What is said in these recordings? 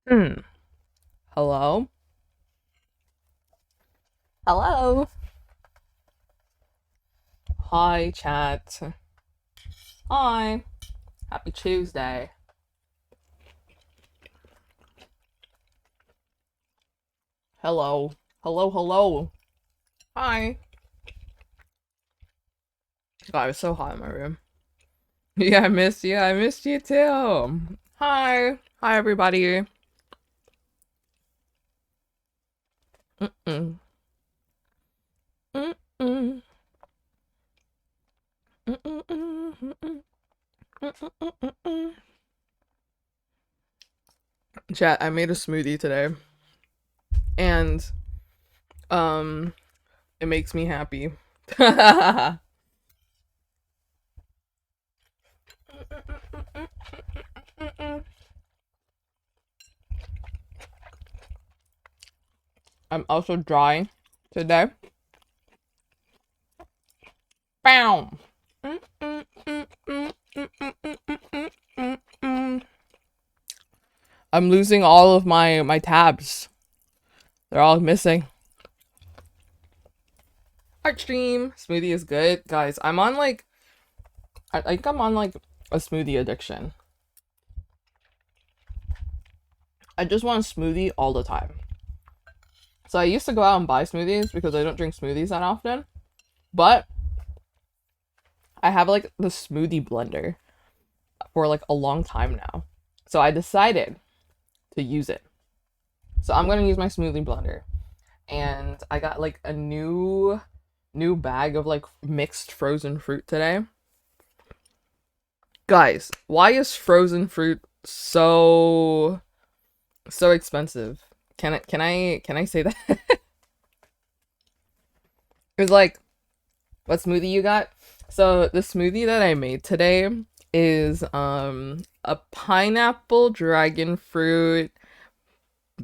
Hmm. Hello? Hello? Hi, chat. Hi. Happy Tuesday. Hello. Hello, hello. Hi. God, it was so hot in my room. Yeah, I missed you. I missed you too. Hi. Hi, everybody. Mm-mm. Mm-mm. Mm-mm. Mm-mm. Chat, I made a smoothie today. And, um, it makes me happy. I'm also dry today. Bam. I'm losing all of my tabs. They're all missing. Art stream. Smoothie is good, guys. I'm on like I think I'm on like a smoothie addiction. I just want a smoothie all the time. So I used to go out and buy smoothies because I don't drink smoothies that often. But I have like the smoothie blender for like a long time now. So I decided to use it. So I'm gonna use my smoothie blender. And I got like a new bag of like mixed frozen fruit today. Guys, why is frozen fruit so expensive? Can I say that? It's like, what smoothie you got? So the smoothie that I made today is a pineapple dragon fruit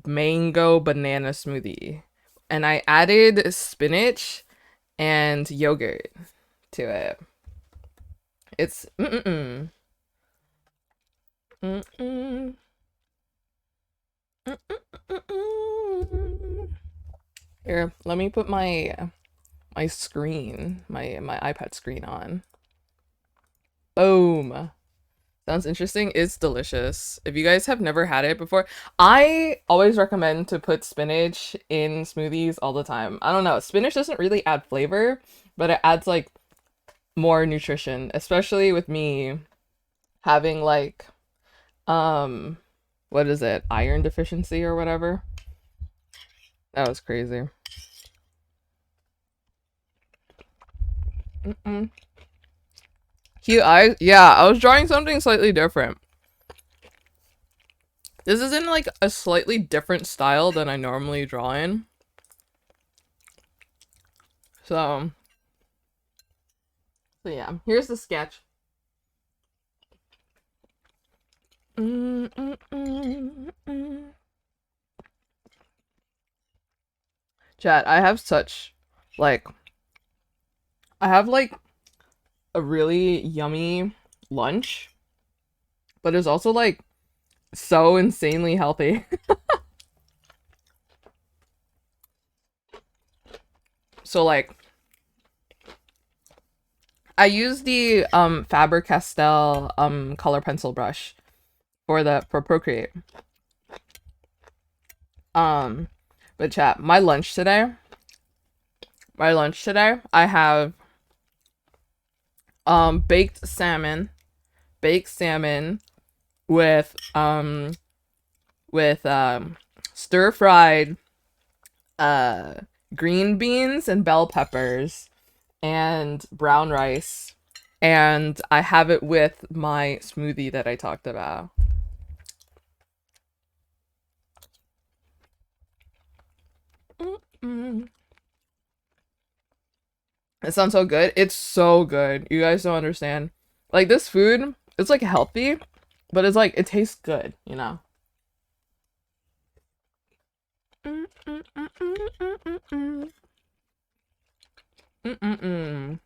mango banana smoothie. And I added spinach and yogurt to it. It's mm-mm. Mm-mm. Mm-mm. Here, let me put my screen, my iPad screen on. Boom. Sounds interesting. It's delicious. If you guys have never had it before, I always recommend to put spinach in smoothies all the time. I don't know. Spinach doesn't really add flavor, but it adds like more nutrition, especially with me having like um what is it? Iron deficiency or whatever. That was crazy. Mm-mm. Cute eyes. Yeah, I was drawing something slightly different. This is in like a slightly different style than I normally draw in. So, so yeah, here's the sketch. Mm, mm, mm, mm. Chat, I have such like I have like a really yummy lunch, but it's also like so insanely healthy. So like I use the Faber-Castell color pencil brush for Procreate. Um but chat, my lunch today, I have baked salmon with stir fried uh green beans and bell peppers and brown rice, and I have it with my smoothie that I talked about. Mm-mm. It sounds so good. It's so good. You guys don't understand. Like this food, it's like healthy, but it's like it tastes good, you know. Mm-mm-mm-mm-mm-mm-mm. Mm-mm-mm.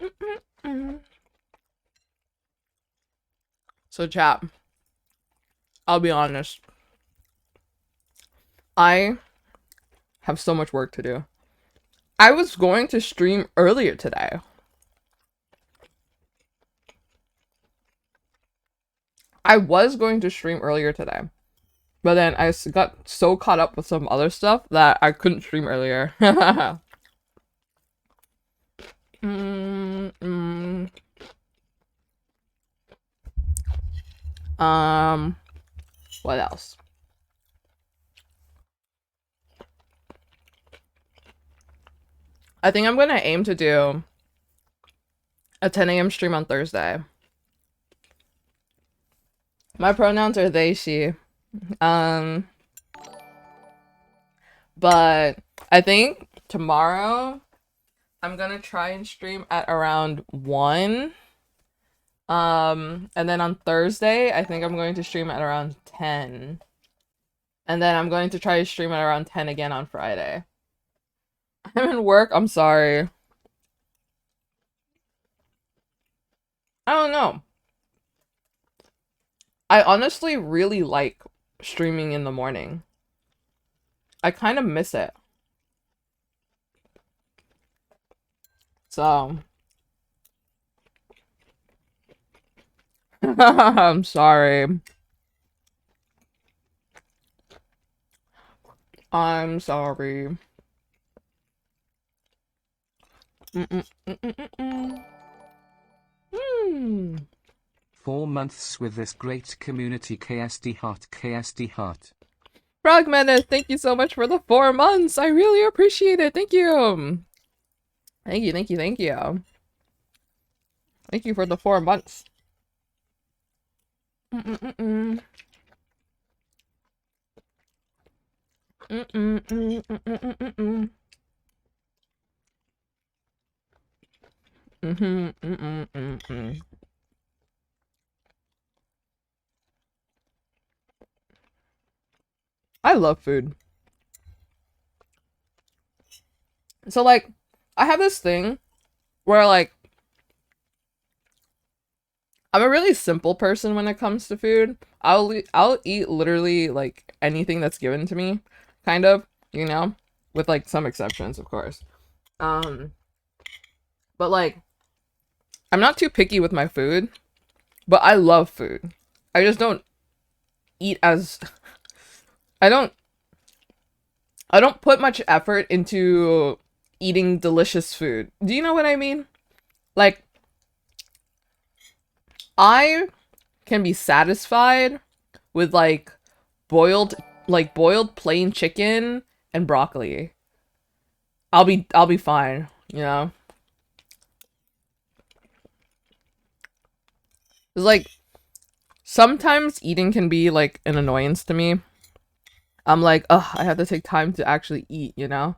Mm-mm-mm. So chat, I'll be honest. I have so much work to do. I was going to stream earlier today. But then I got so caught up with some other stuff that I couldn't stream earlier. What else? I think I'm gonna aim to do a 10 a.m. stream on Thursday. My pronouns are they, she. But I think tomorrow I'm gonna try and stream at around 1. And then on Thursday, I think I'm going to stream at around 10. And then I'm going to try to stream at around 10 again on Friday. I'm in work, I'm sorry. I don't know. I honestly really like streaming in the morning. I kind of miss it. So I'm sorry. I'm sorry. 4 months with this great community. KSD heart, KSD heart. Frogmenace, thank you so much for the 4 months. I really appreciate it. Thank you. Thank you, thank you, thank you. Thank you for the 4 months. I love food. So like, I have this thing where like, I'm a really simple person when it comes to food. I'll eat literally like anything that's given to me, kind of, you know, with like some exceptions, of course. But like, I'm not too picky with my food, but I love food. I just don't eat as I don't put much effort into eating delicious food. Do you know what I mean? Like, I can be satisfied with like boiled plain chicken and broccoli. I'll be fine, you know? It's like sometimes eating can be like an annoyance to me. I'm like, ugh, I have to take time to actually eat, you know?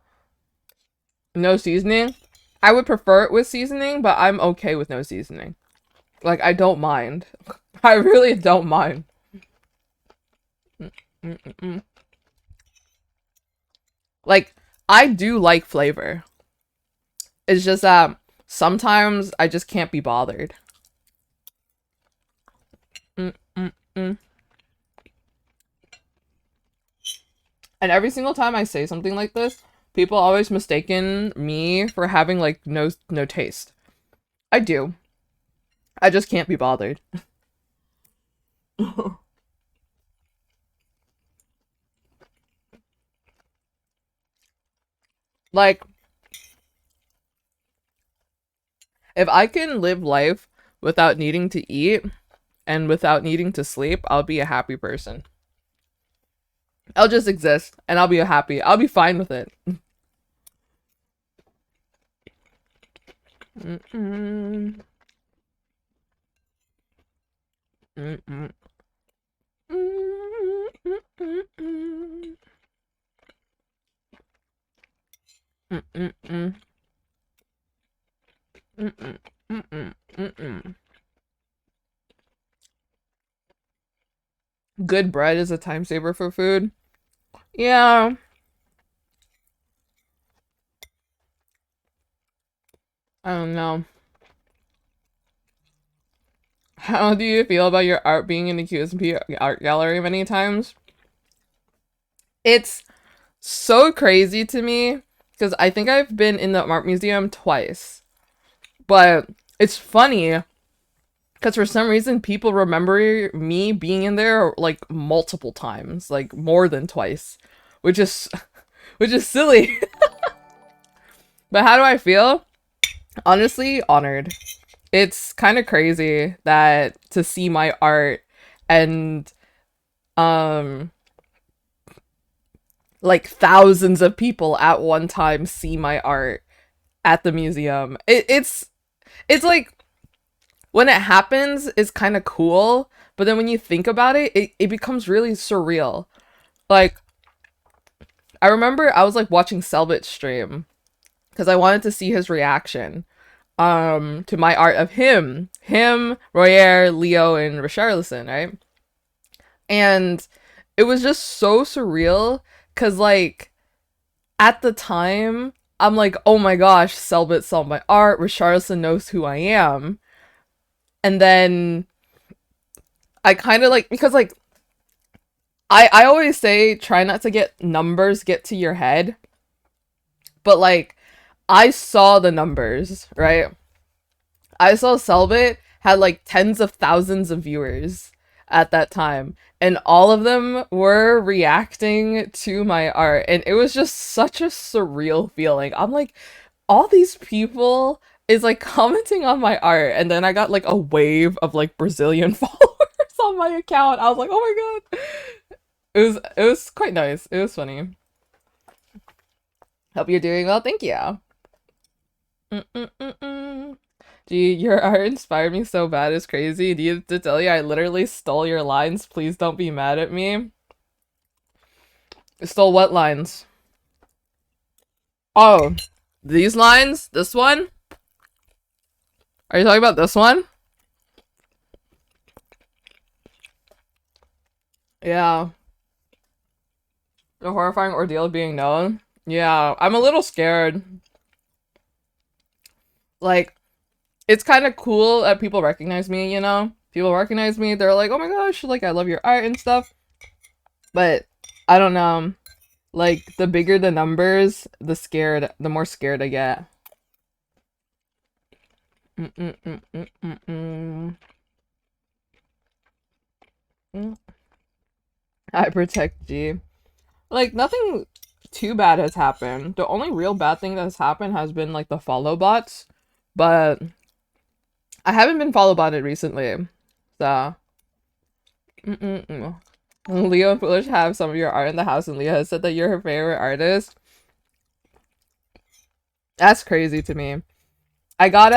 No seasoning. I would prefer it with seasoning, but I'm okay with no seasoning. Like, I don't mind. I really don't mind. Like, I do like flavor. It's just that sometimes I just can't be bothered. And every single time I say something like this, people always mistaken me for having like no taste. I do. I just can't be bothered. Like, if I can live life without needing to eat and without needing to sleep, I'll be a happy person. I'll just exist and I'll be happy. I'll be fine with it. Good bread is a time saver for food. Yeah. I don't know. How do you feel about your art being in the Qsmp art gallery many times? It's so crazy to me because I think I've been in the art museum twice. But it's funny because for some reason people remember me being in there like multiple times, like more than twice, which is which is silly. But how do I feel? Honestly, honored. It's kind of crazy that to see my art and um like thousands of people at one time see my art at the museum. It's like when it happens it's kind of cool, but then when you think about it, it becomes really surreal. Like I remember I was like watching Selbit stream because I wanted to see his reaction to my art of him, Royer, Leo, and Richarlison, right? And it was just so surreal because like at the time I'm like, oh my gosh, Selbit saw my art, Richarlison knows who I am. And then I kind of like, because like I always say try not to get numbers get to your head, but like I saw the numbers, right? I saw Selbit had like tens of thousands of viewers at that time, and all of them were reacting to my art, and it was just such a surreal feeling. I'm like, all these people is like commenting on my art, and then I got like a wave of like Brazilian followers on my account. I was like, oh my god. It was quite nice. It was funny. Hope you're doing well. Thank you. Mm-mm-mm-mm. Gee, your art inspired me so bad. It's crazy. Do you have to tell you I literally stole your lines? Please don't be mad at me. Stole what lines? Oh, these lines? This one? Are you talking about this one? Yeah. The horrifying ordeal of being known. Yeah, I'm a little scared. Like, it's kind of cool that people recognize me, you know? People recognize me, they're like, oh my gosh, like, I love your art and stuff. But, I don't know. Like, the bigger the numbers, the more scared I get. I protect G. Like, nothing too bad has happened. The only real bad thing that has happened has been, like, the follow bots. But I haven't been follow botted recently. So. Leo and Foolish have some of your art in the house, and Leah has said that you're her favorite artist. That's crazy to me. I got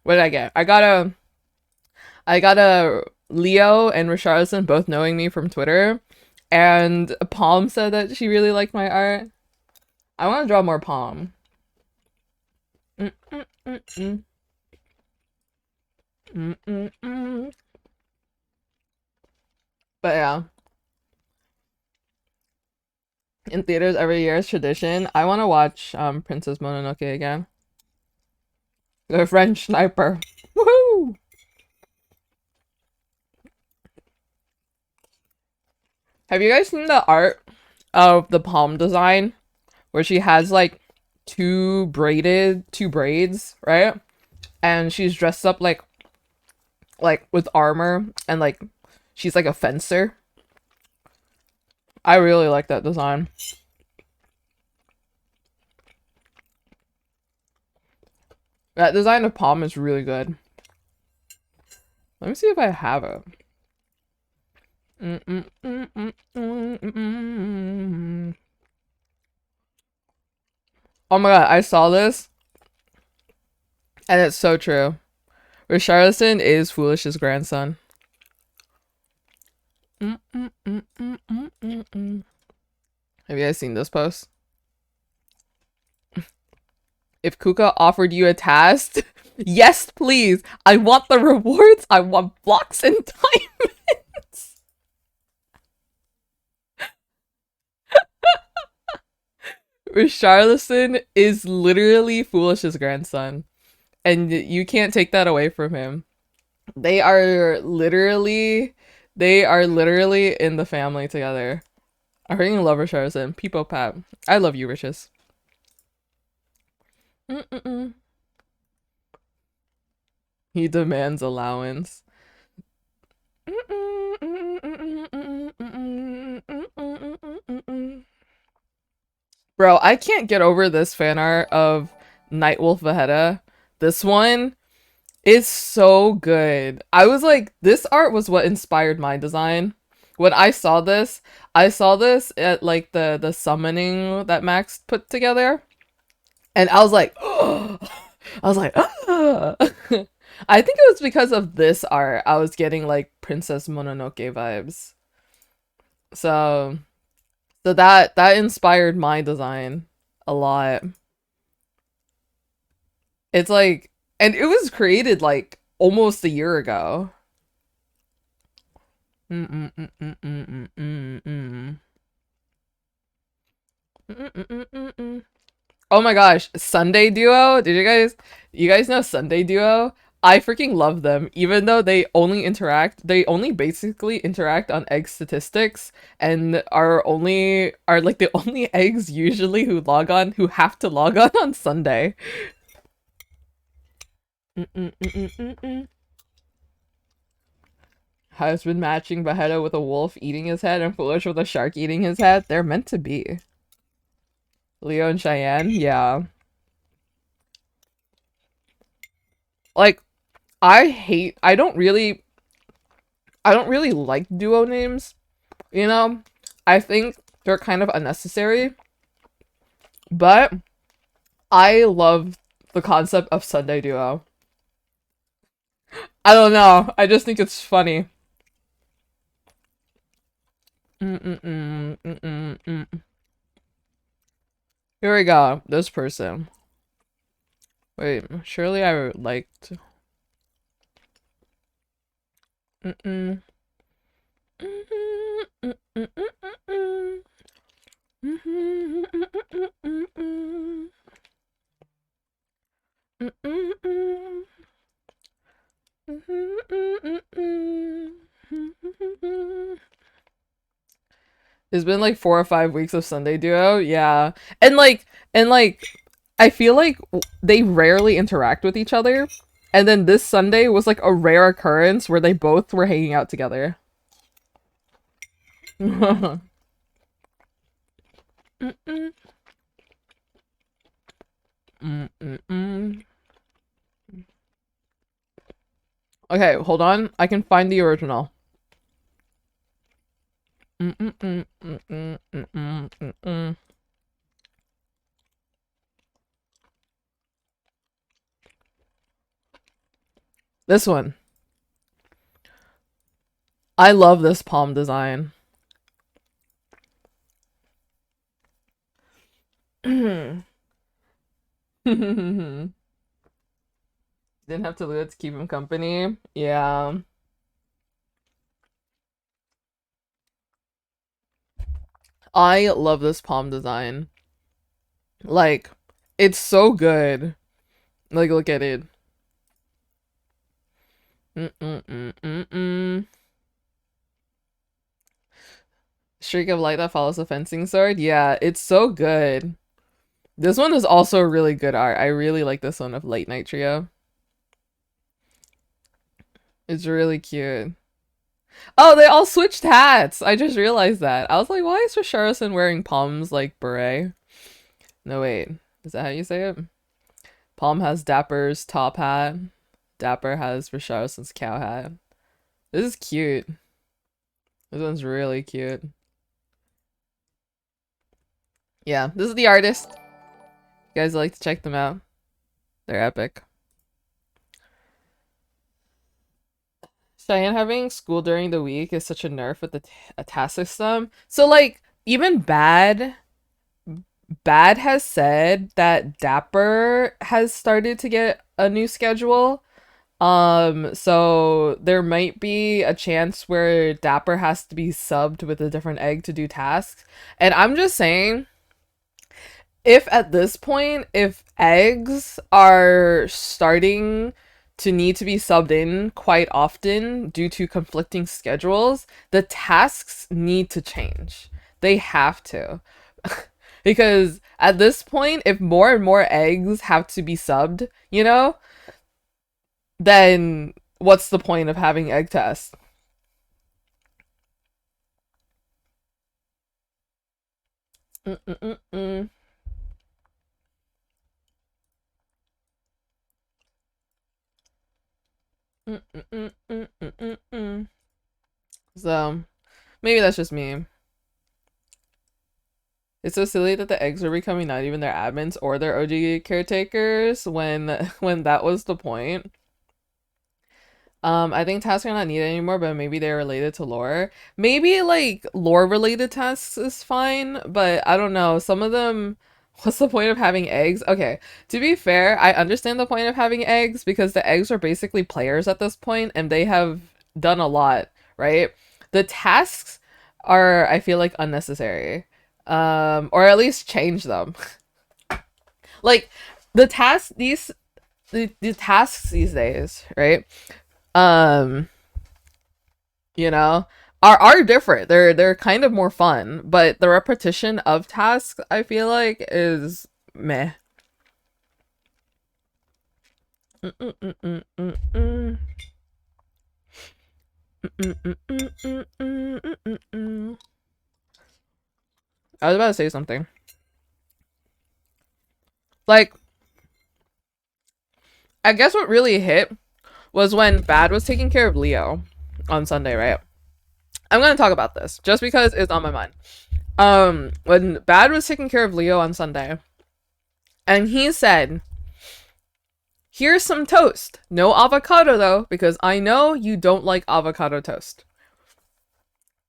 what did I get? I got a Leo and Richarlison both knowing me from Twitter, and Palm said that she really liked my art. I want to draw more Palm. But yeah, in theaters every year is tradition. I want to watch Princess Mononoke again. The French Sniper. Woohoo! Have you guys seen the art of the palm design where she has like two braids, right? And she's dressed up like with armor and like she's like a fencer. I really like that design. That design of palm is really good. Let me see if I have it. Oh my god, I saw this and it's so true. Richarlison is Foolish's grandson. Have you guys seen this post? If Kuka offered you a task, yes, please. I want the rewards. I want blocks and diamonds. Richarlison is literally Foolish's grandson, and you can't take that away from him. They are literally in the family together. I freaking love Richardson. Peepo Pat. I love you, Riches. Mm-mm-mm. He demands allowance. Bro, I can't get over this fan art of Nightwolf Vegeta. This one is so good. I was like, this art was what inspired my design. When I saw this at like the summoning that Max put together, and I was like, oh, I was like, ah. I think it was because of this art I was getting like Princess Mononoke vibes. So that inspired my design a lot. It's like, and it was created like almost a year ago. Oh my gosh, Sunday Duo. Did you guys know Sunday Duo? I freaking love them, even though they only basically interact on egg statistics and are like the only eggs usually who have to log on Sunday. Has been matching Vegeta with a wolf eating his head and Foolish with a shark eating his head. They're meant to be. Leo and Cheyenne, yeah. Like, I don't really like duo names, you know? I think they're kind of unnecessary, but I love the concept of Sunday Duo. I don't know. I just think it's funny. Here we go. This person. Wait, surely I liked. It's been like 4 or 5 weeks of Sunday Duo, yeah. And like I feel like they rarely interact with each other. And then this Sunday was like a rare occurrence where they both were hanging out together. Okay, hold on. I can find the original. This one. I love this palm design. Didn't have to do it to keep him company. Yeah. I love this palm design. Like, it's so good. Like, look at it. Streak of light that follows the fencing sword. Yeah, it's so good. This one is also really good art. I really like this one of Late Night Trio. It's really cute. Oh, they all switched hats. I just realized that. I was like, why is Risharison wearing Palm's like beret? No, wait. Is that how you say it? Palm has Dapper's top hat. Dapper has Risharison's cow hat. This is cute. This one's really cute. Yeah, this is the artist. You guys like to check them out. They're epic. Cheyenne having school during the week is such a nerf with the a task system. So like even Bad has said that Dapper has started to get a new schedule. So there might be a chance where Dapper has to be subbed with a different egg to do tasks. And I'm just saying, if at this point, if eggs are starting to need to be subbed in quite often due to conflicting schedules, the tasks need to change. They have to. Because at this point, if more and more eggs have to be subbed, you know, then what's the point of having egg tests? Mm-mm-mm-mm. Mm-mm-mm-mm-mm-mm. So, maybe that's just me. It's so silly that the eggs are becoming not even their admins or their OG caretakers when that was the point. I think tasks are not needed anymore, but maybe they're related to lore. Maybe like lore related tasks is fine, but I don't know. Some of them, what's the point of having eggs? Okay, to be fair, I understand the point of having eggs because the eggs are basically players at this point and they have done a lot, right? The tasks are, I feel like, unnecessary. Or at least change them. Like the tasks the tasks these days, right? Um, you know, are different. They're kind of more fun, but the repetition of tasks I feel like is meh. I was about to say something. Like, I guess what really hit was when Bad was taking care of Leo on Sunday, right? I'm gonna talk about this just because it's on my mind. When Bad was taking care of Leo on Sunday, and he said, "Here's some toast. No avocado though, because I know you don't like avocado toast."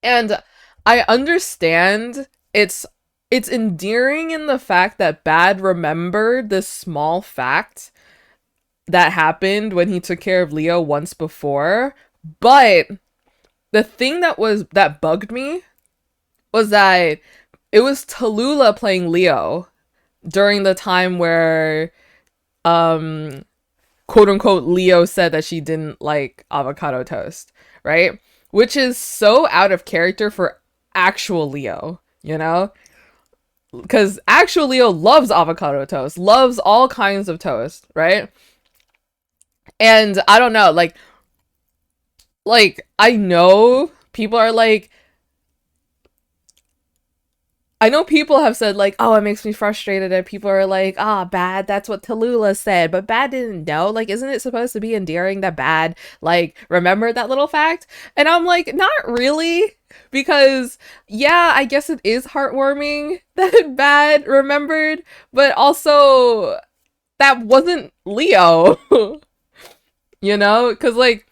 And I understand it's endearing in the fact that Bad remembered this small fact that happened when he took care of Leo once before, but the thing that bugged me was that it was Tallulah playing Leo during the time where um quote unquote Leo said that she didn't like avocado toast, right? Which is so out of character for actual Leo, you know? Because actual Leo loves avocado toast, loves all kinds of toast, right? And I don't know, like I know people are like, I know people have said like, oh, it makes me frustrated, and people are like, ah, Bad, that's what Tallulah said, but Bad didn't know. Like, isn't it supposed to be endearing that Bad like remembered that little fact? And I'm like, not really, because yeah, I guess it is heartwarming that Bad remembered, but also that wasn't Leo, you know, because like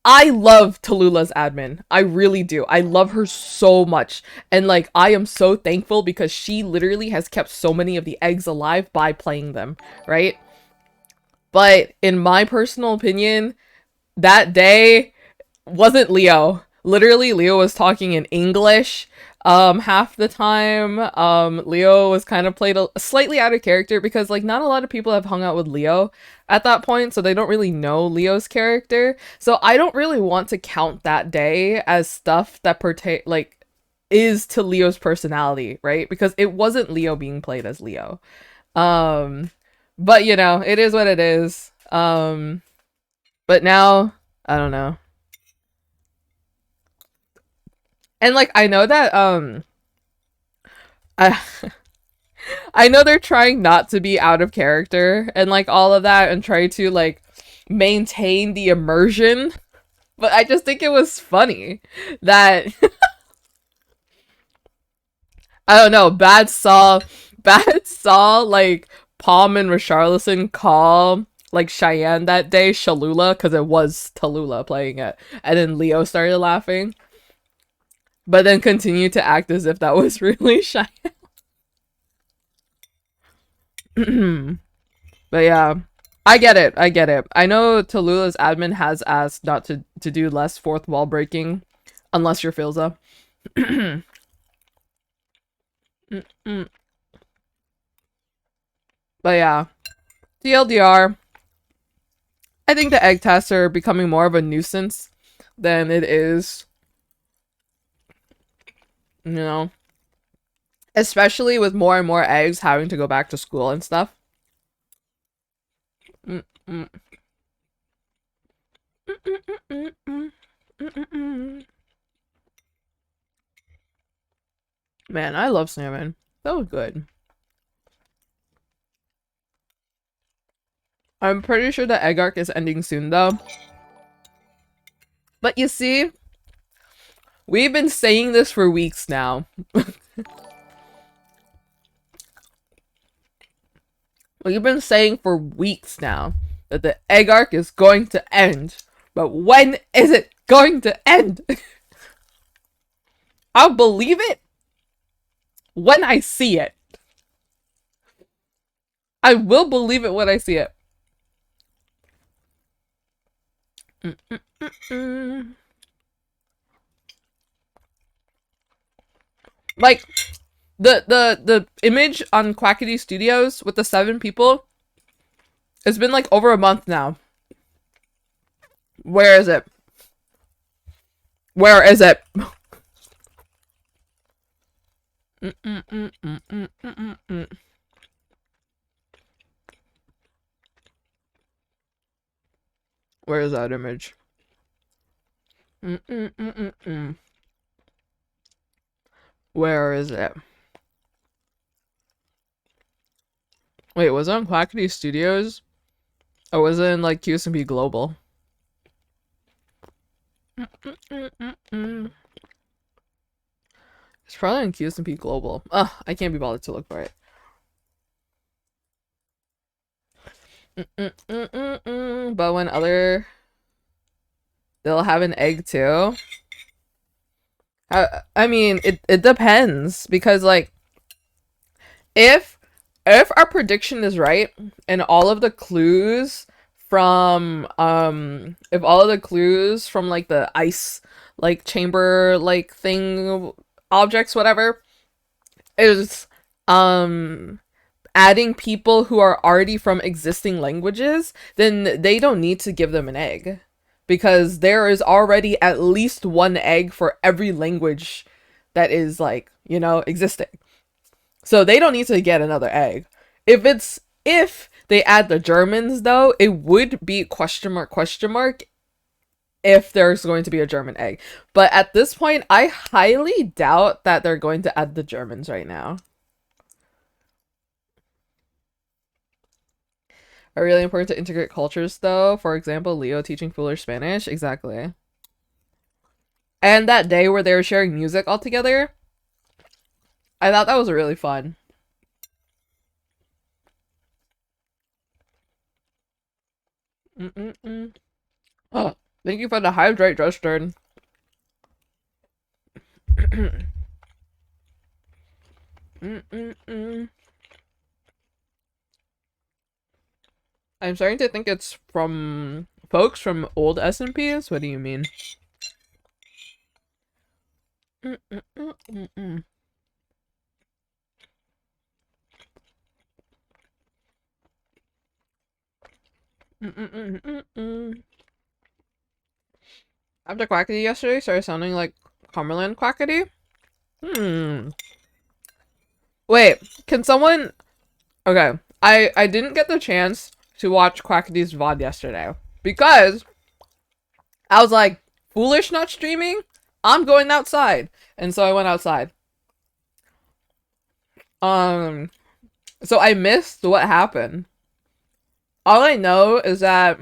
I love Tallulah's admin. I really do. I love her so much. And like I am so thankful because she literally has kept so many of the eggs alive by playing them, right? But in my personal opinion, that day wasn't Leo. Literally, Leo was talking in English half the time. Leo was kind of played slightly out of character because like not a lot of people have hung out with Leo at that point, so they don't really know Leo's character. So I don't really want to count that day as stuff that pertain like is to Leo's personality, right? Because it wasn't Leo being played as Leo. Um but you know, it is what it is. But now I don't know. And like I know that I I know they're trying not to be out of character and like all of that and try to like maintain the immersion, but I just think it was funny that I don't know, Bad saw like Palm and Richarlison call like Cheyenne that day Shalula because it was Tallulah playing it, and then Leo started laughing, but then continued to act as if that was really Cheyenne. But yeah, I get it. I get it. I know Tallulah's admin has asked not to do less fourth wall breaking unless you're Filza. But yeah, TLDR, I think the egg tests are becoming more of a nuisance than it is, you know, especially with more and more eggs having to go back to school and stuff. Mm, mm. Man, I love salmon. So good. I'm pretty sure the egg arc is ending soon though. But you see, we've been saying this for weeks now. We've been saying for weeks now that the egg arc is going to end. But when is it going to end? I'll believe it when I see it. I will believe it when I see it. Like, the image on Quackity Studios with the 7 people, it's been like over a month now. Where is it? Where is it? Where is that image? Where is it? Wait, was it on Quackity Studios? Or was it in like Qsmp Global? It's probably in Qsmp Global. Ugh, I can't be bothered to look for it. But when other... They'll have an egg too? I mean, it depends. Because, like... If our prediction is right, and all of the clues from, if all of the clues from, like, the ice, like, chamber, like, thing... objects, whatever, is adding people who are already from existing languages, then they don't need to give them an egg, because there is already at least one egg for every language that is, like, you know, existing. So they don't need to get another egg. If they add the Germans though, it would be question mark if there's going to be a German egg. But at this point, I highly doubt that they're going to add the Germans right now. Are really important to integrate cultures, though. For example, Leo teaching foolish Spanish. Exactly. And that day where they were sharing music all together, I thought that was really fun. Oh, thank you for the hydrate, Justin. I'm starting to think it's from folks from old Qsmps. What do you mean? After Quackity yesterday started sounding like Cumberland Quackity? Wait, can someone... Okay, I didn't get the chance to watch Quackity's VOD yesterday because I was like, foolish not streaming? I'm going outside. And so I went outside. So I missed what happened. All I know is that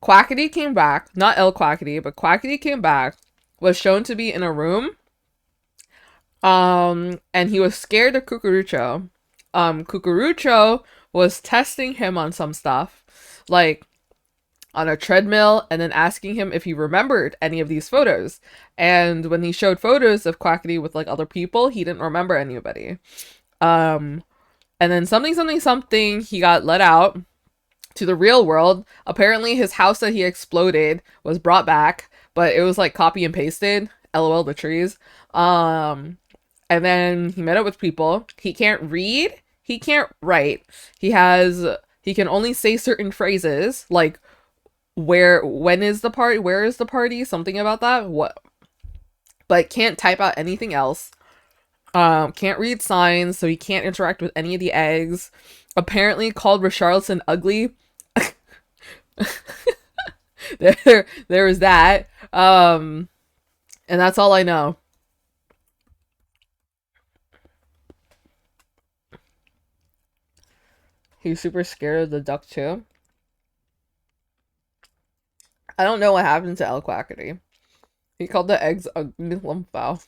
Quackity came back, not El Quackity, but Quackity came back, was shown to be in a room, and he was scared of Cucurucho. Cucurucho was testing him on some stuff, like on a treadmill, and then asking him if he remembered any of these photos. And when he showed photos of Quackity with like other people, he didn't remember anybody. And then something, he got let out to the real world. Apparently his house that he exploded was brought back, but it was like copy and pasted. LOL the trees. And And then he met up with people. He can't read. He can't write. He can only say certain phrases like when is the party? Where is the party? Something about that. What? But can't type out anything else. Can't read signs, so he can't interact with any of the eggs. Apparently called Richarlison ugly. there was that. And that's all I know. He's super scared of the duck too. I don't know what happened to El Quackity. He called the eggs ugly lumpo.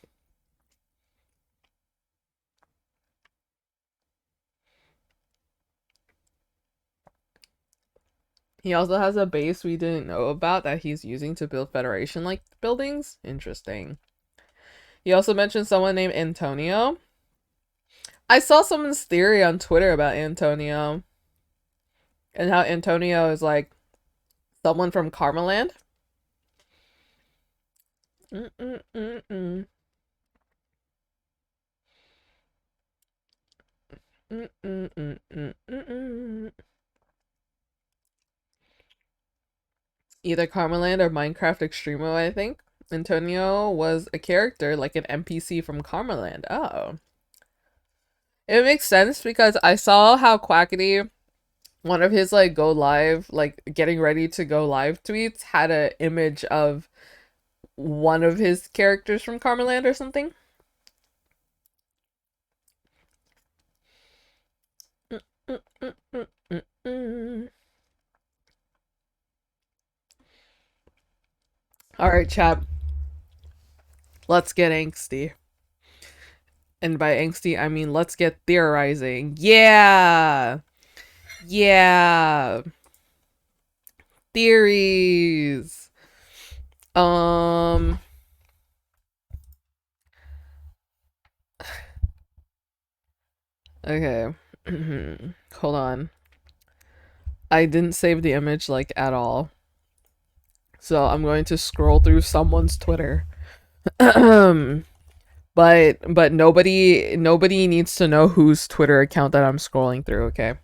He also has a base we didn't know about that he's using to build Federation-like buildings. Interesting. He also mentioned someone named Antonio. I saw someone's theory on Twitter about Antonio. And how Antonio is like someone from Karmaland. Either Karmaland or Minecraft Extremo, I think. Antonio was a character, like an NPC from Karmaland. Oh. It makes sense because I saw how Quackity, one of his like go live, like getting ready to go live tweets, had an image of one of his characters from Karmaland or something. Alright, chat. Let's get angsty. And by angsty, I mean let's get theorizing. Yeah! Yeah! Theories! Okay. Hold on. I didn't save the image, like, at all. So I'm going to scroll through someone's Twitter. But nobody needs to know whose Twitter account that I'm scrolling through, okay?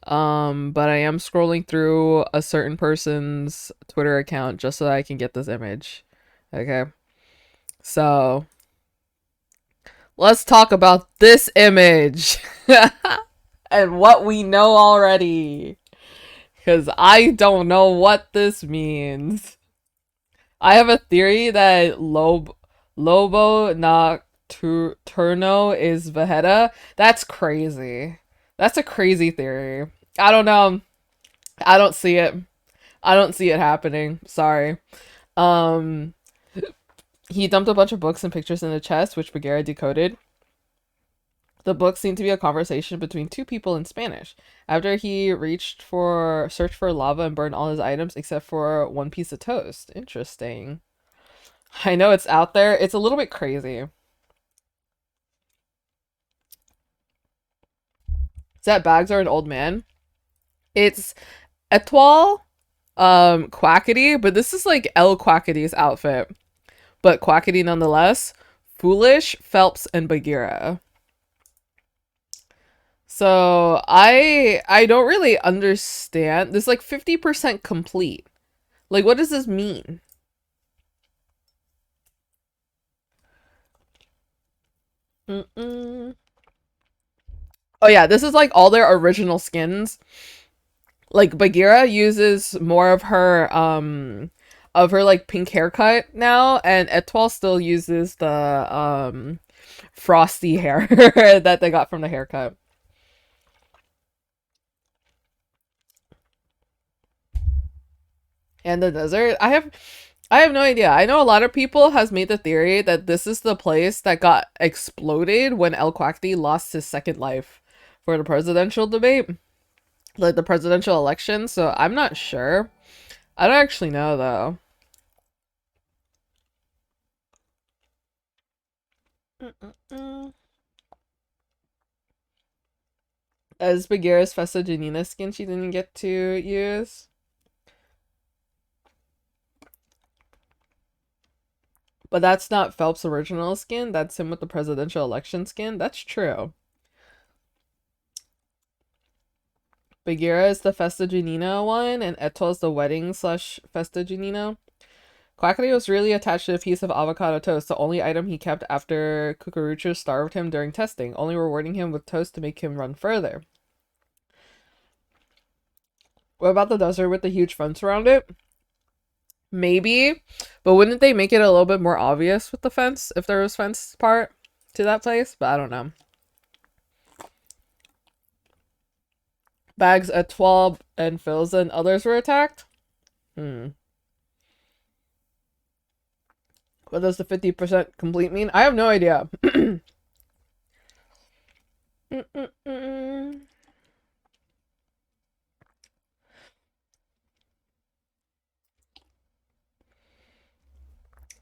But I am scrolling through a certain person's Twitter account just so that I can get this image. Okay? So let's talk about this image and what we know already. Because I don't know what this means. I have a theory that Lobo Nocturno is Vegeta. That's crazy. That's a crazy theory. I don't know. I don't see it. I don't see it happening. Sorry. Um, he dumped a bunch of books and pictures in the chest, which Bagheera decoded. The book seemed to be a conversation between two people in Spanish. After he searched for lava and burned all his items except for one piece of toast. Interesting. I know it's out there. It's a little bit crazy. Is that Bags are an old man? It's Etoile, Quackity, but this is like El Quackity's outfit. But Quackity nonetheless. Foolish, Phelps, and Bagheera. So I don't really understand. This like 50% complete. Like what does this mean? Oh yeah, this is like all their original skins. Like Bagheera uses more of her like pink haircut now, and Etoile still uses the frosty hair that they got from the haircut. And the desert. I have no idea. I know a lot of people has made the theory that this is the place that got exploded when El Quackity lost his second life for the presidential debate. Like the presidential election, so I'm not sure. I don't actually know though. As Bagheera's Festa Janina skin she didn't get to use. But that's not Phelps' original skin. That's him with the presidential election skin. That's true. Bagheera is the Festa Janina one, and Eto is the wedding slash Festa Janina. Quackity was really attached to a piece of avocado toast, the only item he kept after Cucurucho starved him during testing, only rewarding him with toast to make him run further. What about the desert with the huge fence around it? Maybe, but wouldn't they make it a little bit more obvious with the fence if there was fence part to that place? But I don't know. Bags at 12 and Philza and others were attacked? What does the 50% complete mean? I have no idea.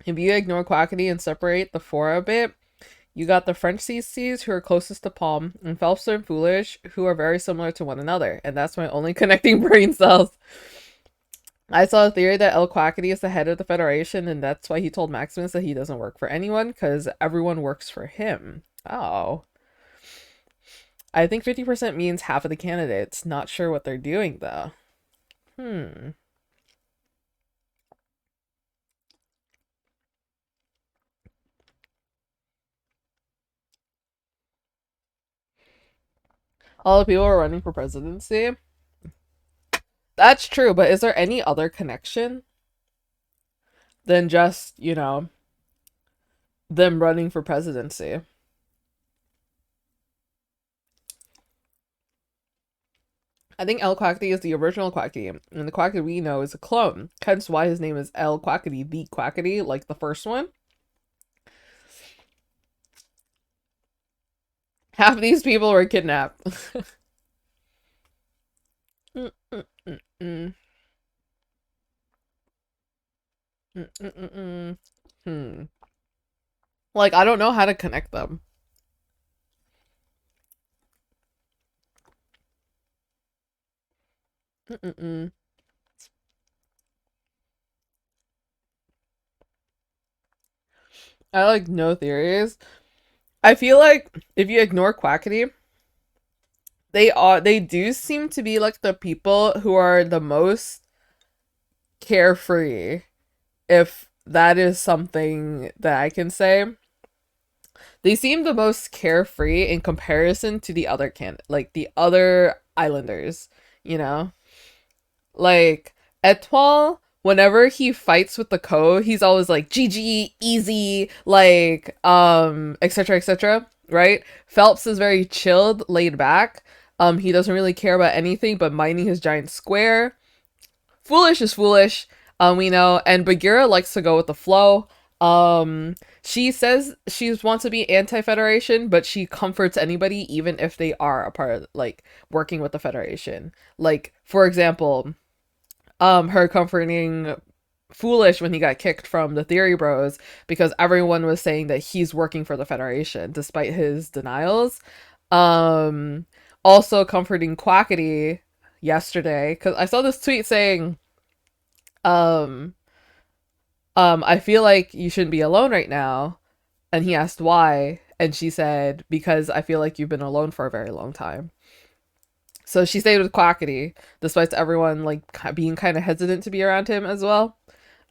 If you ignore Quackity and separate the four a bit, you got the French CCs who are closest to Palm, and Phelps and Foolish who are very similar to one another, and that's my only connecting brain cells. I saw a theory that El Quackity is the head of the Federation, and that's why he told Maximus that he doesn't work for anyone, because everyone works for him. Oh. I think 50% means half of the candidates. Not sure what they're doing, though. All the people are running for presidency. That's true, but is there any other connection than just, you know, them running for presidency? I think El Quackity is the original Quackity, and the Quackity we know is a clone. Hence why his name is El Quackity, the Quackity, like the first one. Half of these people were kidnapped. Like, I don't know how to connect them. I like no theories. I feel like if you ignore Quackity, they do seem to be like the people who are the most carefree, if that is something that I can say. They seem the most carefree in comparison to the other like the other islanders, you know? Like Etoile, whenever he fights with the code, he's always like GG, easy, like etc etc, right? Phelps is very chilled, laid back. He doesn't really care about anything but minding his giant square. Foolish is foolish, we know, and Bagheera likes to go with the flow. She says she wants to be anti-Federation, but she comforts anybody even if they are a part of, like, working with the Federation. Like, for example, her comforting Foolish when he got kicked from the Theory Bros because everyone was saying that he's working for the Federation despite his denials. Also comforting Quackity yesterday because I saw this tweet saying, I feel like you shouldn't be alone right now. And he asked why, and she said, because I feel like you've been alone for a very long time. So she stayed with Quackity, despite everyone like being kind of hesitant to be around him as well.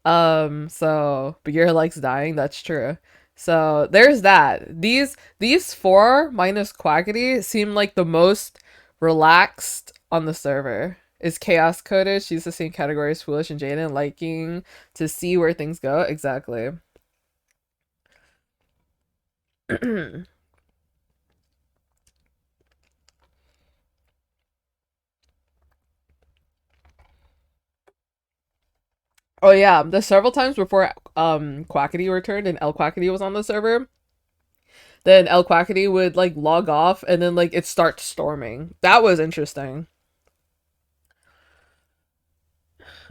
So Bagheera likes dying, that's true. So there's that. These four minus Quackity seem like the most relaxed on the server. Is Chaos coded? She's the same category as Foolish and Jaden, liking to see where things go. Exactly. Oh yeah, there's several times before Quackity returned and El Quackity was on the server. Then El Quackity would like log off and then like it starts storming. That was interesting.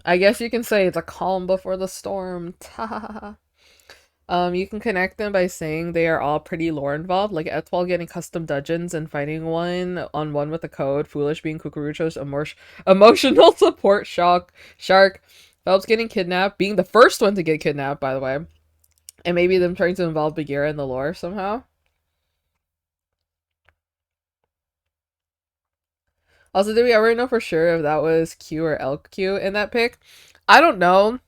I guess you can say it's a calm before the storm. You can connect them by saying they are all pretty lore involved, like Etoile getting custom dungeons and fighting one on one with the code, Foolish being Cucurucho's emotional support shark, Phelps getting kidnapped, being the first one to get kidnapped, by the way, And maybe them trying to involve Bagheera in the lore somehow. Also, did we ever know for sure if that was Q or LQ in that pic? I don't know.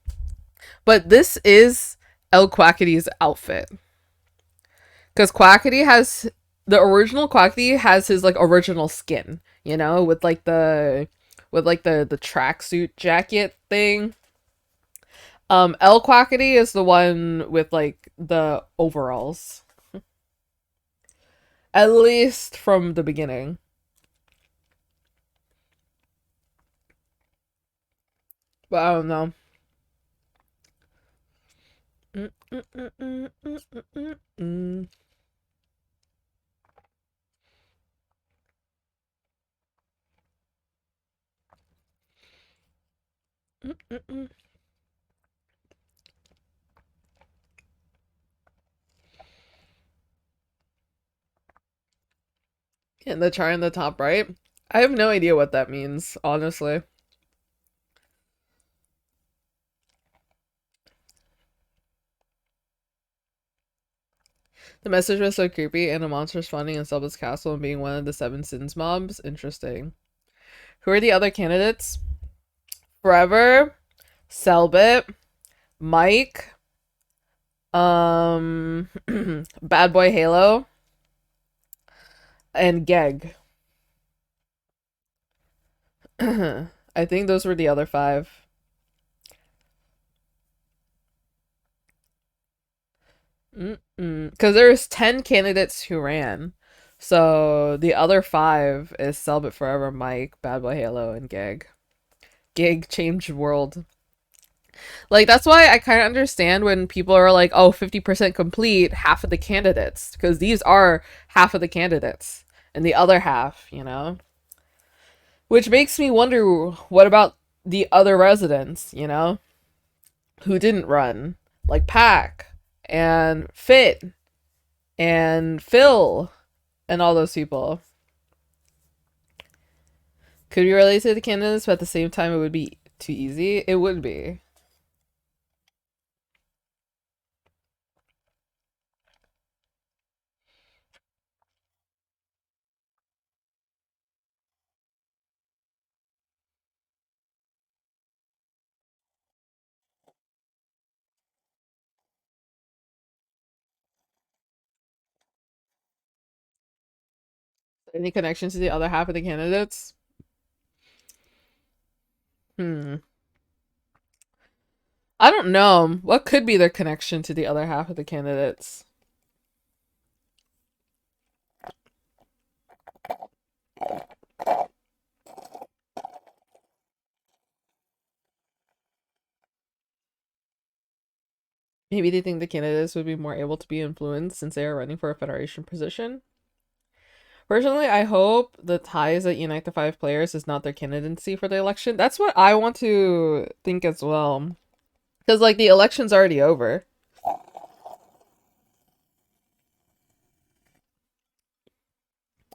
But this is El Quackity's outfit. Because Quackity has the original Quackity has his like original skin, you know, with like the tracksuit jacket thing. El Quackity is the one with like the overalls. At least from the beginning. But I don't know. And the chart in the top right. I have no idea what that means, honestly. The message was so creepy, and a monster spawning in Selba's castle and being one of the 7 sins mobs. Interesting. Who are the other candidates? Forever, Selbit, Mike, Bad Boy Halo, and Geg. I think those were the other 5. Because there's 10 candidates who ran. So the other 5 is Selbit Forever, Mike, Bad Boy Halo, and Geg. Gig changed world. Like, that's why I kind of understand when people are like, oh, 50% complete, half of the candidates. Because these are half of the candidates. And the other half, you know? Which makes me wonder, what about the other residents, you know? Who didn't run? Like Pack, and Fit, and Phil, and all those people. Could we relate to the candidates, but at the same time it would be too easy? It would be. Any connection to the other half of the candidates? Hmm. I don't know. What could be their connection to the other half of the candidates? Maybe they think the candidates would be more able to be influenced since they are running for a federation position. Personally, I hope the ties that unite the 5 players is not their candidacy for the election. That's what I want to think as well. Because, like, the election's already over.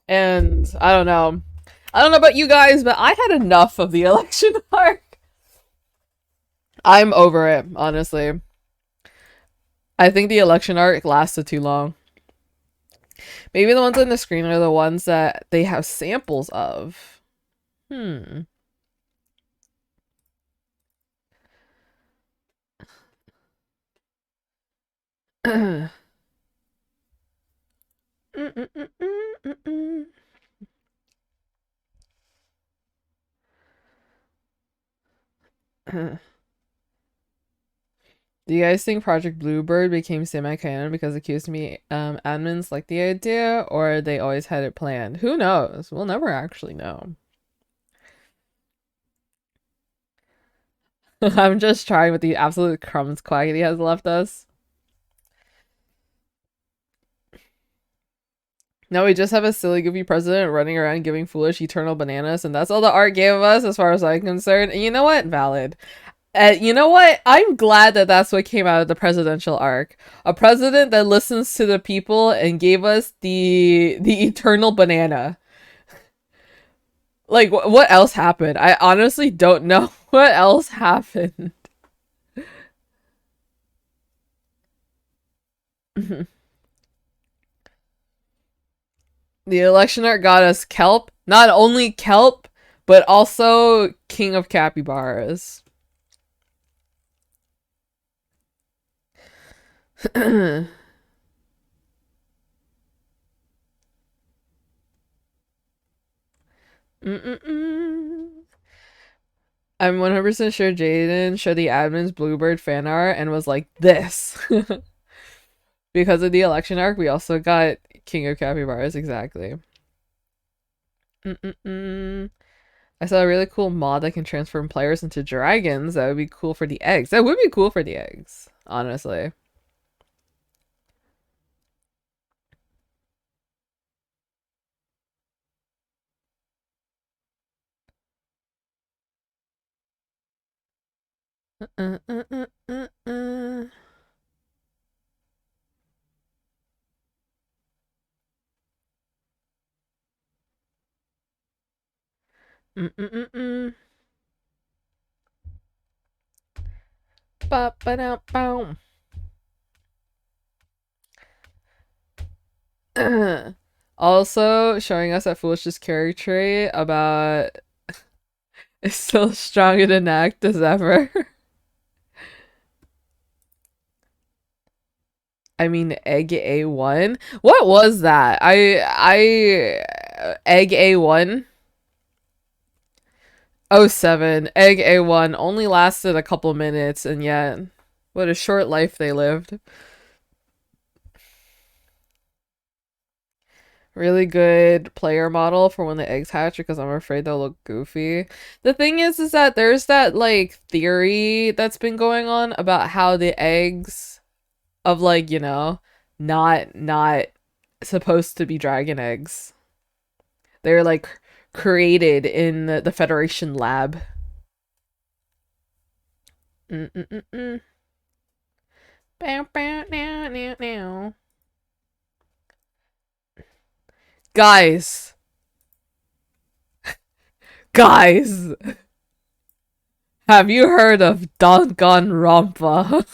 And I don't know. I don't know about you guys, but I had enough of the election arc. I'm over it, honestly. I think the election arc lasted too long. Maybe the ones on the screen are the ones that they have samples of. Hmm. Do you guys think Project Bluebird became semi-canon because the Qsmp admins liked the idea, or they always had it planned? Who knows? We'll never actually know. I'm just trying with the absolute crumbs Quackity has left us. Now we just have a silly goofy president running around giving foolish eternal bananas, and that's all the art gave us as far as I'm concerned. And you know what? Valid. You know what? I'm glad that that's what came out of the presidential arc. A president that listens to the people and gave us the eternal banana. Like, what else happened? I honestly don't know what else happened. The election art got us kelp. Not only kelp, but also king of capybaras. I'm 100% sure Jaden showed the admins Bluebird fan art and was like, this. Because of the election arc, we also got King of Capybaras, exactly. I saw a really cool mod that can transform players into dragons. That would be cool for the eggs. That would be cool for the eggs, honestly. Uh, uh, uh, uh, uh. Ba-ba-da-bow. Also, showing us that Foolish's character trait about is still strong in an act as ever. I mean, Egg A1. What was that? Egg A1. Oh 07. Egg A1 only lasted a couple minutes, and yet, what a short life they lived. Really good player model for when the eggs hatch because I'm afraid they'll look goofy. The thing is that there's that like theory that's been going on about how the eggs of like, you know, not supposed to be dragon eggs. They're like created in the Federation lab. Mm-mm-mm-mm. Bow, bow, now, now, now. Guys, guys, have you heard of Danganronpa?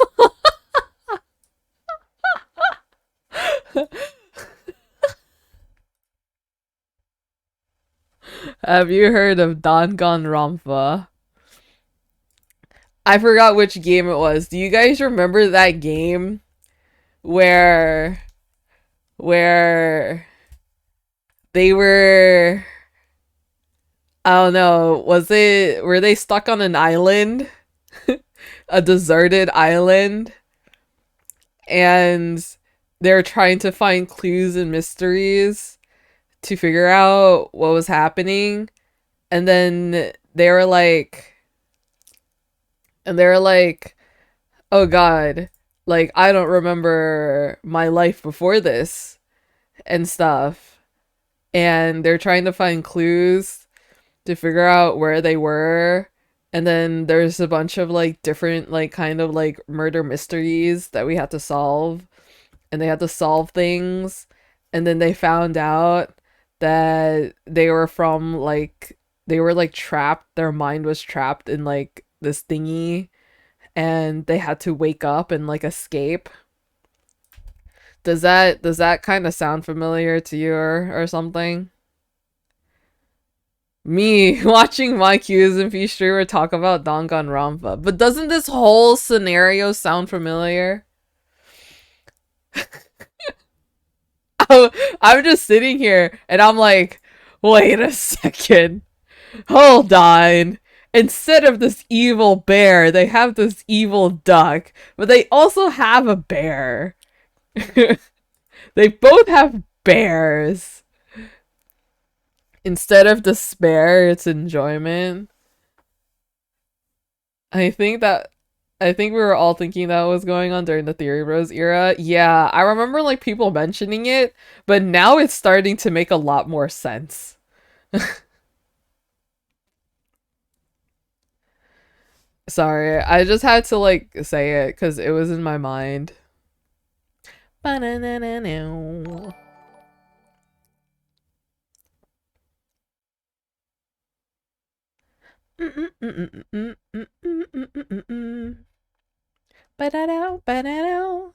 Have you heard of Danganronpa? I forgot which game it was. Do you guys remember that game where where they were, I don't know, were they stuck on an island? A deserted island, and they're trying to find clues and mysteries to figure out what was happening, and then they were like oh god, like I don't remember my life before this and stuff, and they're trying to find clues to figure out where they were, and then there's a bunch of like different like kind of like murder mysteries that we had to solve, and they had to solve things, and then they found out that they were like trapped, their mind was trapped in like this thingy, and they had to wake up and like escape. Does that kind of sound familiar to you, or something? Me watching my Qsmp streamer talk about Danganronpa, but doesn't this whole scenario sound familiar? I'm just sitting here and I'm like, wait a second, hold on. Instead of this evil bear, they have this evil duck, but they also have a bear. They both have bears. Instead of despair, it's enjoyment. I think that I think we were all thinking that was going on during the Theory Bros era. Yeah, I remember like people mentioning it, but now it's starting to make a lot more sense. Sorry, I just had to like say it because it was in my mind. Ba-na-na-na-na. Ba-da-da, ba-da-da.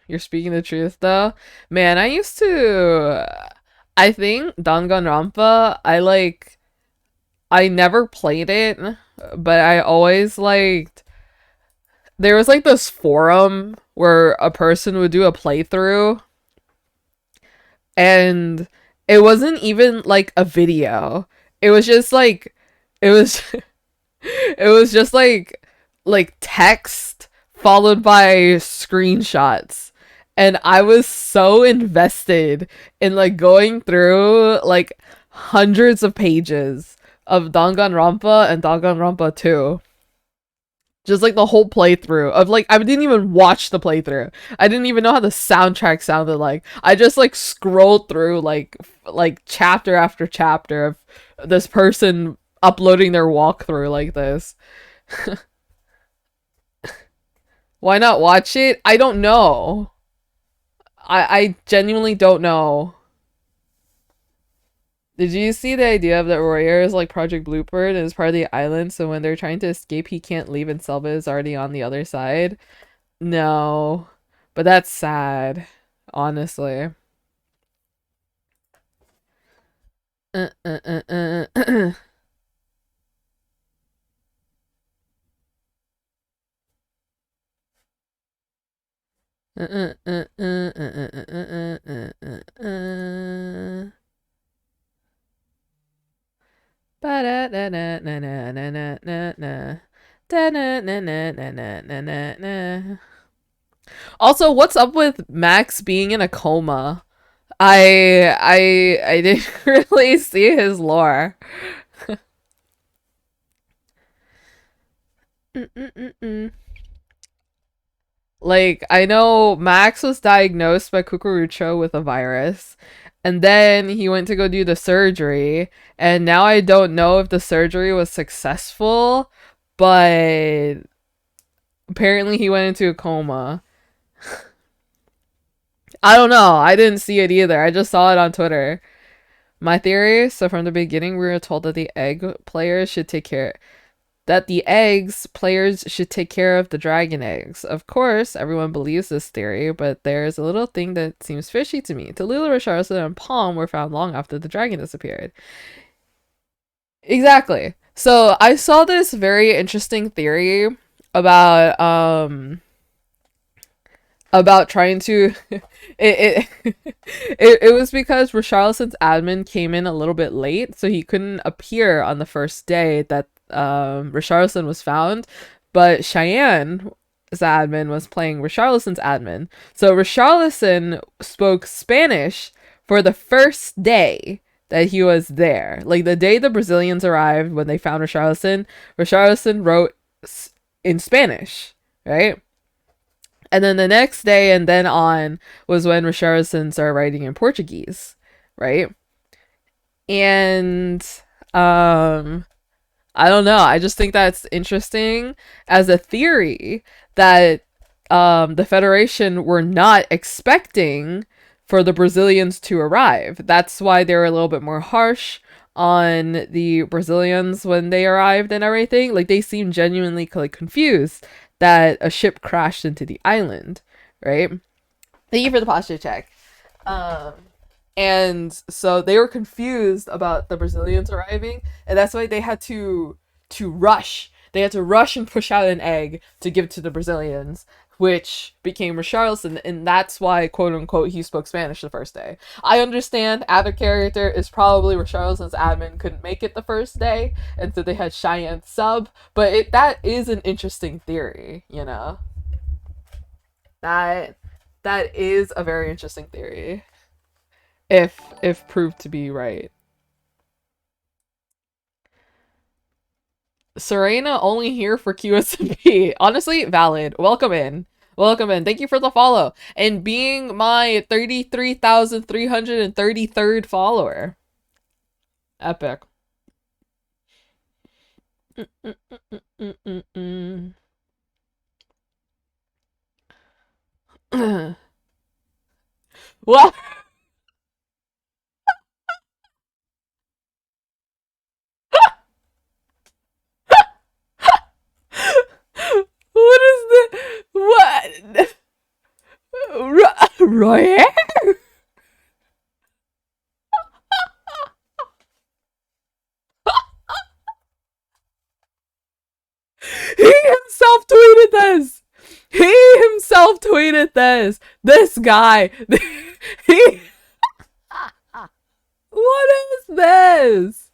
You're speaking the truth, though. Man, I used to. I think Danganronpa, I never played it, but I always liked. There was like this forum where a person would do a playthrough, and it wasn't even like a video. It was just like. It was. It was just like text followed by screenshots. And I was so invested in like going through like hundreds of pages of Danganronpa and Danganronpa 2. Just like the whole playthrough of like I didn't even watch the playthrough. I didn't even know how the soundtrack sounded like. I just like scrolled through like chapter after chapter of this person uploading their walkthrough like this. Why not watch it? I don't know. I genuinely don't know. Did you see the idea of the warrior is like Project Bluebird and is part of the island, so when they're trying to escape, he can't leave and Selva is already on the other side? No. But that's sad, honestly. Uh, uh, uh, uh. Also, what's up with Max being in a coma? I didn't really see his lore. Like, I know Max was diagnosed by Cucurucho with a virus, and then he went to go do the surgery, and now I don't know if the surgery was successful, but apparently he went into a coma. I don't know. I didn't see it either. I just saw it on Twitter. My theory, so from the beginning we were told that the egg players should take care that the eggs players should take care of the dragon eggs. Of course, everyone believes this theory, but there's a little thing that seems fishy to me. Tallulah, Richarlison, and Palm were found long after the dragon disappeared. Exactly. So I saw this very interesting theory about trying to it was because Richarlison's admin came in a little bit late, so he couldn't appear on the first day that Richarlison was found, but Cheyenne's admin was playing Richarlison's admin. So Richarlison spoke Spanish for the first day that he was there. Like the day the Brazilians arrived when they found Richarlison, Richarlison wrote in Spanish, right? And then the next day and then on was when Richarlison started writing in Portuguese, right? And I don't know. I just think that's interesting as a theory that the Federation were not expecting for the Brazilians to arrive. That's why they were a little bit more harsh on the Brazilians when they arrived and everything. Like they seemed genuinely like confused that a ship crashed into the island, right? Thank you for the posture check. And so they were confused about the Brazilians arriving, and that's why they had to rush. They had to rush and push out an egg to give to the Brazilians, which became Richarlison, and that's why, quote unquote, he spoke Spanish the first day. I understand other character is probably Richarlison's admin couldn't make it the first day, and so they had Cheyenne sub, but that is an interesting theory, you know? That is a very interesting theory. If proved to be right. Serena only here for Qsmp. Honestly, valid. Welcome in. Welcome in. Thank you for the follow. And being my 33,333rd follower. Epic. What? What is the what? Roy? He himself tweeted this. He himself tweeted this. This guy. He. What is this?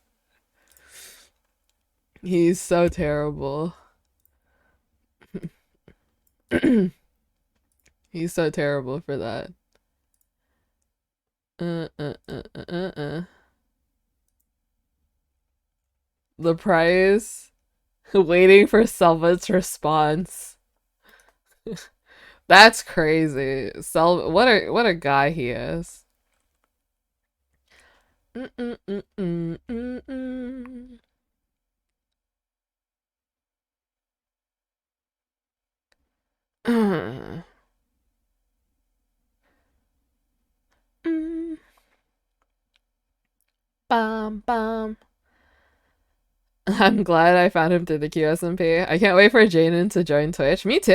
He's so terrible. He's so terrible for that. The prize. Waiting for Selva's response. That's crazy. Selva, what a guy he is. Bum bum. I'm glad I found him through the Qsmp. I can't wait for Jaden to join Twitch. Me too.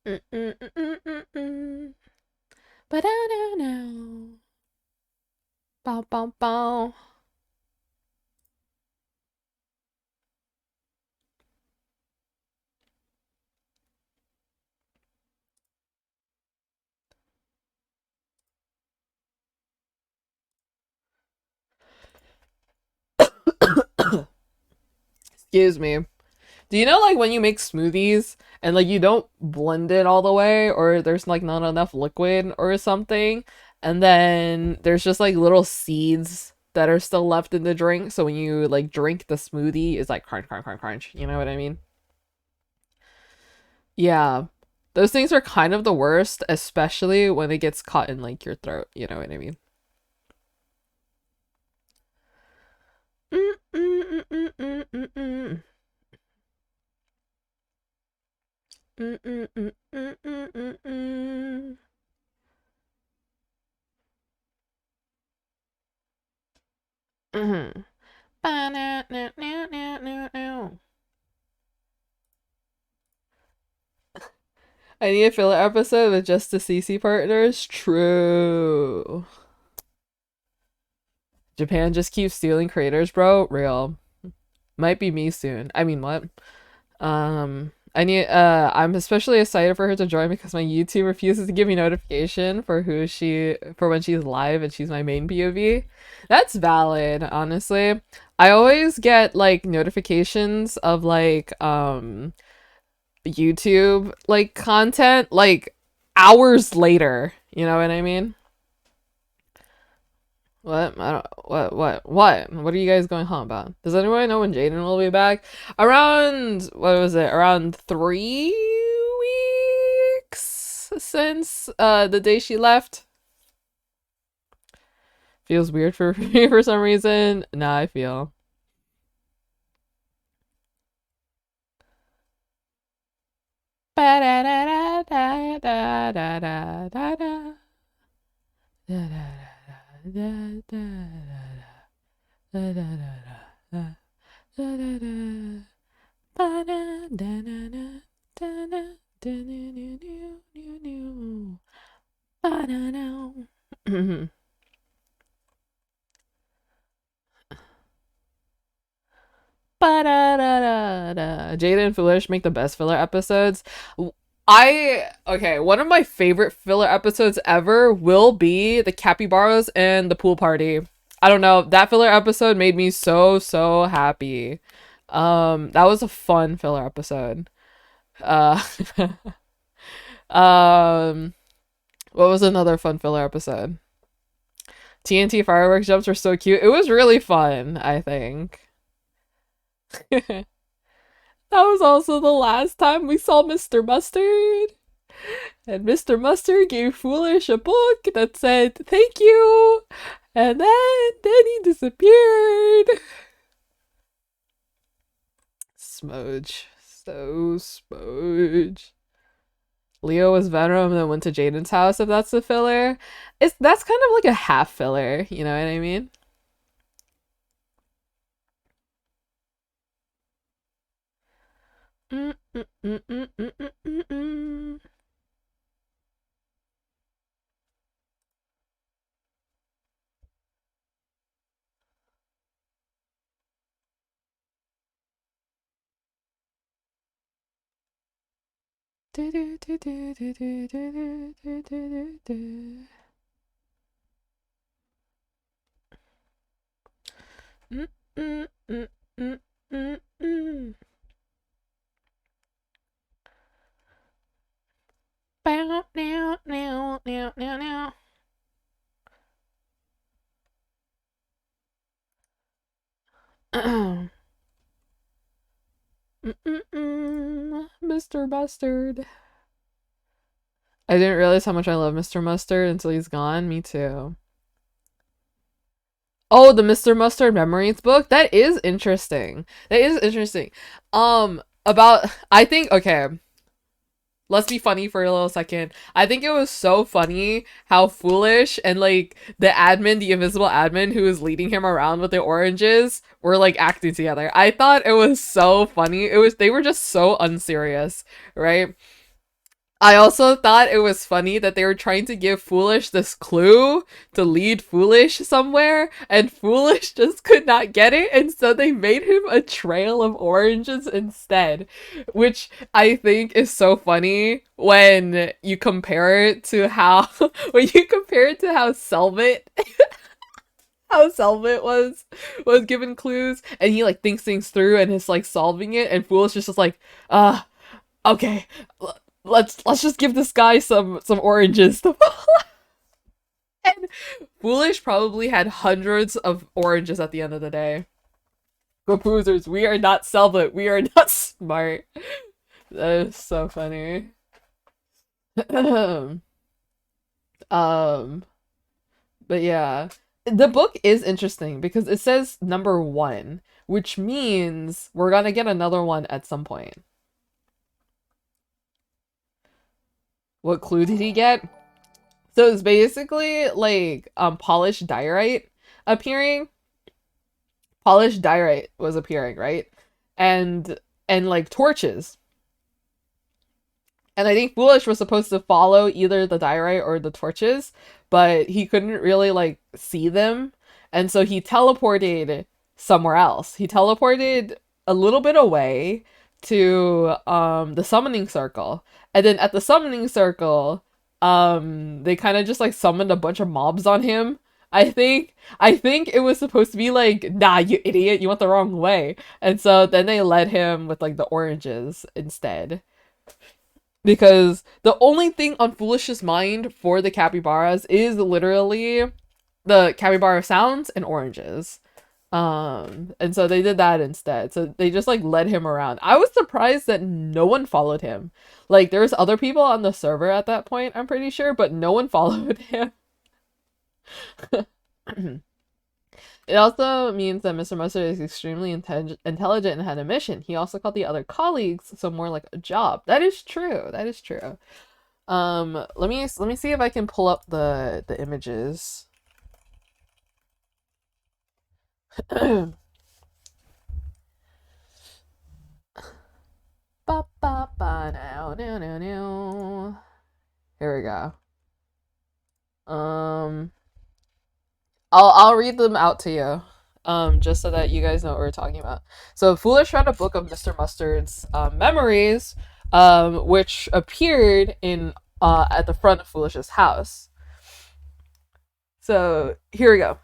But I don't know. Bow bow bow. Excuse me. Do you know, like, when you make smoothies and, like, you don't blend it all the way, or there's, like, not enough liquid or something, and then there's just, like, little seeds that are still left in the drink, so when you, like, drink the smoothie, it's like crunch, crunch, crunch, crunch. You know what I mean? Yeah. Those things are kind of the worst, especially when it gets caught in, like, your throat. You know what I mean? I need a filler episode with just the CC partners. True. Japan just keeps stealing creators, bro. Real. Might be me soon. I mean, what? I'm especially excited for her to join because my YouTube refuses to give me notification for when she's live and she's my main POV. That's valid, honestly. I always get like notifications of like YouTube like content like hours later. You know what I mean? What? I don't. What? What are you guys going on about? Does anyone know when Jaden will be back? Around what was it? Around 3 weeks since the day she left. Feels weird for me for some reason. Nah, I feel. Ba da da da da da da da da da da da da da. Jada and Foolish make the best filler episodes. Okay, one of my favorite filler episodes ever will be the capybaras and the pool party. I don't know, that filler episode made me so happy. That was a fun filler episode. Uh what was another fun filler episode? TNT fireworks jumps were so cute. It was really fun, I think. That was also the last time we saw Mr. Mustard. And Mr. Mustard gave Foolish a book that said, "Thank you." And then he disappeared. Smudge. So smudge. Leo was Venom and then went to Jaden's house, if that's the filler. That's kind of like a half filler, you know what I mean? Mm, mm, mm, mm, mm, mm, mm, mm. Do, do, do, do, do, do, do, do, do, do. Mm, mm, mm, mm, mm, mm. Bow, now, now, now, now, now. Mr. Mustard. I didn't realize how much I love Mr. Mustard until he's gone. Me too. Oh, the Mr. Mustard Memories book? That is interesting. That is interesting. About I think okay. Let's be funny for a little second. I think it was so funny how foolish and like the admin, the invisible admin who was leading him around with the oranges were like acting together. I thought it was so funny. They were just so unserious, right? I also thought it was funny that they were trying to give Foolish this clue to lead Foolish somewhere, and Foolish just could not get it, and so they made him a trail of oranges instead, which I think is so funny when you compare it to how Selvit was given clues, and he like thinks things through and is like solving it, and Foolish is just like, okay, let's just give this guy some oranges to and Foolish probably had hundreds of oranges at the end of the day. Proposers, we are not Selvit, we are not smart. That is so funny. um but yeah, the book is interesting because it says #1, which means we're gonna get another one at some point. What clue did he get? So it's basically like polished diorite appearing. Polished diorite was appearing, right? And like torches. And I think Foolish was supposed to follow either the diorite or the torches, but he couldn't really like see them. And so he teleported somewhere else. He teleported a little bit away to the summoning circle. And then at the summoning circle, they kind of just like summoned a bunch of mobs on him. I think it was supposed to be like, nah, you idiot, you went the wrong way. And so then they led him with like the oranges instead. Because the only thing on Foolish's mind for the capybaras is literally the capybara sounds and oranges. And so they did that instead. So they just like led him around. I was surprised that no one followed him. Like there's other people on the server at that point, I'm pretty sure, but no one followed him. It also means that Mr. Mustard is extremely intelligent and had a mission. He also called the other colleagues, so more like a job. That is true. That is true. Let me see if I can pull up the images. Ba ba ba now now now now. Here we go. I'll read them out to you. Just so that you guys know what we're talking about. So Foolish read a book of Mr. Mustard's memories, which appeared in at the front of Foolish's house. So here we go.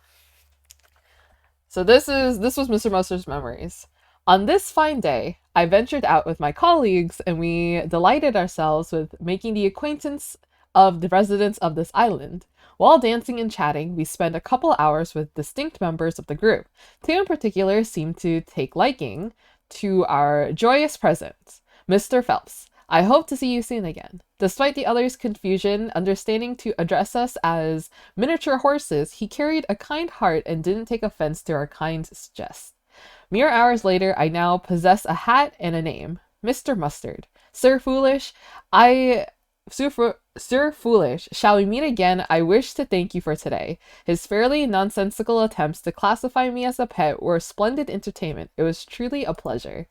So this was Mr. Mustard's memories. On this fine day, I ventured out with my colleagues, and we delighted ourselves with making the acquaintance of the residents of this island. While dancing and chatting, we spent a couple hours with distinct members of the group. Two in particular seemed to take liking to our joyous presence. Mr. Phelps, I hope to see you soon again. Despite the others' confusion, understanding to address us as miniature horses, he carried a kind heart and didn't take offense to our kind jest. Mere hours later, I now possess a hat and a name. Mr. Mustard. Sir Foolish, Sir Foolish, shall we meet again? I wish to thank you for today. His fairly nonsensical attempts to classify me as a pet were splendid entertainment. It was truly a pleasure.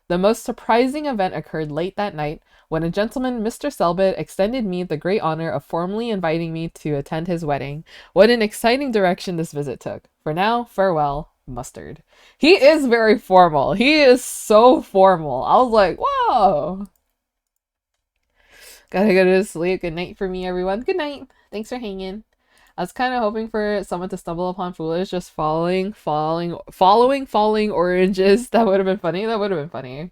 The most surprising event occurred late that night when a gentleman, Mr. Selbit, extended me the great honor of formally inviting me to attend his wedding. What an exciting direction this visit took. For now, farewell, Mustard. He is very formal. He is so formal. I was like, whoa. Gotta go to sleep. Good night for me, everyone. Good night. Thanks for hanging. I was kind of hoping for someone to stumble upon Foolish just falling oranges. That would have been funny. That would have been funny.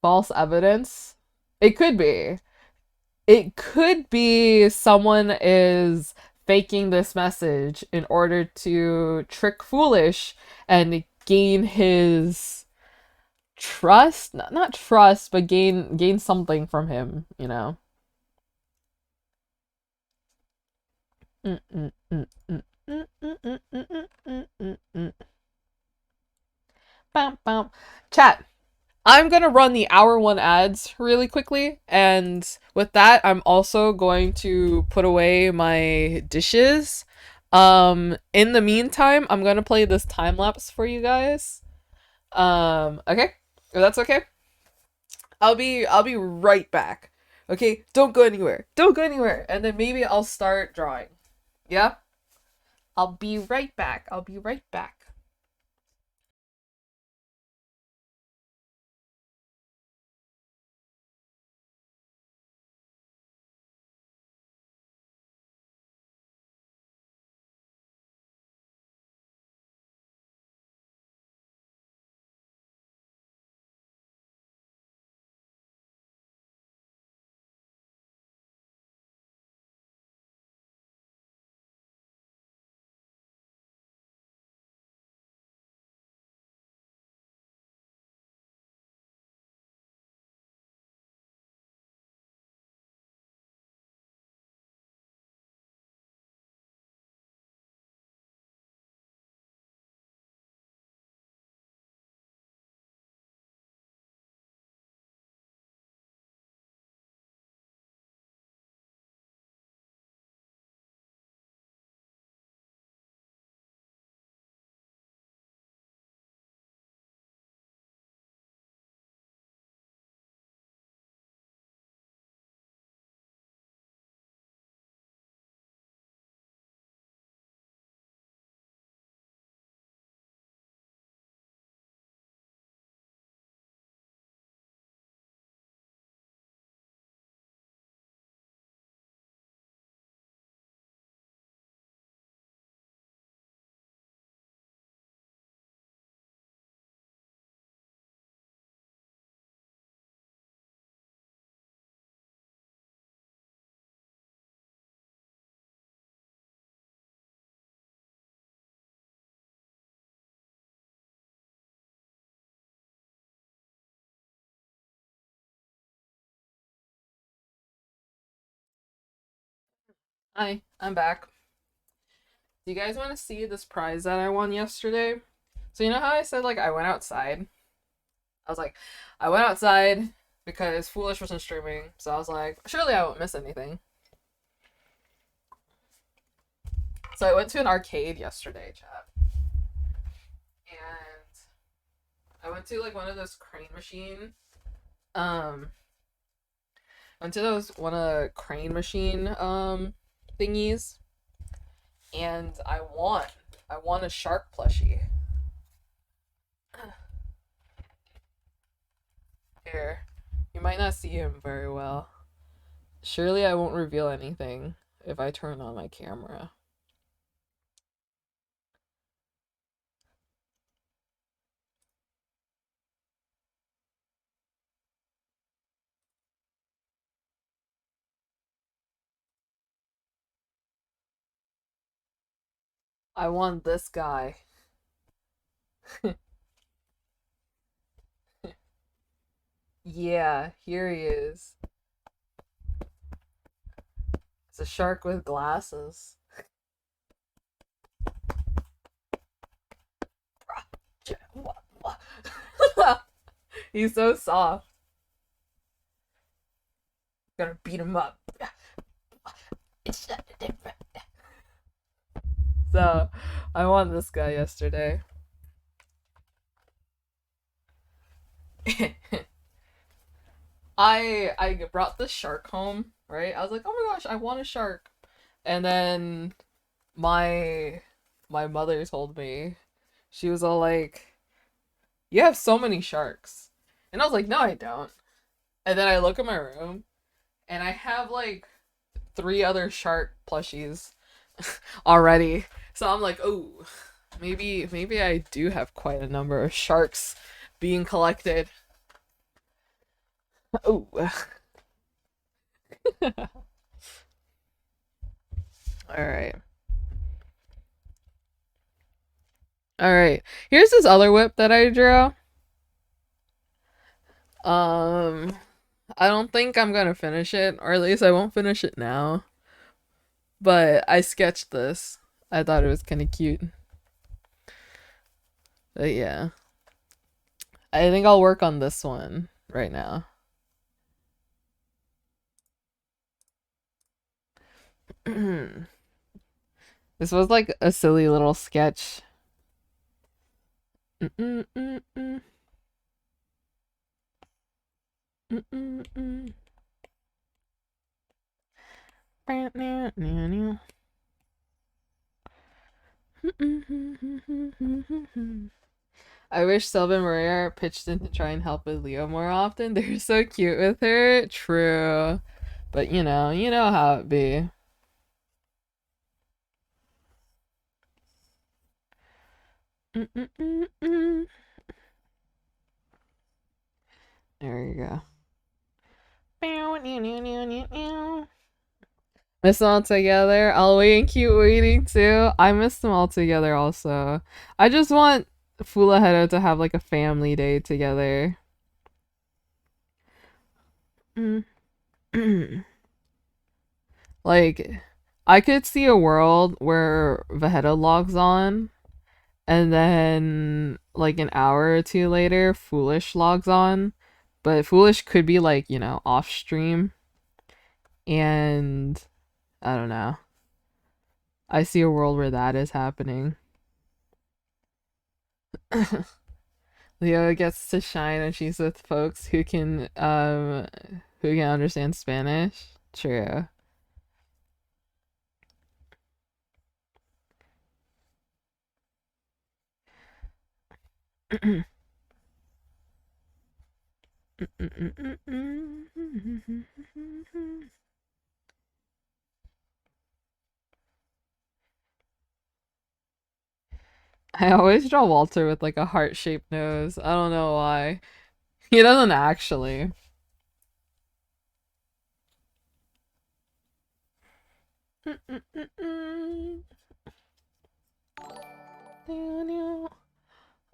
False evidence? It could be. It could be someone is faking this message in order to trick Foolish and gain his trust. Not trust, but gain something from him, you know. Chat. I'm gonna run the hour one ads really quickly, and with that, I'm also going to put away my dishes. In the meantime, I'm gonna play this time lapse for you guys. Okay, if that's okay. I'll be right back. Okay, don't go anywhere. Don't go anywhere, and then maybe I'll start drawing. Yeah, I'll be right back. I'll be right back. Hi, I'm back. Do you guys want to see this prize that I won yesterday? So you know how I said like I went outside? I was like, I went outside because Foolish wasn't streaming, so I was like, surely I won't miss anything. So I went to an arcade yesterday, chat. And I went to like one of those crane machine went to those one of the crane machine thingies, and I won. I won a shark plushie. Here. You might not see him very well. Surely I won't reveal anything if I turn on my camera. I want this guy. Yeah, here he is. It's a shark with glasses. He's so soft. Gonna beat him up. So, I won this guy yesterday. I brought this shark home, right? I was like, oh my gosh, I want a shark. And then my mother told me, she was all like, you have so many sharks. And I was like, no, I don't. And then I look at my room and I have like 3 other shark plushies already. So I'm like, oh, maybe I do have quite a number of sharks being collected. Oh. All right. All right. Here's this other whip that I drew. Um, I don't think I'm gonna finish it, or at least I won't finish it now. But I sketched this. I thought it was kind of cute. But yeah, I think I'll work on this one right now. This was like a silly little sketch. Mm-mm-mm-mm. Mm-mm-mm. I wish Sylvan Maria pitched in to try and help with Leo more often. They're so cute with her. True. But you know how it be. Mm-mm-mm-mm. There you go. Miss them all together. I'll wait and keep waiting too. I miss them all together also. I just want Fulaheta to have like a family day together. Mm. Like, I could see a world where Vegeta logs on, and then like an hour or two later, Foolish logs on. But Foolish could be like, off stream. And I don't know. I see a world where that is happening. Leo gets to shine and she's with folks who can understand Spanish. True. I always draw Walter with like a heart-shaped nose. I don't know why. He doesn't actually.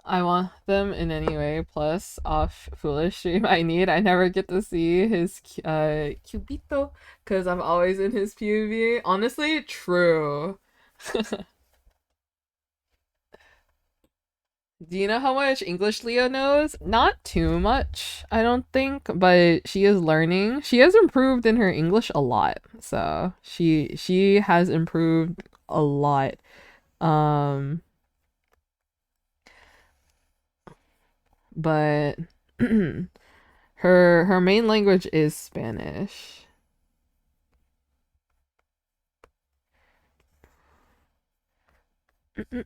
I want them in any way. Plus, off Foolish stream I never get to see his cubito because I'm always in his POV. Honestly, true. Do you know how much English Leo knows? Not too much, I don't think, but she is learning. She has improved in her English a lot. So, she has improved a lot. Um but her main language is Spanish. There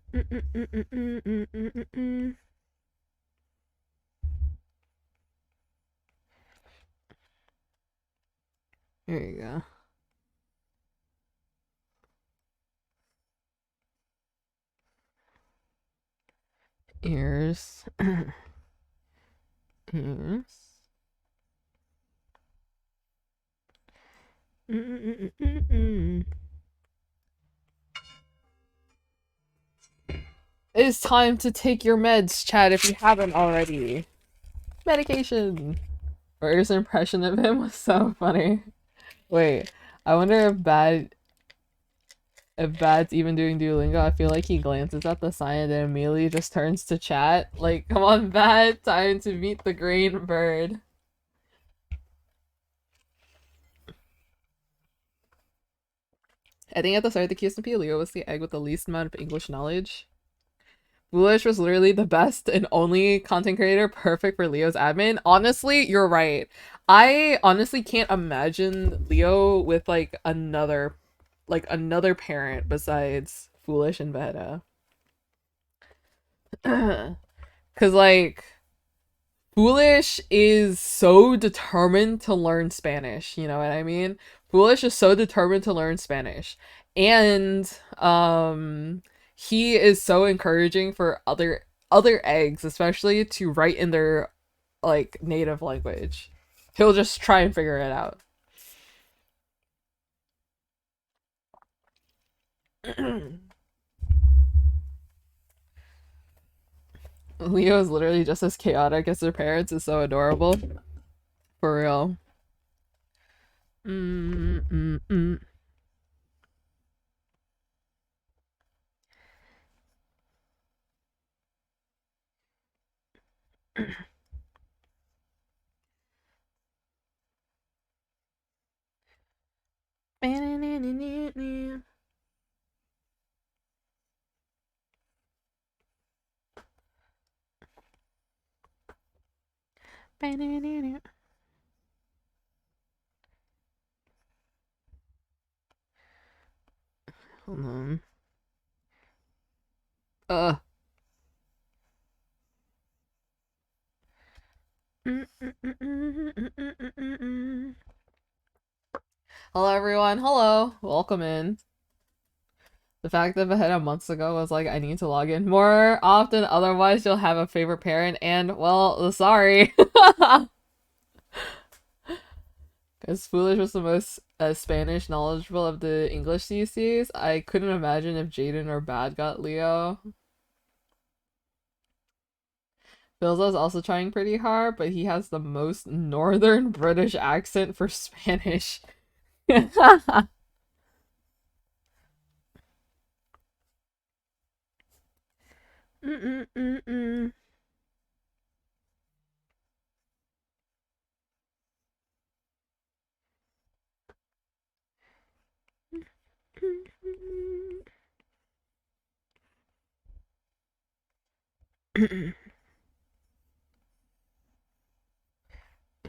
you go. Ears. Ears. It's time to take your meds, Chad, if you haven't already. Medication. First impression of him was so funny. Wait, I wonder If Bad's even doing Duolingo, I feel like he glances at the sign and then immediately just turns to chat. Like, come on, Bad, time to meet the green bird. I think at the start of the Qsmp, Leo was the egg with the least amount of English knowledge. Foolish was literally the best and only content creator perfect for Leo's admin. Honestly, you're right. I honestly can't imagine Leo with another parent besides Foolish and Veta. Cause Foolish is so determined to learn Spanish, you know what I mean? Foolish is so determined to learn Spanish. And he is so encouraging for other eggs, especially to write in their native language. He'll just try and figure it out. Leo is literally just as chaotic as their parents. Is so adorable. For real. Hold on. Hello everyone, hello, welcome in. The fact that Vegeta months ago was like, I need to log in more often, otherwise you'll have a favorite parent, and, well, sorry. Because Foolish was the most Spanish knowledgeable of the English CCs. I couldn't imagine if Jaden or Bad got Leo. Bilzo's also trying pretty hard, but he has the most northern British accent for Spanish. Here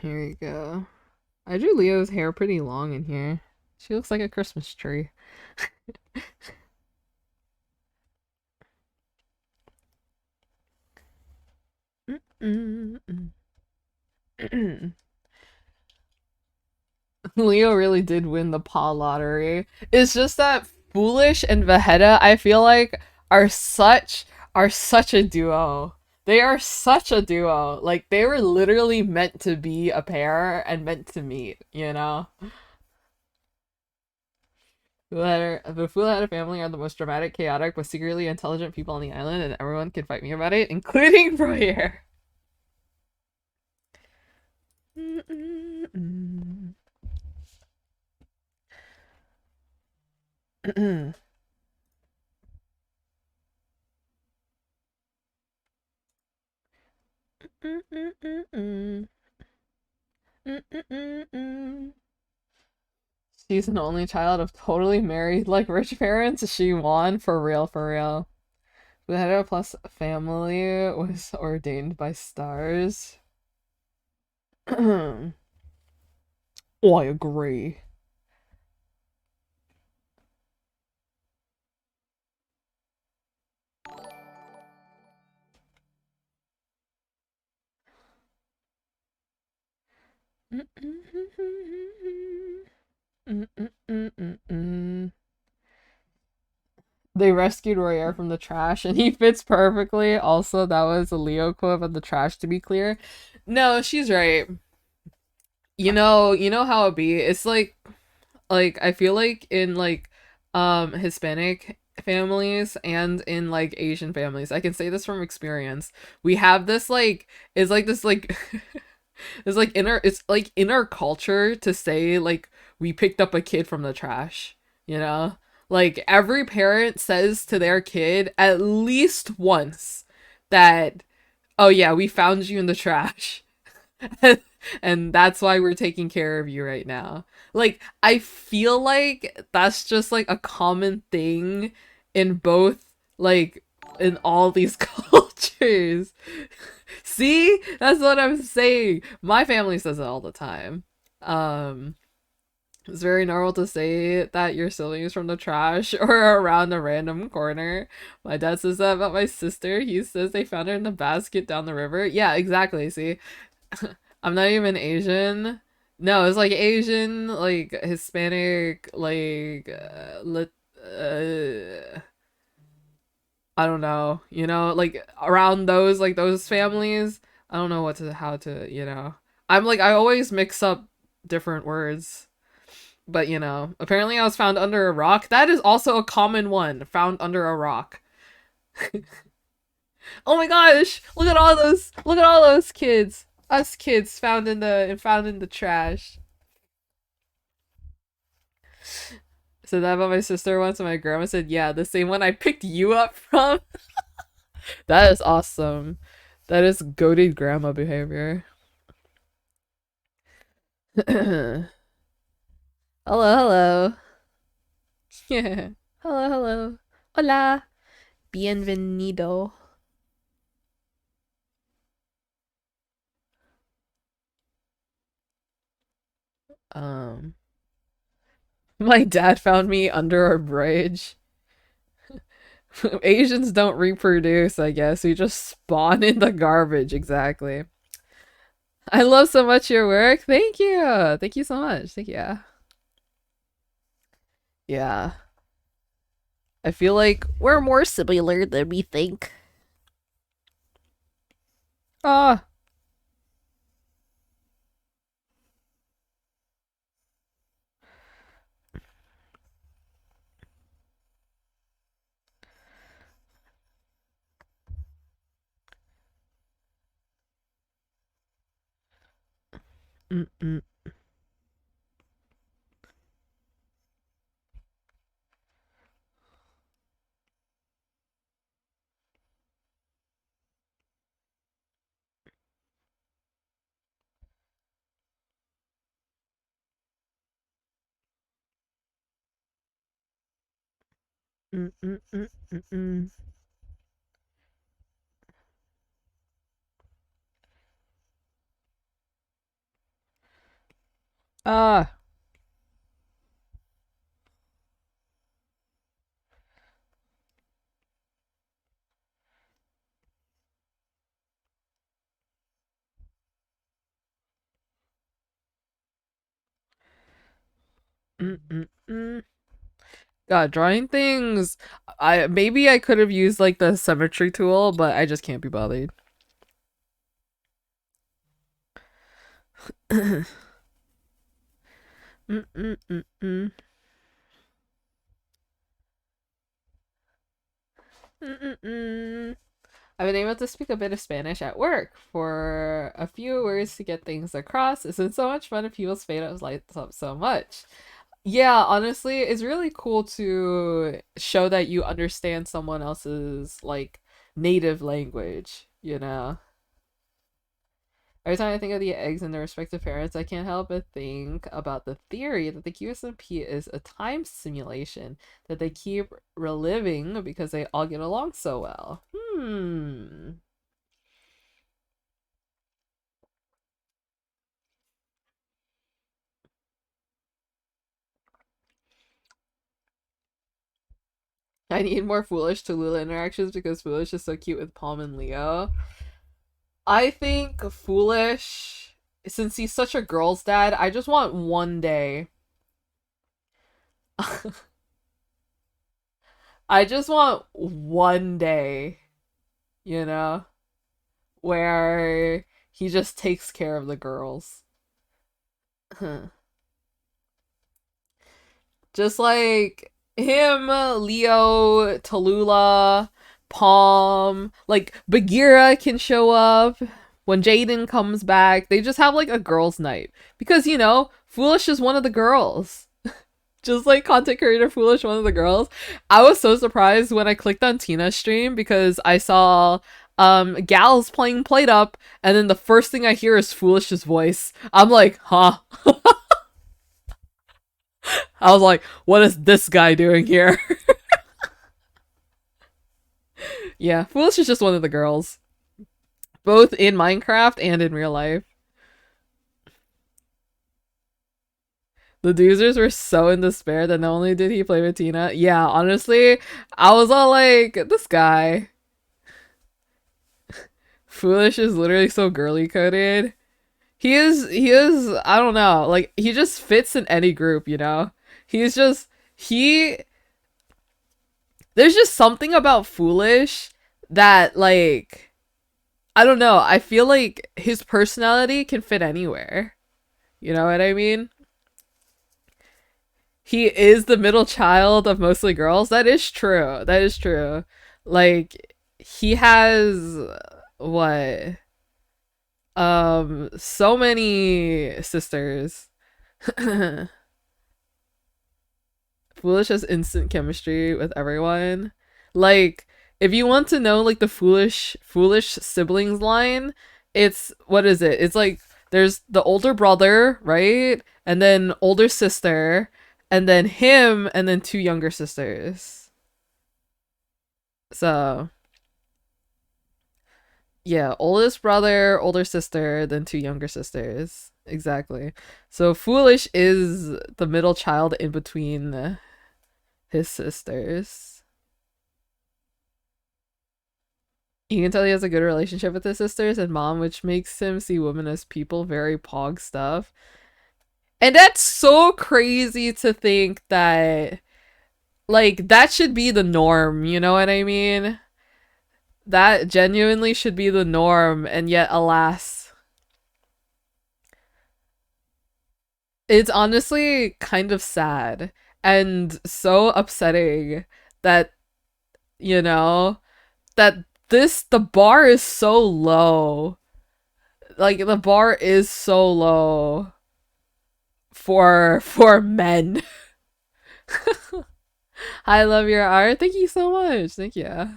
we go. I drew Leo's hair pretty long in here. She looks like a Christmas tree. Leo really did win the paw lottery. It's just that Foolish and Vegeta, I feel like, are such a duo. They are such a duo. Like, they were literally meant to be a pair and meant to meet, you know? The Fool had a family are the most dramatic, chaotic, but secretly intelligent people on the island, and everyone can fight me about it, including Broyer. She's an only child of totally married, rich parents. She won for real, for real. The plus family was ordained by stars. Oh, I agree. They rescued Royer from the trash and he fits perfectly. Also, that was a Leo quote about the trash, to be clear. No, she's right. You know how it be. It's I feel like in Hispanic families and in Asian families, I can say this from experience. We have this it's like this it's in our culture to say we picked up a kid from the trash, you know? Like every parent says to their kid at least once that, oh yeah, we found you in the trash. And that's why we're taking care of you right now. Like, I feel like that's just like a common thing in both, like, in all these cultures. See? That's what I'm saying. My family says it all the time. Um, it's very normal to say that your siblings from the trash or around a random corner. My dad says that about my sister. He says they found her in the basket down the river. Yeah, exactly. See? I'm not even Asian. No, it's like Asian, like Hispanic, like I don't know, like around those like those families. I don't know how to. I'm like I always mix up different words. But apparently I was found under a rock. That is also a common one, found under a rock. Oh my gosh, look at all those kids. Us kids found in the trash. So that about my sister once, and my grandma said, "Yeah, the same one I picked you up from." That is awesome. That is goated grandma behavior. Hello, hello. Yeah. Hello, hello. Hola. Bienvenido. Um, my dad found me under a bridge. Asians don't reproduce, I guess. We just spawn in the garbage, exactly. I love so much your work. Thank you. Thank you so much. Thank you. Yeah. I feel like we're more similar than we think. Ah. Mm-mm. Mm-mm. Mm-mm. Ah. Mm-mm. God, drawing things. I could have used like the symmetry tool, but I just can't be bothered. Mm-mm-mm-mm. Mm-mm-mm. I've been able to speak a bit of Spanish at work for a few words to get things across. It's been so much fun and people's faces lights up so much. Yeah, honestly, it's really cool to show that you understand someone else's like native language. Every time I think of the eggs and their respective parents, I can't help but think about the theory that the Qsmp is a time simulation that they keep reliving because they all get along so well. I need more Foolish to Lula interactions because Foolish is so cute with Palm and Leo. I think Foolish, since he's such a girl's dad, I just want one day. I just want one day, you know, where he just takes care of the girls. Just like him, Leo, Tallulah, Palm, like Bagheera can show up when Jaden comes back. They just have like a girls' night because Foolish is one of the girls. Just like content creator Foolish, one of the girls. I was so surprised when I clicked on Tina's stream because I saw gals playing Played Up, and then the first thing I hear is Foolish's voice. I'm like, huh? I was like, what is this guy doing here? Yeah, Foolish is just one of the girls, both in Minecraft and in real life. The Doozers were so in despair that not only did he play with Tina, yeah, honestly, I was all like, this guy. Foolish is literally so girly coded. He is, I don't know, like, he just fits in any group, you know? He's just, he, there's just something about Foolish that, like, I don't know, I feel like his personality can fit anywhere. You know what I mean? He is the middle child of mostly girls. That is true. That is true. Like he has what? So many sisters. Foolish has instant chemistry with everyone. Like if you want to know like the foolish siblings line, it's what is it? It's like there's the older brother, right? And then older sister, and then him, and then two younger sisters. So yeah, oldest brother, older sister, then two younger sisters. Exactly. So Foolish is the middle child in between his sisters. You can tell he has a good relationship with his sisters and mom, which makes him see women as people, very pog stuff. And that's so crazy to think that, like, that should be the norm, you know what I mean? That genuinely should be the norm, and yet, alas, it's honestly kind of sad and so upsetting that, you know, that the bar is so low. Like, the bar is so low for men. I love your art. Thank you so much. Thank you.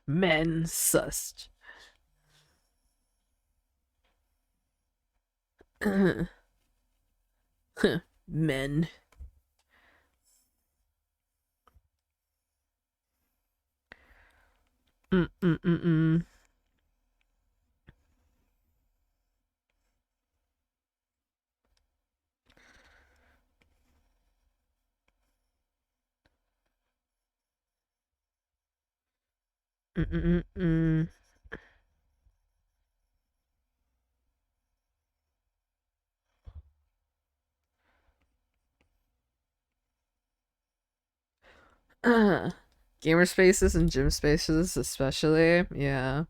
Men sus. Men. Mm-mm-mm-mm. Mm-mm-mm-mm. Gamer spaces and gym spaces, especially. Yeah.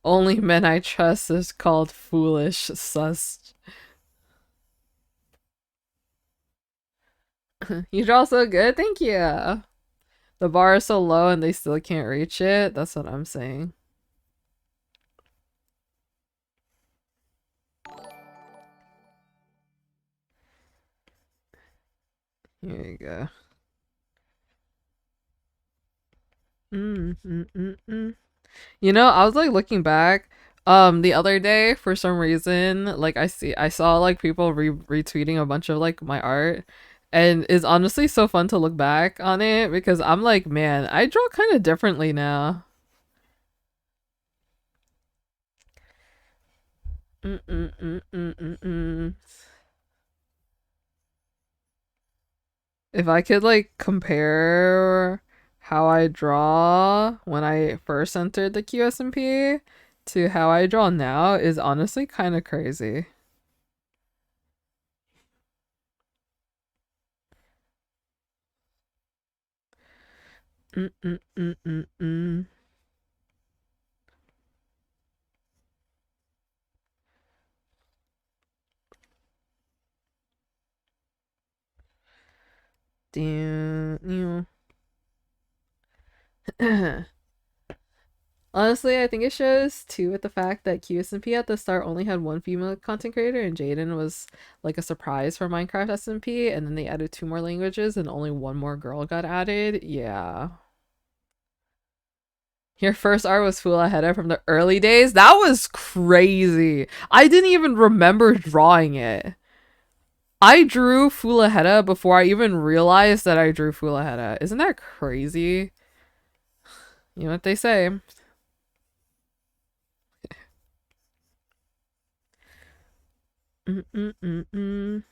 Only men I trust is called foolish sus. You draw so good. Thank you. The bar is so low and they still can't reach it. That's what I'm saying. Here you go. You know, I was like looking back the other day for some reason, like I saw like people retweeting a bunch of like my art, and it's honestly so fun to look back on it because I'm like, man, I draw kind of differently now. Mm-mm-mm-mm-mm-mm. If I could like compare how I draw when I first entered the Qsmp to how I draw now is honestly kind of crazy. Mm-mm-mm-mm-mm. Damn. Honestly, I think it shows too with the fact that Qsmp at the start only had one female content creator, and Jaden was like a surprise for Minecraft SMP, and then they added two more languages, and only one more girl got added. Yeah. Your first art was Fula Heda from the early days? That was crazy. I didn't even remember drawing it. I drew Fula Heda before I even realized that I drew Fula Heda. Isn't that crazy? You know what they say. Mm-mm-mm-mm.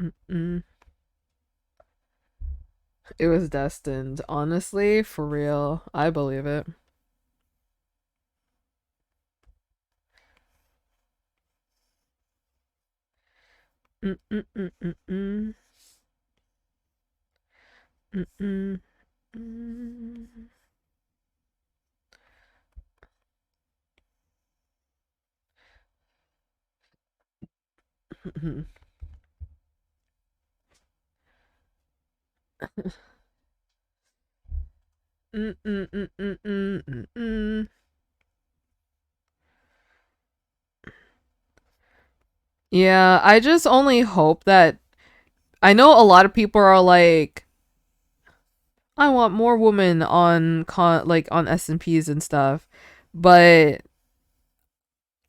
Mm-mm. It was destined. Honestly, for real. I believe it. Mm-mm-mm-mm-mm. Mm-mm. Mm-mm. Mm-mm. Mm-mm-mm-mm-mm-mm. Yeah, I just only hope that I know a lot of people are like, I want more women on on S&Ps and stuff, but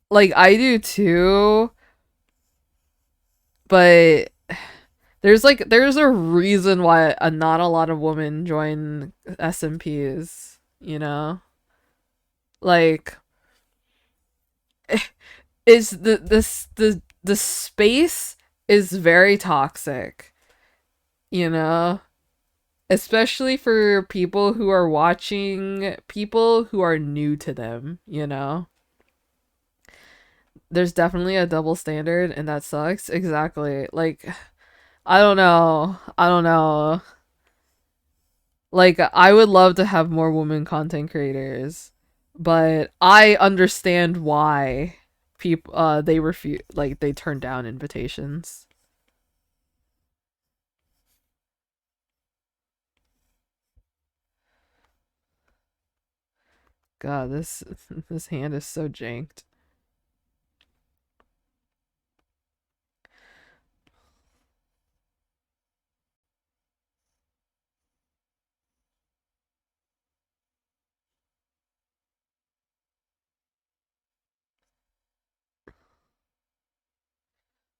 like I do too, but there's a reason why not a lot of women join S&Ps, you know? Like is the space is very toxic, you know? Especially for people who are watching people who are new to them, you know? There's definitely a double standard and that sucks. Exactly. Like I don't know. I don't know. Like I would love to have more women content creators, but I understand why people they refuse, like they turn down invitations. God, this hand is so janked.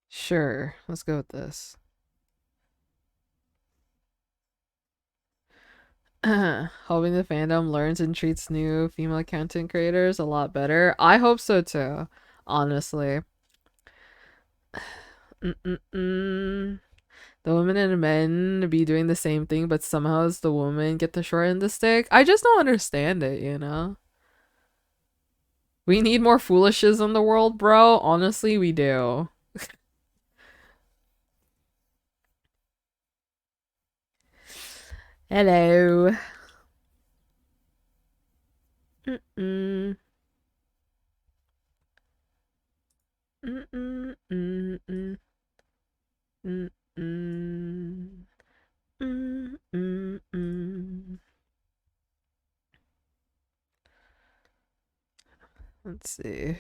Sure, let's go with this. Hoping the fandom learns and treats new female content creators a lot better. I hope so too, honestly. Mm-mm-mm. The women and men be doing the same thing, but somehow as the woman get the short end of the stick. I just don't understand it, you know? We need more foolishes in the world, bro. Honestly, we do. Hello. Mm-mm. Mm-mm. Mm-mm. Mm-mm. Mm-mm. Let's see.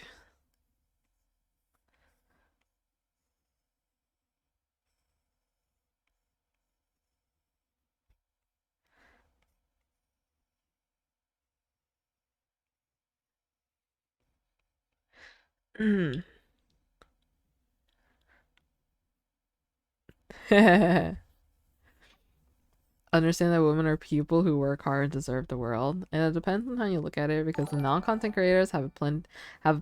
Understand that women are people who work hard and deserve the world. And it depends on how you look at it because the non-content creators have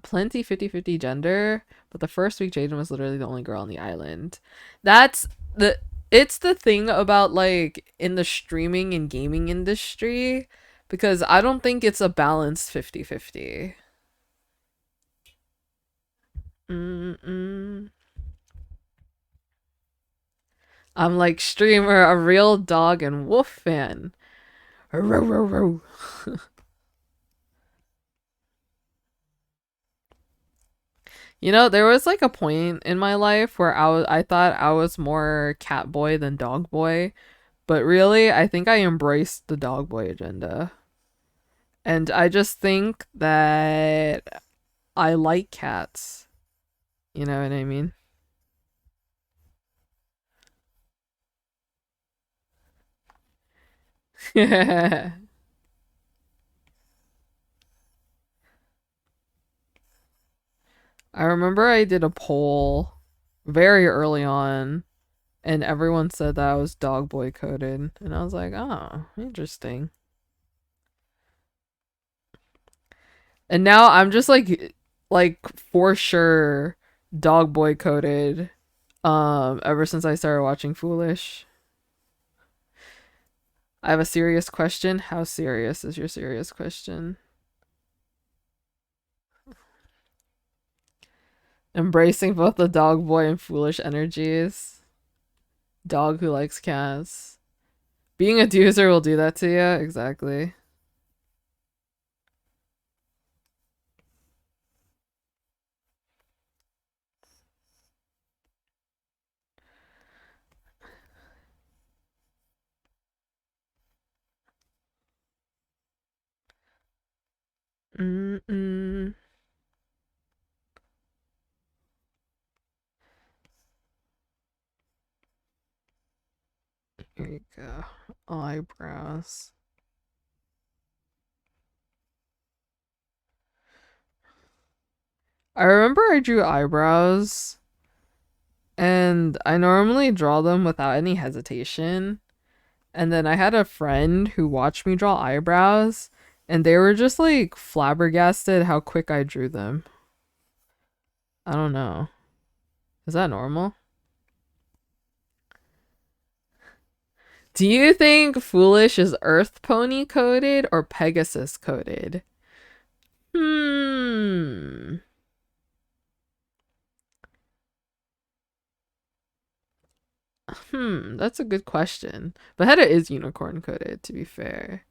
plenty 50-50 gender, but the first week Jaden was literally the only girl on the island. That's the it's the thing about like in the streaming and gaming industry because I don't think it's a balanced 50-50. Mm-mm. I'm like streamer, a real dog and wolf fan. Row, row, row. You know, there was like a point in my life where I thought I was more cat boy than dog boy, But really, I think I embraced the dog boy agenda. And I just think that I like cats. You know what I mean? I remember I did a poll very early on, and everyone said that I was dog boy coded. And I was like, oh, interesting. And now I'm just like for sure dog boy coded ever since I started watching Foolish. I have a serious question. How serious is your serious question? Embracing both the dog boy and foolish energies. Dog who likes cats. Being a doozer will do that to you. Exactly. Mm-mm. Here you go. Eyebrows. I remember I drew eyebrows, and I normally draw them without any hesitation. And then I had a friend who watched me draw eyebrows, and they were just like flabbergasted how quick I drew them. I don't know. Is that normal? Do you think Foolish is Earth Pony coded or Pegasus coded? Hmm. That's a good question. Vegeta is unicorn coded, to be fair.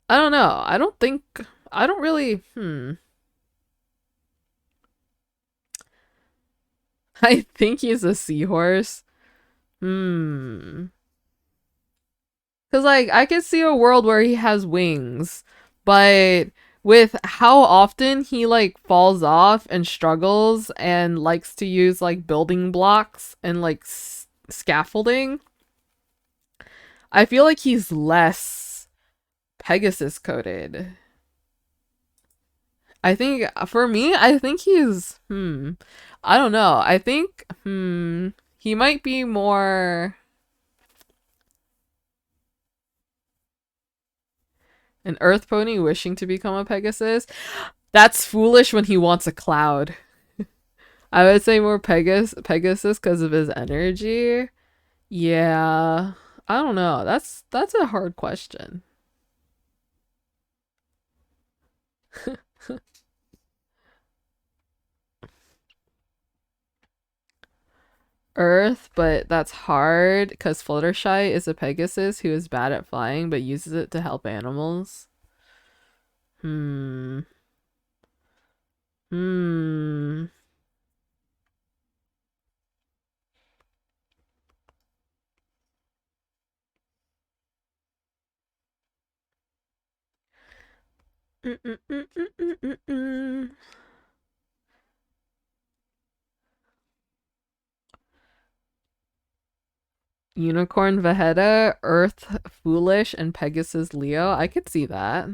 I don't know. I don't really, I think he's a seahorse. Hmm. Because, like, I could see a world where he has wings, but with how often he, like, falls off and struggles and likes to use, like, building blocks and, like, scaffolding, I feel like he's less Pegasus coded. I think, for me, I think I don't know. I think, he might be more an Earth Pony wishing to become a Pegasus. That's foolish when he wants a cloud. I would say more Pegasus because of his energy. Yeah. I don't know. That's a hard question. Earth, but that's hard because Fluttershy is a Pegasus who is bad at flying but uses it to help animals. Hmm. Hmm. Mm-mm-mm-mm-mm-mm. Unicorn Vegeta, Earth Foolish, and Pegasus Leo. I could see that.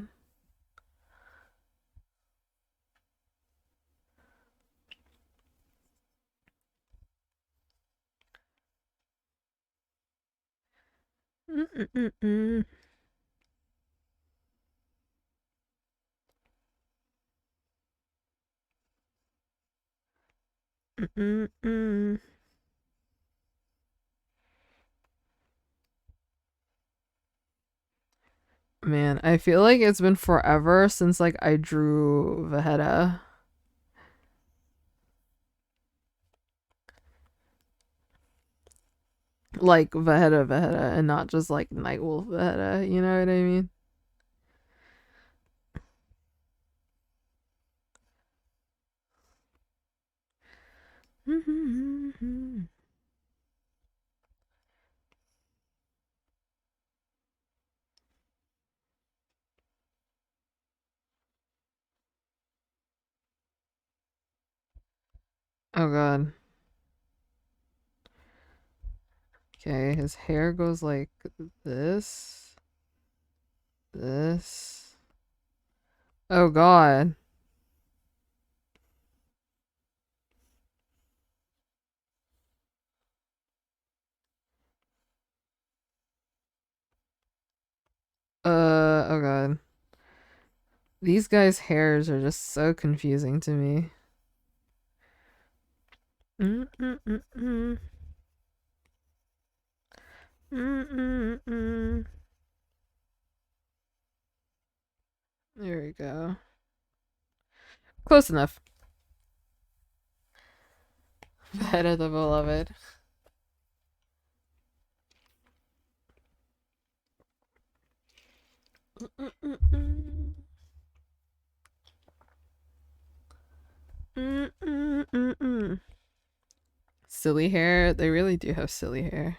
Mm-mm-mm-mm. Mm-mm-mm. Man, I feel like it's been forever since like I drew Vegeta. Like Vegeta, and not just like Nightwolf Vegeta, you know what I mean? Oh god. Okay, his hair goes like this. This. Oh god. Oh god. These guys' hairs are just so confusing to me. Mm-mm-mm-mm. Mm-mm-mm. There we go. Close enough. Better the beloved. Mm-mm-mm. Mm-mm-mm-mm. Silly hair. They really do have silly hair.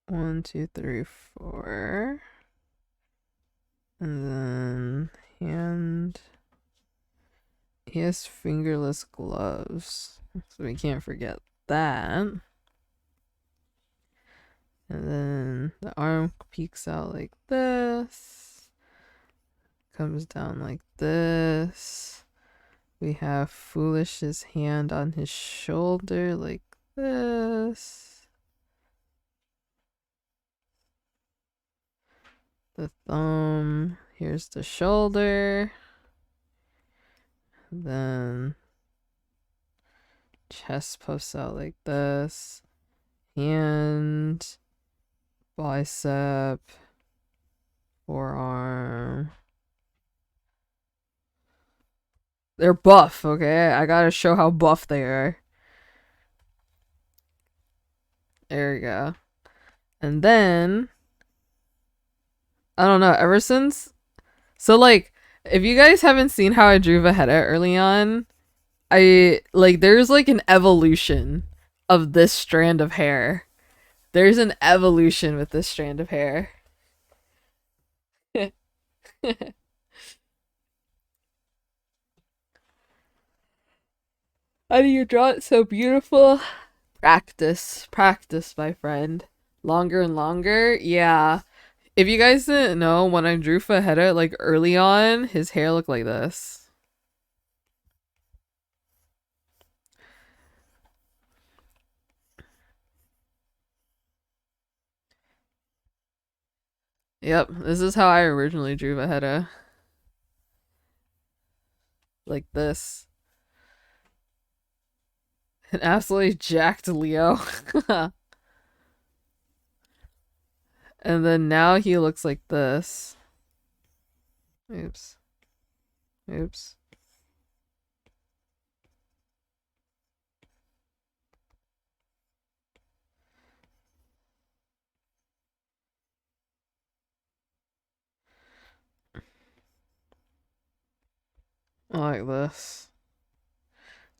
One, two, three, four. And then hand. He has fingerless gloves. So we can't forget that. And then the arm peeks out like this. Comes down like this. We have Foolish's hand on his shoulder like this. The thumb. Here's the shoulder. Then chest puffs out like this. Hand. Bicep. Forearm. They're buff, okay? I gotta show how buff they are. There we go. And then I don't know, ever since so like if you guys haven't seen how I drew Vegeta early on, I like there's like an evolution of this strand of hair. There's an evolution with this strand of hair. How do you draw it so beautiful? Practice, practice, my friend. Longer and longer, yeah. If you guys didn't know, when I drew Fajeta, like early on, his hair looked like this. Yep, this is how I originally drew Vegeta. Like this. An absolutely jacked Leo. And then now he looks like this. Oops. Oops. Like this.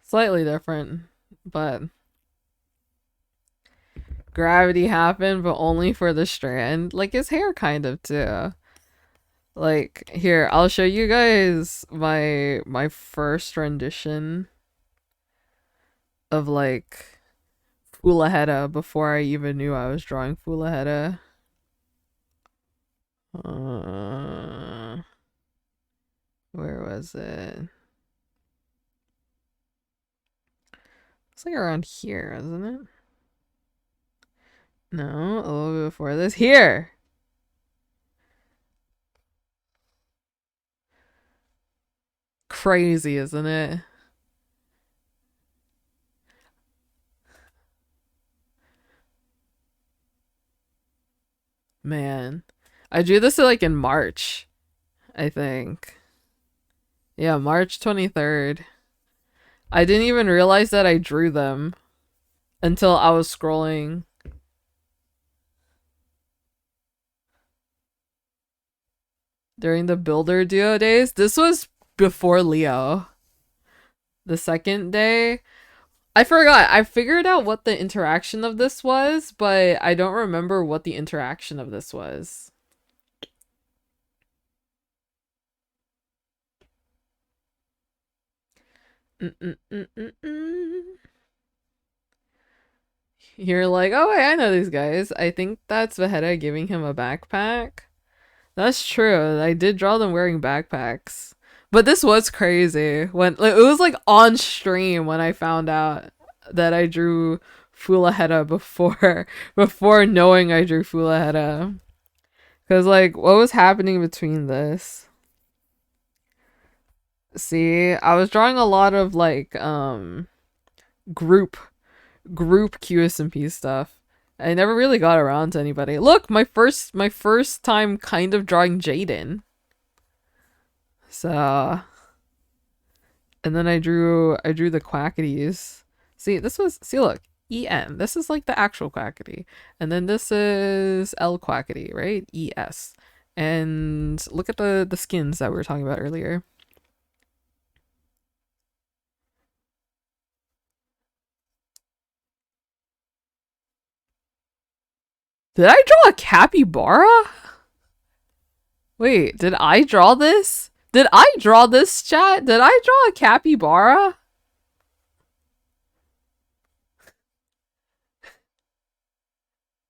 Slightly different, but gravity happened, but only for the strand. Like his hair kind of too. Like here, I'll show you guys my first rendition of like Fulaheta before I even knew I was drawing Fulaheta. Where was it? It's like around here, isn't it? No, a little bit before this. Here! Crazy, isn't it? Man. I drew this like in March, I think. Yeah, March 23rd. I didn't even realize that I drew them until I was scrolling. during the builder duo days. This was before Leo. The second day, I forgot. I figured out what the interaction of this was, but I don't remember what the interaction of this was. You're like, oh, wait, I know these guys. I think that's Vegeta giving him a backpack. That's true. I did draw them wearing backpacks. But this was crazy. When like, it was like on stream when I found out that I drew Fulaheta before knowing I drew Fulaheta. Cause like what was happening between this? See, I was drawing a lot of like group Qsmp stuff. I never really got around to anybody. Look, my first time kind of drawing Jaden. So, and then I drew the Quackities. See, look, EN. This is like the actual Quackity. And then this is L Quackity, right? ES. And look at the skins that we were talking about earlier. Did I draw a capybara? Wait, did I draw this? Did I draw this, chat? Did I draw a capybara?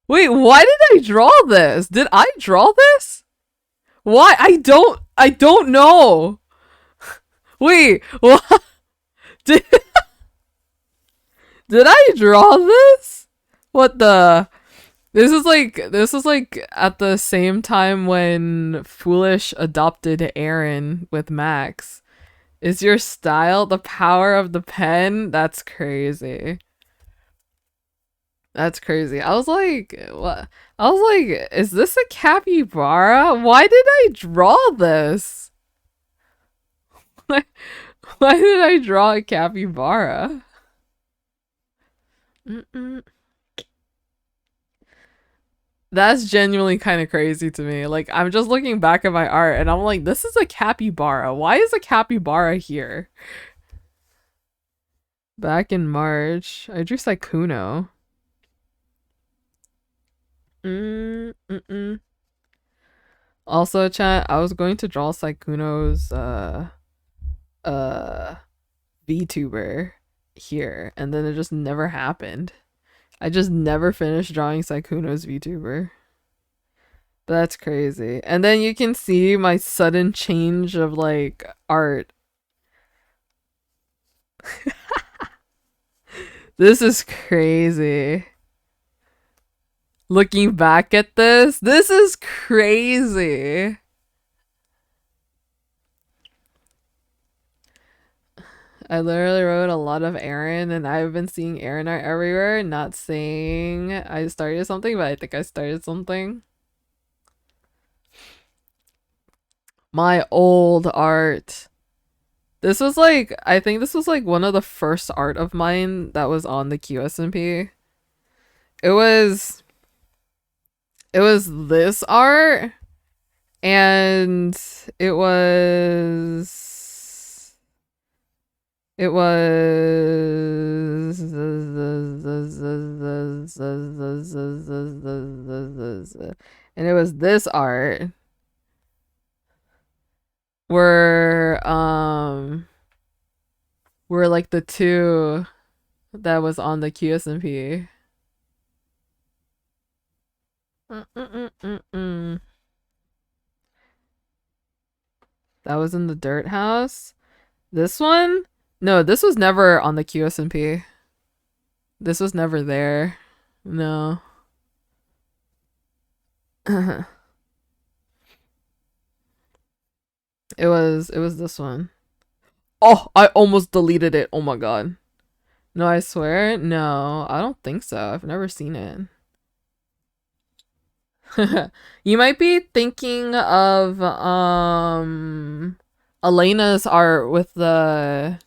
Wait, why did I draw this? Did I draw this? Why? I don't know. Wait, what? Did I draw this? What the? This is like at the same time when Foolish adopted Aaron with Max. Is your style the power of the pen? That's crazy. That's crazy. I was like, what? I was like, is this a capybara? Why did I draw this? Why did I draw a capybara? That's genuinely kind of crazy to me. Like, I'm just looking back at my art and I'm like, this is a capybara. Why is a capybara here? Back in March, I drew Sykkuno. Also, chat, I was going to draw Sykkuno's VTuber here, and then it just never happened. I just never finished drawing Sykkuno's VTuber. But that's crazy. And then you can see my sudden change of like art. This is crazy. Looking back at this is crazy. I literally wrote a lot of Aaron, and I've been seeing Aaron art everywhere. Not saying I started something, but I think I started something. My old art. This was like, I think this was like one of the first art of mine that was on the Qsmp. It was this art, and it was and it was this art where were like the two that was on the Qsmp. That was in the dirt house. This one? No, this was never on the Qsmp. This was never there. No. It was this one. Oh, I almost deleted it. Oh my god. No, I swear. No, I don't think so. I've never seen it. You might be thinking of Elena's art with the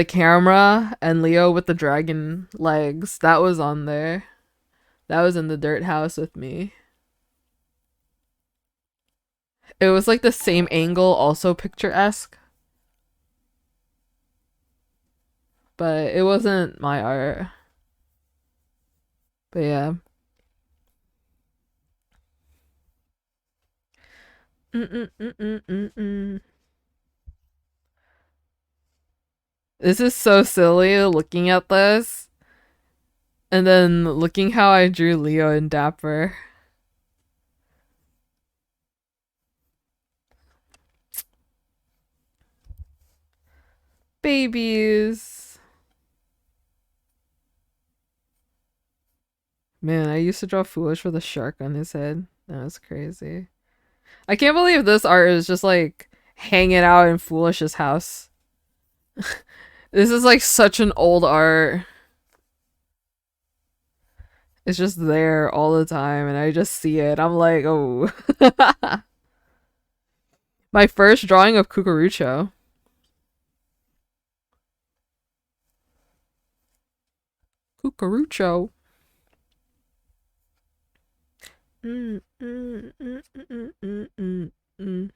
camera and Leo with the dragon legs. That was on there. That was in the dirt house with me. It was like the same angle, also picturesque. But it wasn't my art. But yeah. Mm-mm-mm-mm-mm-mm. This is so silly looking at this. And then looking how I drew Leo and Dapper. Babies. Man, I used to draw Foolish with a shark on his head. That was crazy. I can't believe this art is just like hanging out in Foolish's house. This is like such an old art. It's just there all the time and I just see it. I'm like, oh. My first drawing of Cucurucho. Cucurucho. Mm, mm, mm, mm, mm, mm, mm.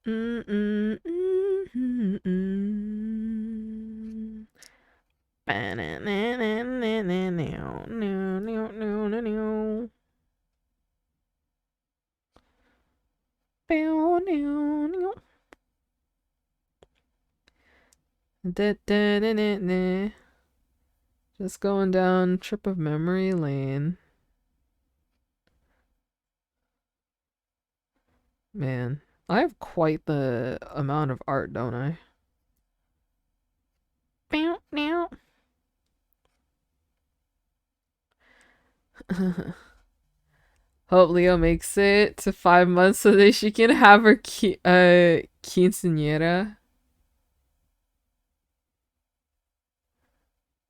Mm, mm, mm, mm, mm. Ba-na-na-na-na-na-na-na-na-na-na-na. Bow-now-now. Da-da-da-da-da. Just going down trip of memory lane. Man, I have quite the amount of art, don't I? Bow, now. Hope Leo makes it to 5 months so that she can have her quinceañera.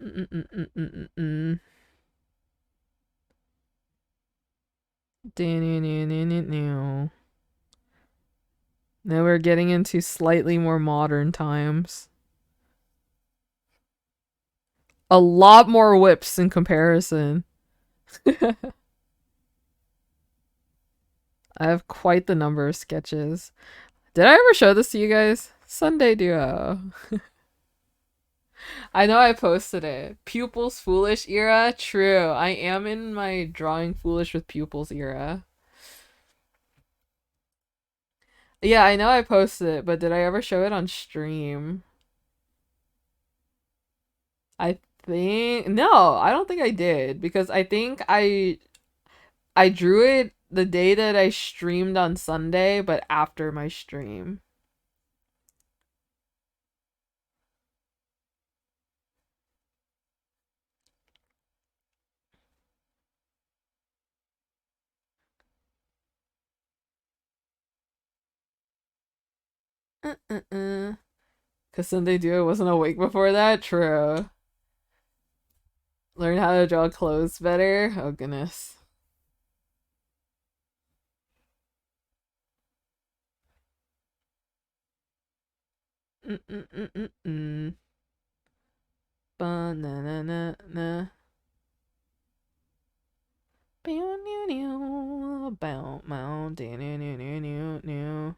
Mm-mm-mm-mm-mm-mm. Now we're getting into slightly more modern times. A lot more whips in comparison. I have quite the number of sketches. Did I ever show this to you guys? Sunday Duo. I know I posted it. Pupils Foolish era? True. I am in my drawing foolish with pupils era. Yeah, I know I posted it, but did I ever show it on stream? I think no, I don't think I did because I think I drew it the day that I streamed on Sunday, but after my stream. Cause Sunday Duo wasn't awake before that. True. Learn how to draw clothes better. Oh goodness. Mm-mm-mm-mm-mm. Ba-na-na-na-na. Bow-new-new. Bow-mow. Da-na-na-na-na-na.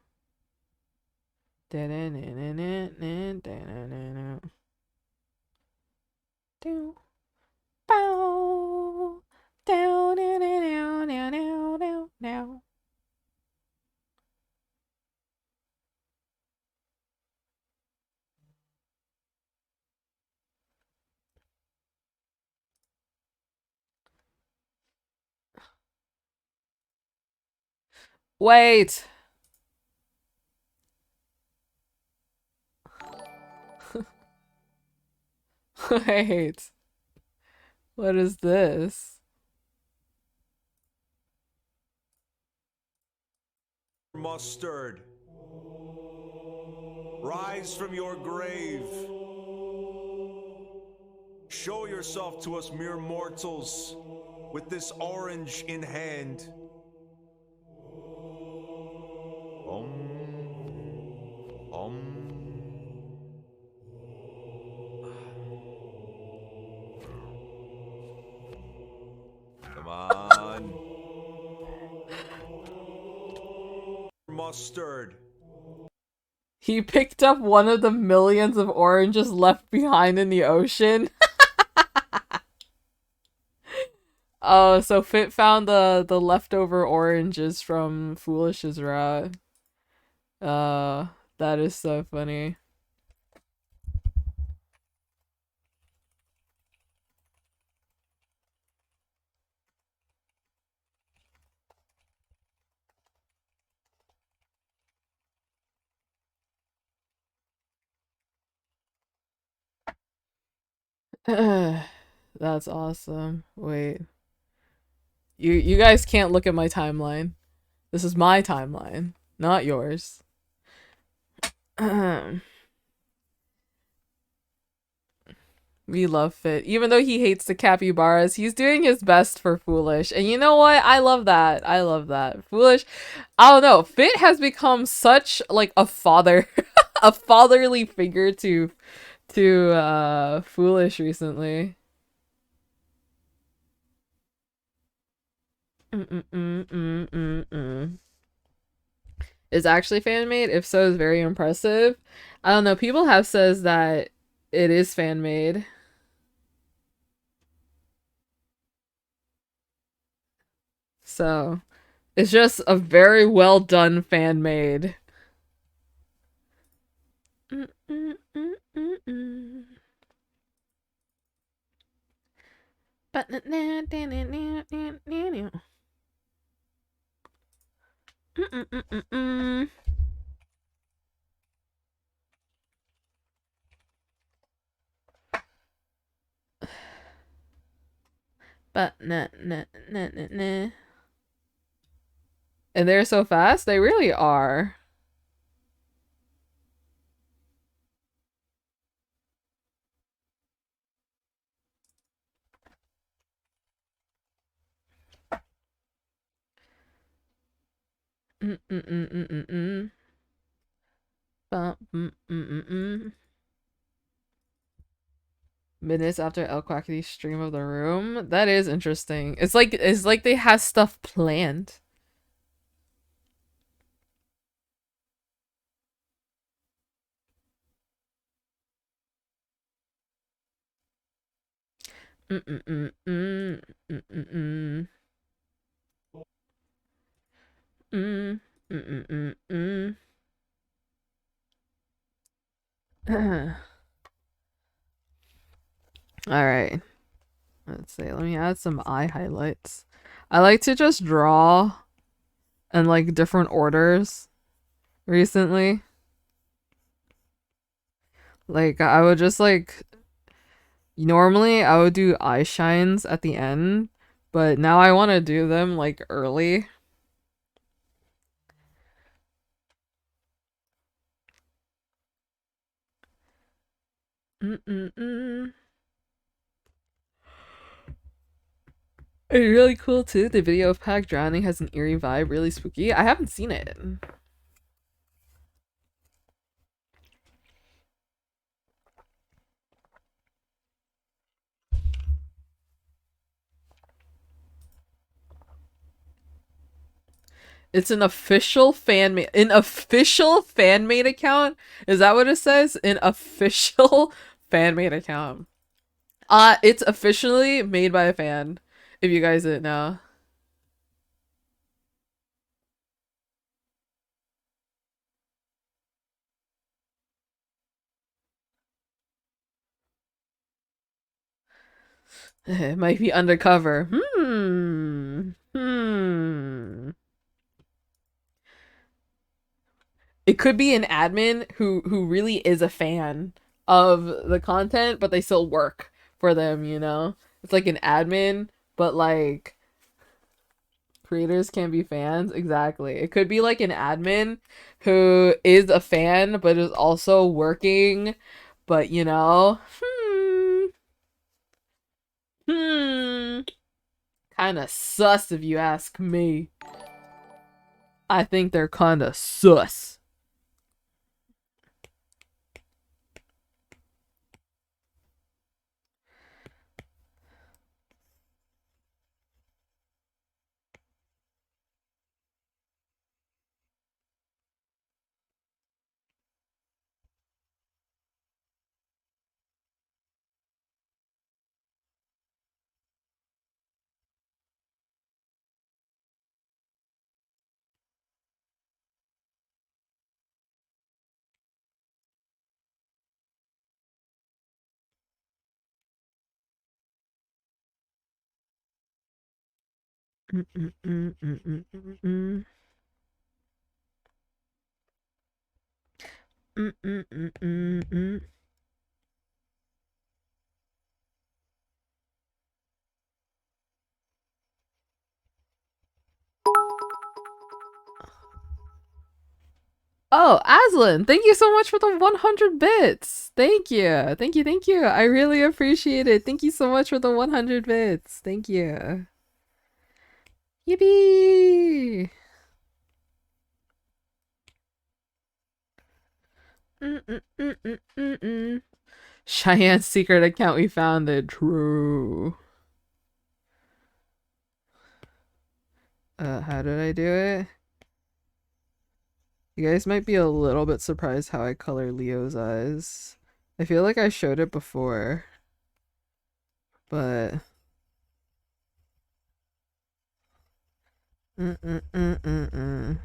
Da-na-na-na-na-na. Do. Bow. Down, down, down, down, down, down, down. Wait. Wait. What is this? Mustard, rise from your grave. Show yourself to us mere mortals with this orange in hand. Come on. mustard. He picked up one of the millions of oranges left behind in the ocean. Oh, so Fit found the leftover oranges from Foolish's route. Uh, that is so funny. That's awesome. Wait. You guys can't look at my timeline. This is my timeline, not yours. We love Fit. Even though he hates the capybaras, he's doing his best for Foolish. And you know what? I love that. I love that. Foolish, I don't know. Fit has become such like a father, a fatherly figure to Foolish recently. Is actually fan made? If so, is very impressive. I don't know. People have says that it is fan made. So it's just a very well done fan made. But nah. And they're so fast, they really are. Minutes after El Quackity's stream of the room. That is interesting. It's like they have stuff planned. All right. Let's see. Let me add some eye highlights. I like to just draw in like different orders recently. Like I would just like normally I would do eye shines at the end, but now I want to do them like early. It's really cool too. The video of Pac drowning has an eerie vibe, really spooky. I haven't seen it. It's an official fan made account. Is that what it says? An official fan made account. It's officially made by a fan. If you guys didn't know. It might be undercover. It could be an admin who really is a fan of the content, but they still work for them, you know? It's like an admin, but like creators can be fans. Exactly. It could be like an admin who is a fan but is also working, but you know, kind of sus if you ask me. I think they're kind of sus. Mm, mm, mm, mm, mm, mm, mm. Mm, mm, mm, mm, mm. Oh, Aslan, thank you so much for the 100 bits. Thank you. Thank you. Thank you. I really appreciate it. Thank you so much for the 100 bits. Thank you. Yippee! Mm-mm-mm-mm-mm-mm. Cheyenne's secret account we founded. True. How did I do it? You guys might be a little bit surprised how I color Leo's eyes. I feel like I showed it before, but mm-mm-mm-mm-mm.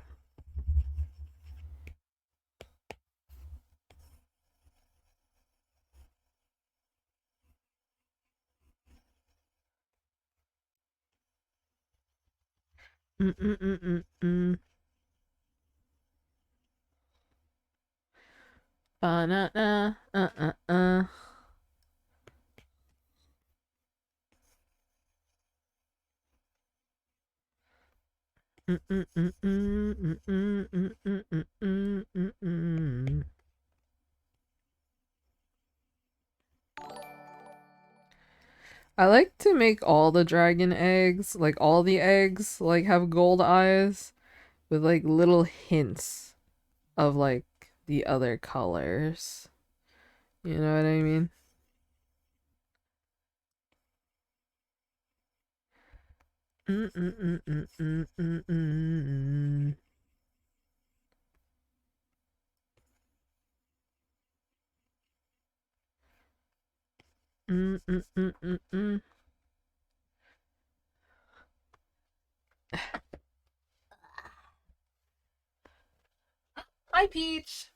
Mm-mm-mm-mm-mm. Ba-na-na, uh-uh-uh. Mm-mm-mm-mm-mm-mm-mm-mm-mm-mm. I like to make all the dragon eggs, like all the eggs, like have gold eyes with like little hints of like the other colors. You know what I mean? Mm-mm-mm-mm-mm-mm-mm. Mm-mm-mm-mm-mm. Hi, Peach.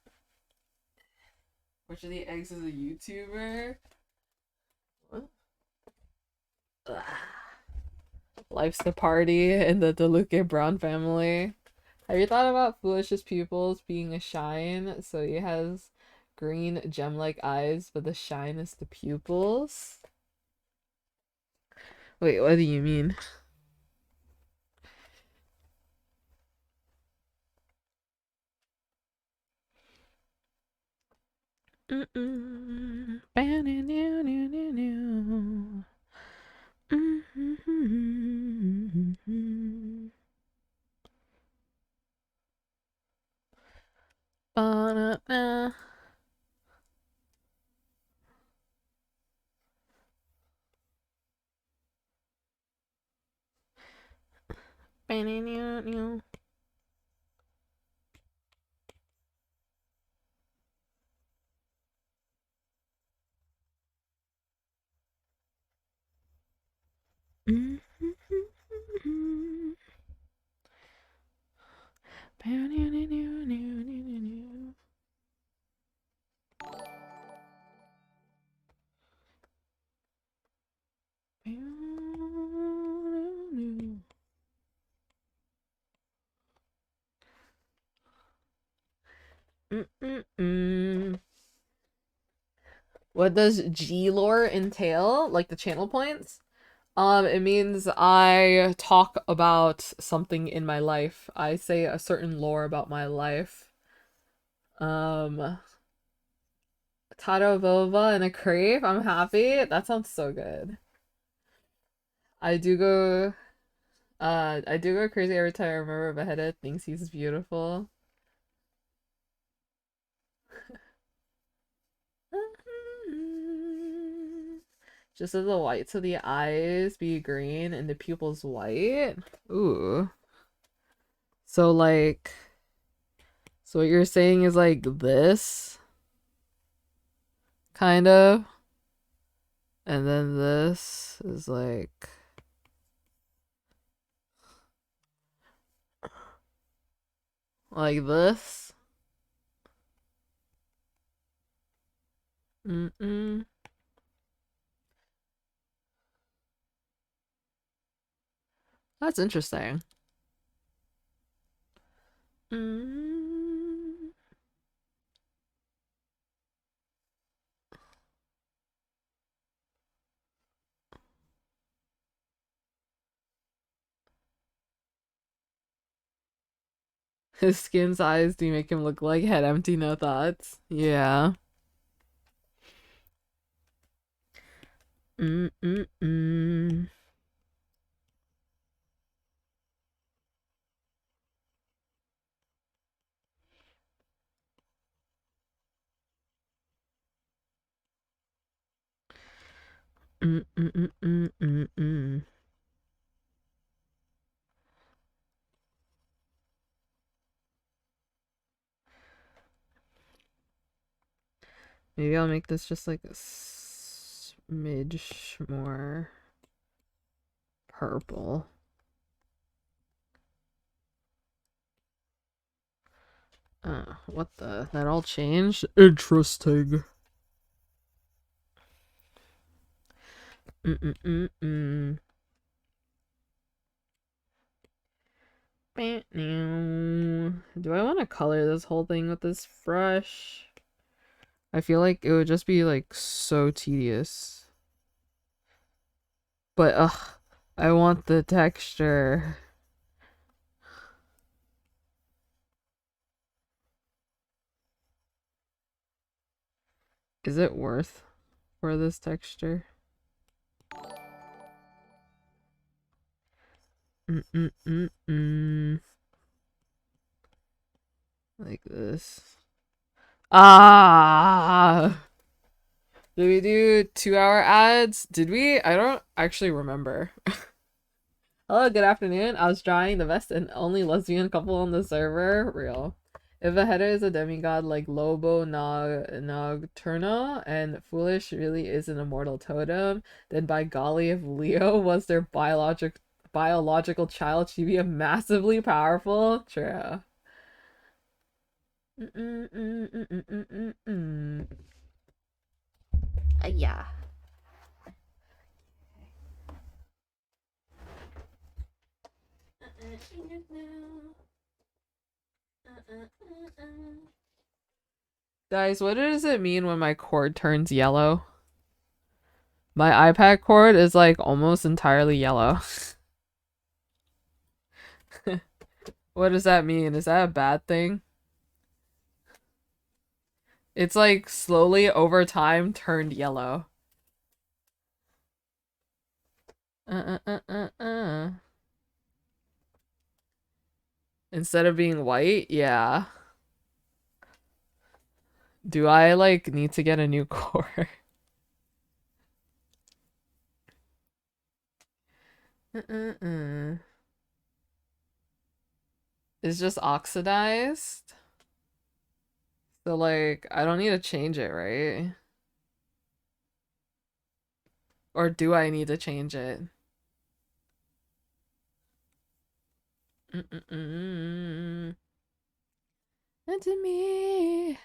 Which of the eggs is a YouTuber? What? Ugh. Life's the party in the DeLuca Brown family. Have you thought about Foolish's pupils being a shine? So he has green gem-like eyes, but the shine is the pupils. Wait, what do you mean? Mm-mm. Ba-na-na-na-na-na. Mm-hmm. Ba-na-na. Ba-na-na-na. Mm-hmm. Ba-na-na-na-na-na-na. Mm-mm-mm. What does G lore entail? Like the channel points? It means I talk about something in my life. I say a certain lore about my life. Um, Tato Vova and a crepe. I'm happy. That sounds so good. I do go, I do go crazy every time I remember Beheaded thinks he's beautiful. Just as the whites of the eyes be green and the pupils white. Ooh. So like, so what you're saying is like this, kind of, and then this is like this. Mm-mm. That's interesting. Mm. His skin size, do you make him look like head empty, no thoughts? Yeah. Mm-mm-mm. Mm-mm-mm-mm-mm-mm. Maybe I'll make this just like a smidge more purple. What the? That all changed? Interesting. Mm-mm-mm-mm. Do I want to color this whole thing with this brush? I feel like it would just be like so tedious. But I want the texture. Is it worth for this texture? Mm-mm-mm-mm. Like this. Ah! Did we do 2-hour ads? Did we? I don't actually remember. Hello, good afternoon. I was drawing the best and only lesbian couple on the server. Real. If a header is a demigod like Lobo Nocturna and Foolish really is an immortal totem, then by golly, if Leo was their biological child, she'd be a massively powerful. True. Yeah. Guys, what does it mean when my cord turns yellow? My iPad cord is like almost entirely yellow. What does that mean? Is that a bad thing? It's like slowly over time turned yellow. Instead of being white, yeah. Do I like need to get a new cord? It's just oxidized. So like I don't need to change it, right? Or do I need to change it? And to me.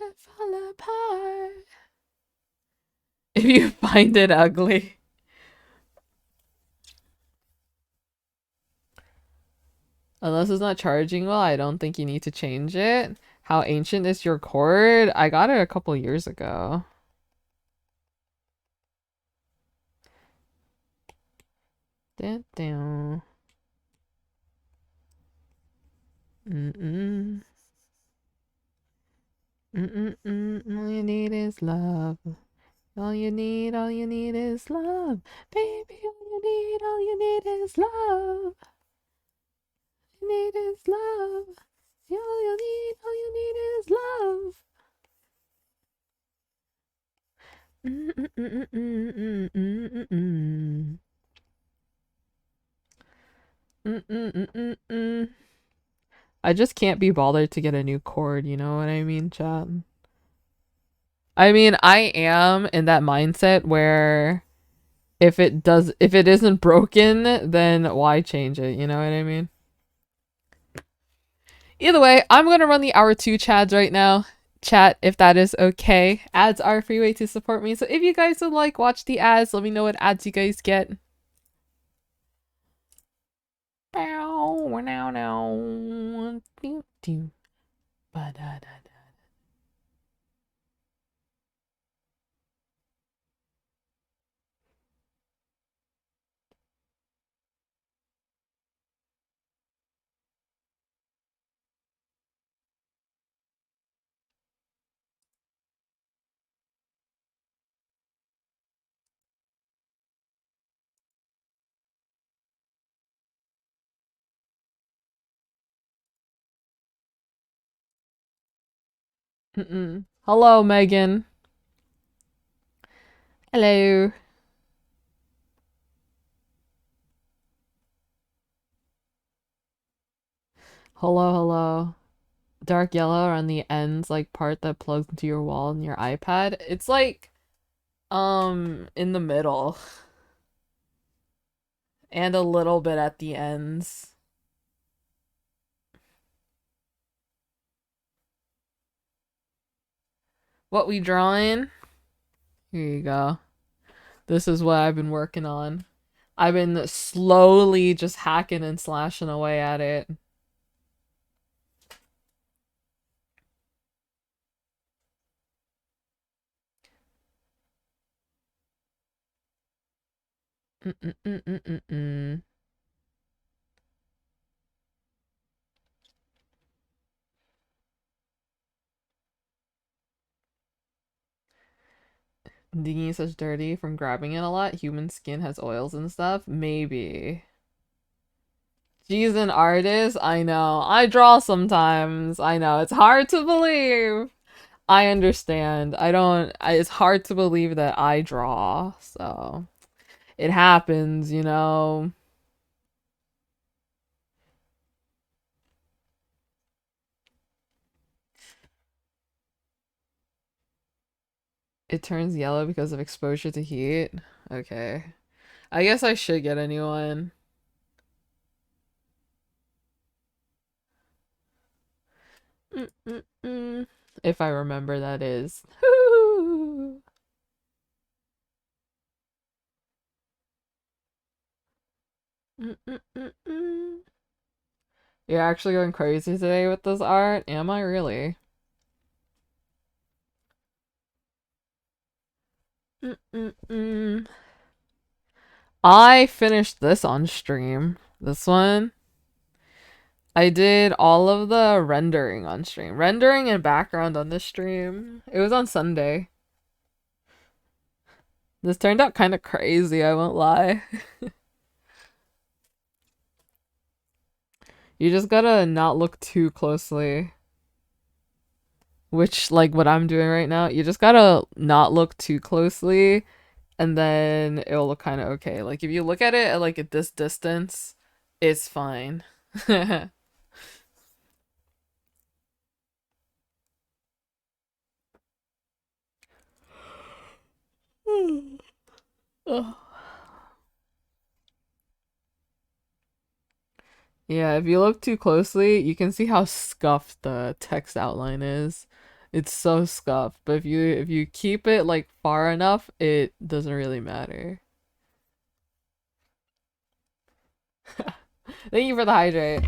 I fall apart. If you find it ugly. Unless it's not charging well, I don't think you need to change it. How ancient is your cord? I got it a couple years ago. Down. All you need is love. All you need is love. Baby, all you need is love. You need is love. All you need is love. I just can't be bothered to get a new cord, you know what I mean, chat? I mean, I am in that mindset where if it isn't broken, then why change it, you know what I mean? Either way, I'm gonna run the hour 2 chads right now. chat if that is okay. Ads are a free way to support me. So if you guys would like watch the ads, let me know what ads you guys get. Bow now now. Doo doo. Ba da da da. Hello, Megan. Hello. Hello, hello. Dark yellow around the ends, like part that plugs into your wall and your iPad. It's like, in the middle. And a little bit at the ends. What we drawing? Here you go. This is what I've been working on. I've been slowly just hacking and slashing away at it. Digging is such dirty from grabbing it a lot. Human skin has oils and stuff. Maybe. She's an artist. I know. I draw sometimes. I know. It's hard to believe. I understand. It's hard to believe that I draw. So it happens, you know. It turns yellow because of exposure to heat. Okay. I guess I should get a new one. If I remember, that is. You're actually going crazy today with this art? Am I really? I finished this on stream. This one. I did all of the rendering on stream. Rendering and background on this stream. It was on Sunday. This turned out kind of crazy, I won't lie. You just gotta not look too closely. Which, like what I'm doing right now, you just gotta not look too closely, and then it'll look kind of okay. Like if you look at it at like at this distance, it's fine. Yeah, if you look too closely, you can see how scuffed the text outline is. It's so scuffed, but if you keep it like far enough, it doesn't really matter. Thank you for the hydrate.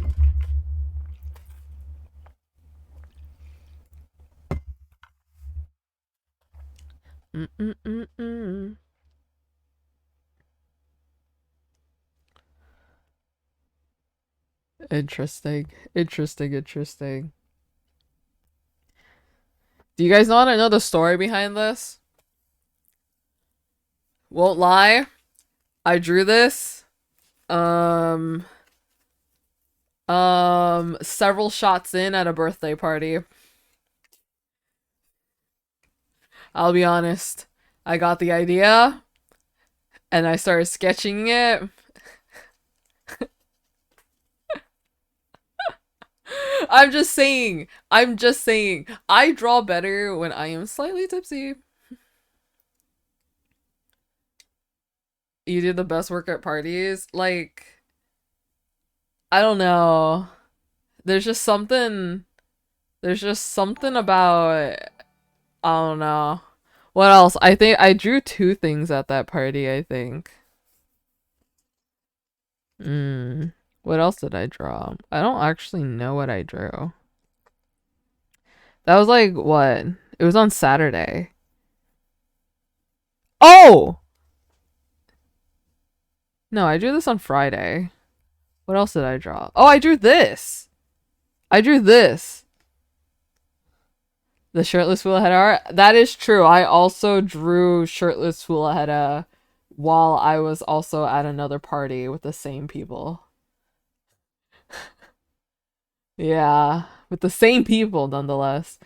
Interesting. Interesting, interesting. Do you guys want to know the story behind this? Won't lie. I drew this several shots in at a birthday party. I'll be honest. I got the idea and I started sketching it. I'm just saying. I'm just saying. I draw better when I am slightly tipsy. You do the best work at parties. Like, I don't know. There's just something There's just something about, I don't know. What else? I think I drew two things at that party, I think. What else did I draw? I don't actually know what I drew. That was like what? It was on Saturday. Oh! No, I drew this on Friday. What else did I draw? Oh, I drew this. I drew this. The shirtless Fullaheta art. That is true. I also drew shirtless Fullaheta while I was also at another party with the same people. Yeah, with the same people nonetheless.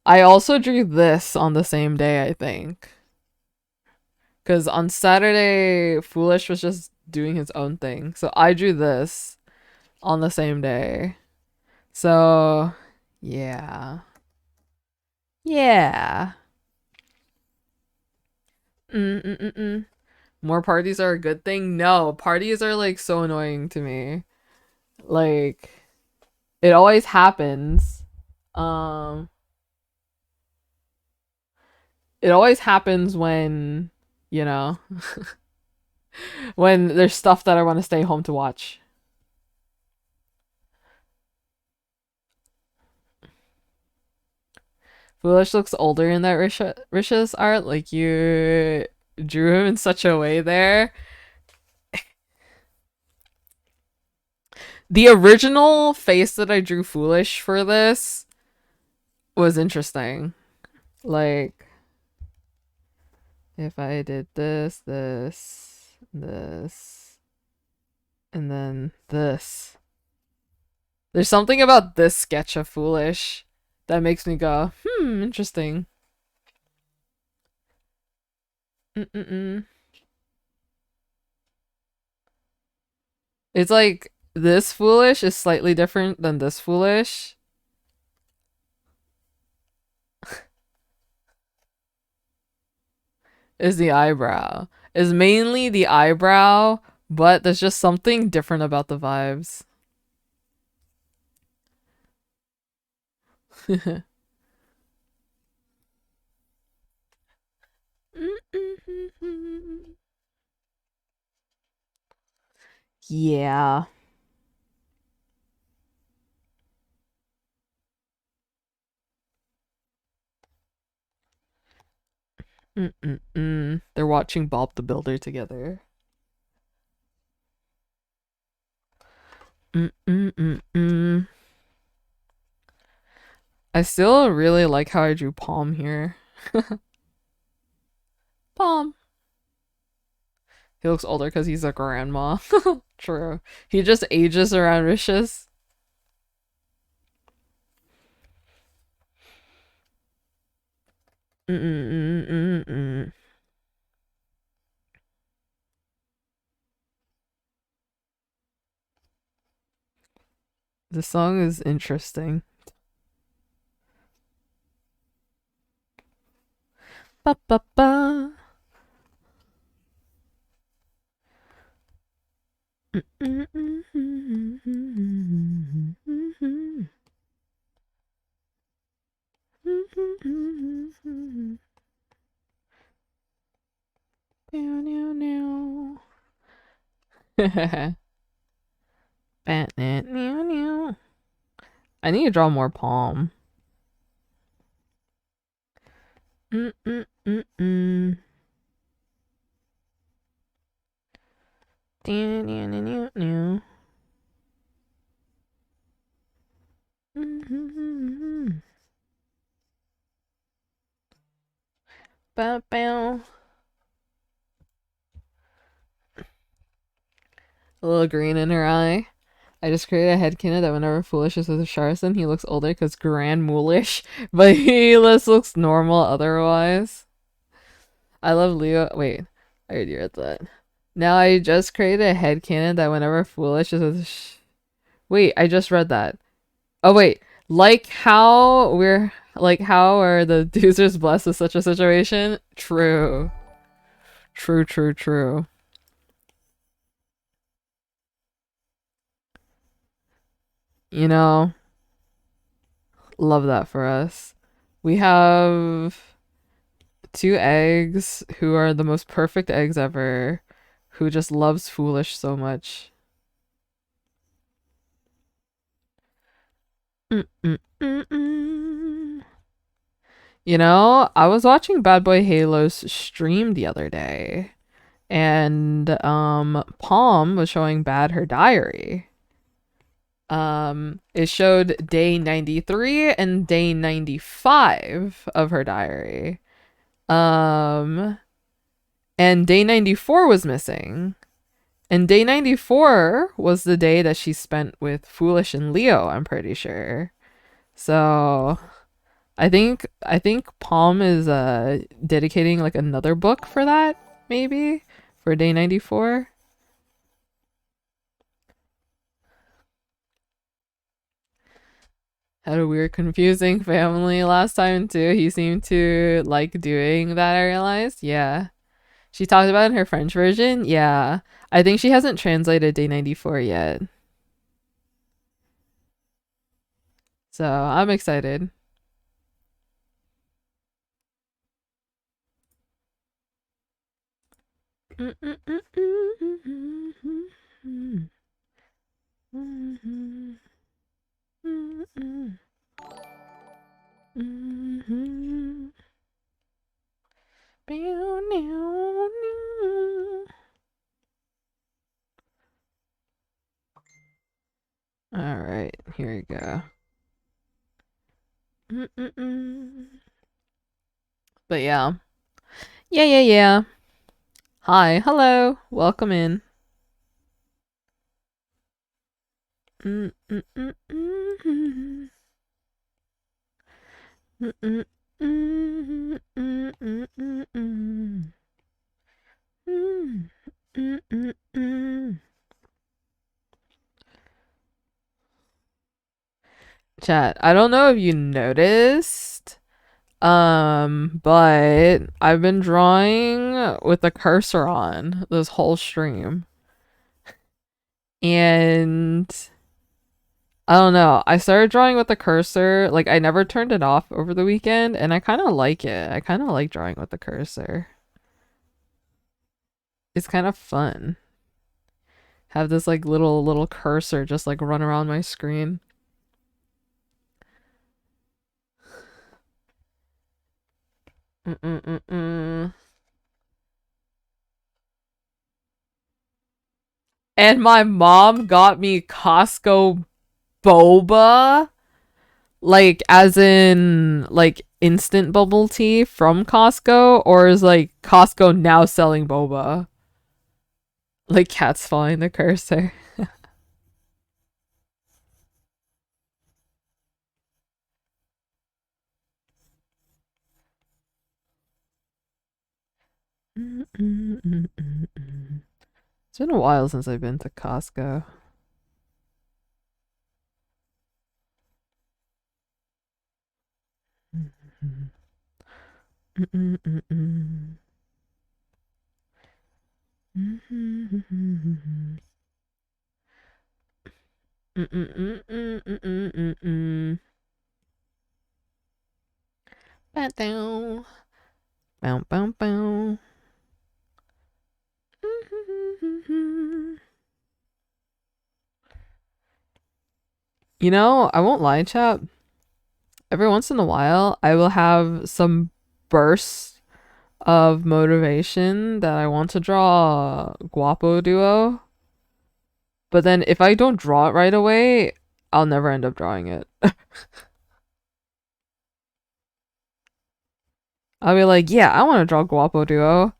I also drew this on the same day, I think. Because on Saturday, Foolish was just doing his own thing. So I drew this on the same day. So, yeah. Yeah. Mm-mm-mm-mm. More parties are a good thing? No, parties are like so annoying to me. Like, it always happens. Um, it always happens when, you know, when there's stuff that I want to stay home to watch. Foolish looks older in that Risha's art. Like, you drew him in such a way there. The original face that I drew Foolish for this was interesting. Like, if I did this, this, and then this. There's something about this sketch of Foolish that makes me go, interesting. Mm-mm-mm. It's like, this Foolish is slightly different than this Foolish. Is the eyebrow. Is mainly the eyebrow, but there's just something different about the vibes. Yeah. They're watching Bob the Builder together. I still really like how I drew Palm here. Palm. He looks older because he's a grandma. True. He just ages around Rishis. The song is interesting. Ba ba ba. I need to draw more Palm. Bow, bow. A little green in her eye. I just created a headcanon that whenever Foolish is with Sharson, he looks older because Grand Moolish, but he just looks normal otherwise. I love Leo. Wait, I already read that. Now I just created a headcanon that whenever Foolish is with wait, I just read that. Oh wait, like how are the Doozers blessed with such a situation? True. True, true, true. You know, Love that for us. We have two eggs who are the most perfect eggs ever, who just loves Foolish so much. Mm-mm-mm-mm. You know, I was watching Bad Boy Halo's stream the other day, and Palm was showing Bad her diary. It showed day 93 and day 95 of her diary. Um, and day 94 was missing. And day 94 was the day that she spent with Foolish and Leo, I'm pretty sure. So I think Palm is dedicating like another book for that, maybe, for day 94. Had a weird confusing family last time too. He seemed to like doing that, I realized. Yeah. She talked about it in her French version. Yeah. I think she hasn't translated day 94 yet. So I'm excited. All right, here we go. But yeah. Yeah. Hi, hello, welcome in. Chat, I don't know if you noticed, but I've been drawing with the cursor on this whole stream. And I don't know, I started drawing with the cursor, like I never turned it off over the weekend, and I kind of like it. I kind of like drawing with the cursor. It's kind of fun. Have this like little cursor just like run around my screen. And my mom got me Costco boba, like as in like instant bubble tea from Costco, or is like Costco now selling boba? Like cats following the cursor. It's been a while since I've been to Costco. Bow, bow, bow. You know, I won't lie, chat. Every once in a while, I will have some bursts of motivation that I want to draw a Guapo duo. But then if I don't draw it right away, I'll never end up drawing it. I'll be like, yeah, I want to draw Guapo duo.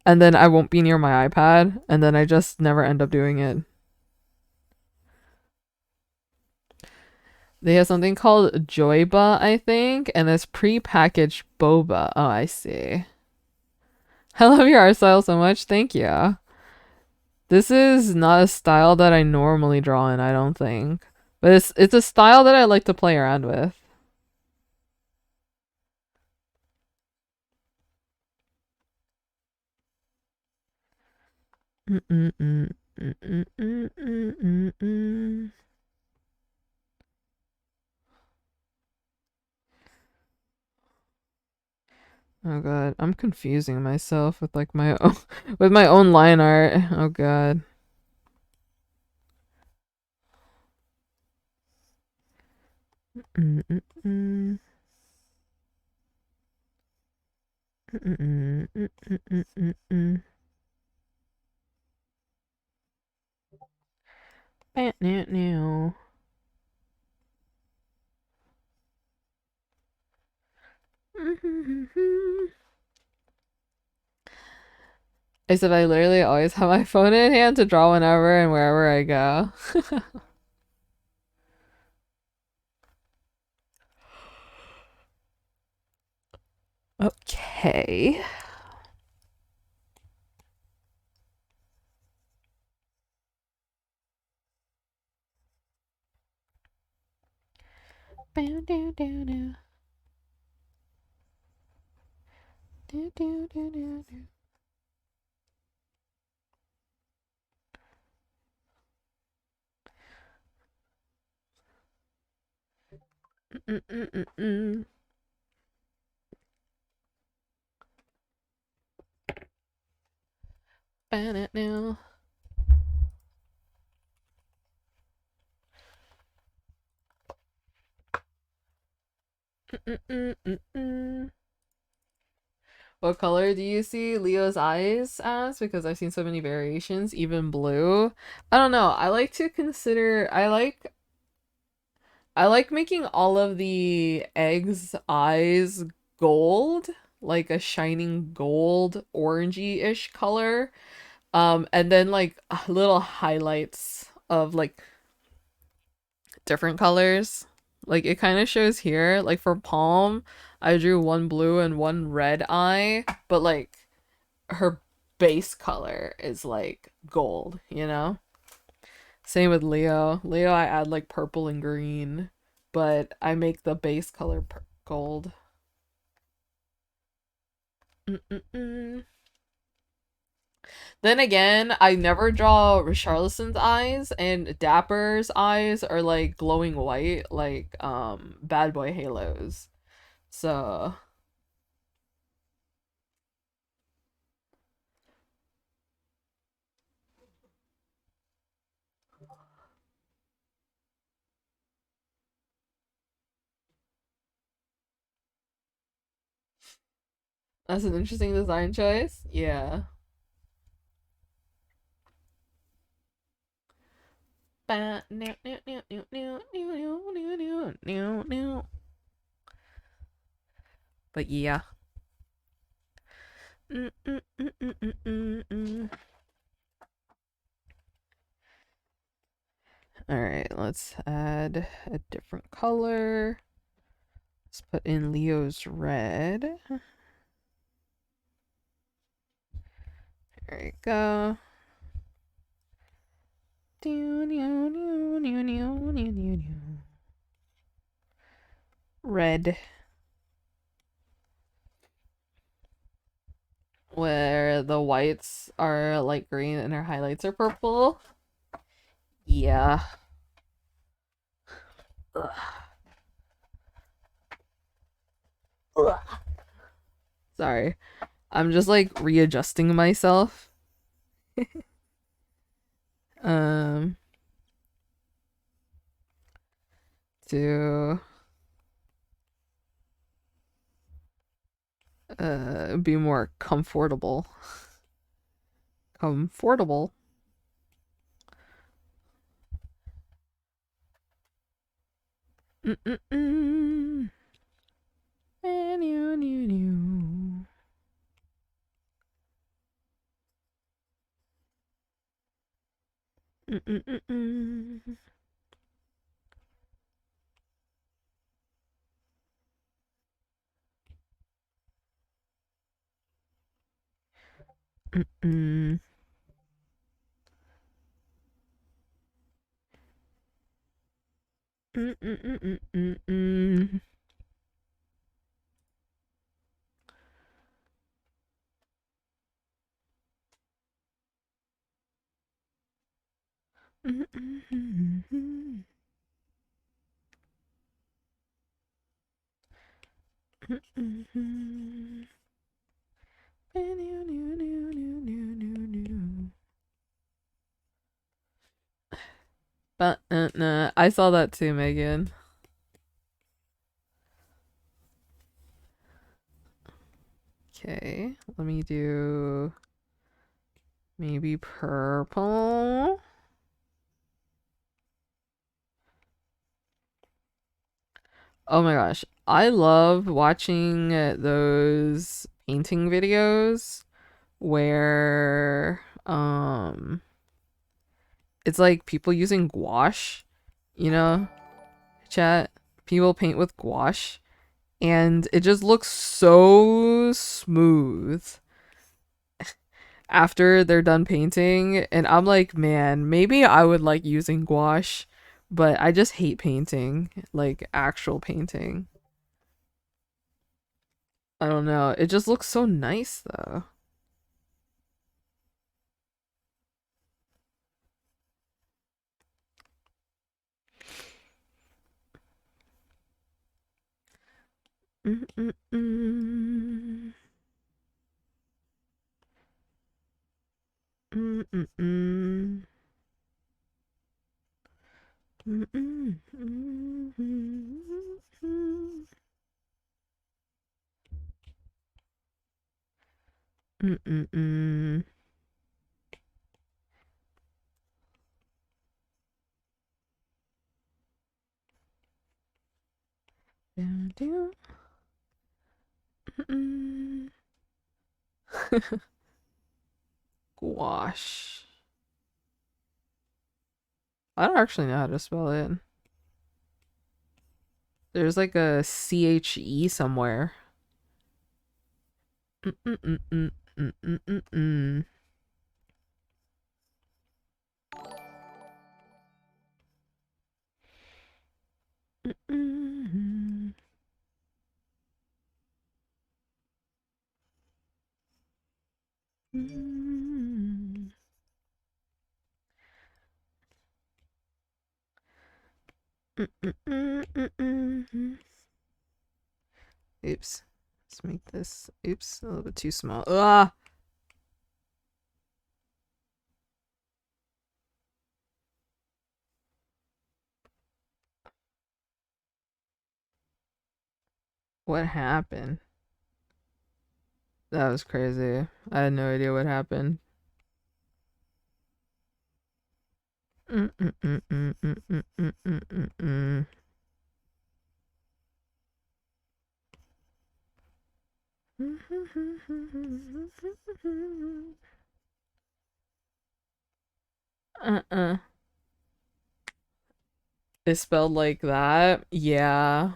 And then I won't be near my iPad. And then I just never end up doing it. They have something called Joyba, I think. And it's pre-packaged boba. Oh, I see. I love your art style so much. Thank you. This is not a style that I normally draw in, I don't think. But it's a style that I like to play around with. Oh god, I'm confusing myself with like my own with my own line art. Oh god. Mm-mm-mm. Mm-mm-mm. Mm-mm-mm-mm. Now. Except I literally always have my phone in hand to draw whenever and wherever I go. Okay. Bow, down, down, down. Do, do, do, do, do. Mm-mm-mm-mm. Ban it now. Mm-mm-mm-mm. What color do you see Leo's eyes as? Because I've seen so many variations, even blue. I don't know. I like making all of the eggs' eyes gold, like a shining gold, orangey-ish color. And then like little highlights of like different colors. Like it kind of shows here. Like for Palm, I drew one blue and one red eye, but like her base color is like gold, you know? Same with Leo. Leo, I add like purple and green, but I make the base color gold. Mm-mm-mm. Then again, I never draw Richarlison's eyes, and Dapper's eyes are like glowing white, like Bad Boy Halos. So that's an interesting design choice. Yeah. But yeah. All right, let's add a different color. Let's put in Leo's red. There you go. Red. Where the whites are light green and her highlights are purple. Yeah. Ugh. Ugh. Sorry. I'm just like readjusting myself. um to be more comfortable. Comfortable. Mm-mm-mm. Mm-mm-mm-mm. Mm-mm. Mm-mm-mm-mm-mm. Mm-mm-mm-mm. Mm-mm-mm. Nah. I saw that too, Megan. Okay, let me do maybe purple. Oh my gosh, I love watching those painting videos where it's like people using gouache, you know, chat. People paint with gouache and it just looks so smooth after they're done painting, and I'm like, man, maybe I would like using gouache, but I just hate painting, like actual painting. I don't know. It just looks so nice though. Mm-mm-mm. Mm-mm-mm. Mm-mm-mm. Mm-mm-mm. Down, down. Mm-mm. Gouache. I don't actually know how to spell it. There's like a CHE somewhere. Mm-mm-mm-mm. Mm-mm-mm-mm. Mm-mm. Mm-mm. Mm-mm-mm-mm. Oops. Let's make this, oops, a little bit too small. Ah! What happened? That was crazy. I had no idea what happened. Mm-mm-mm-mm-mm-mm-mm-mm. Uh-uh. It's spelled like that? Yeah.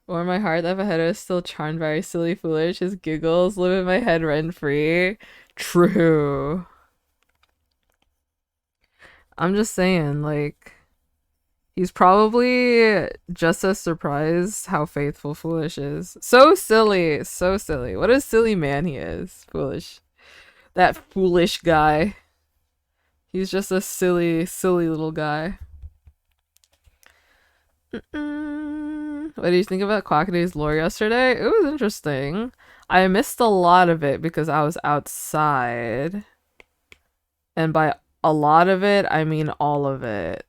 Or my heart that Vegeta is still charmed by silly foolish. His giggles live in my head rent free. True. I'm just saying, like, he's probably just as surprised how faithful Foolish is. So silly, so silly. What a silly man he is, Foolish. That foolish guy. He's just a silly, silly little guy. What do you think about Quackaday's lore yesterday? It was interesting. I missed a lot of it because I was outside. And by a lot of it, I mean all of it.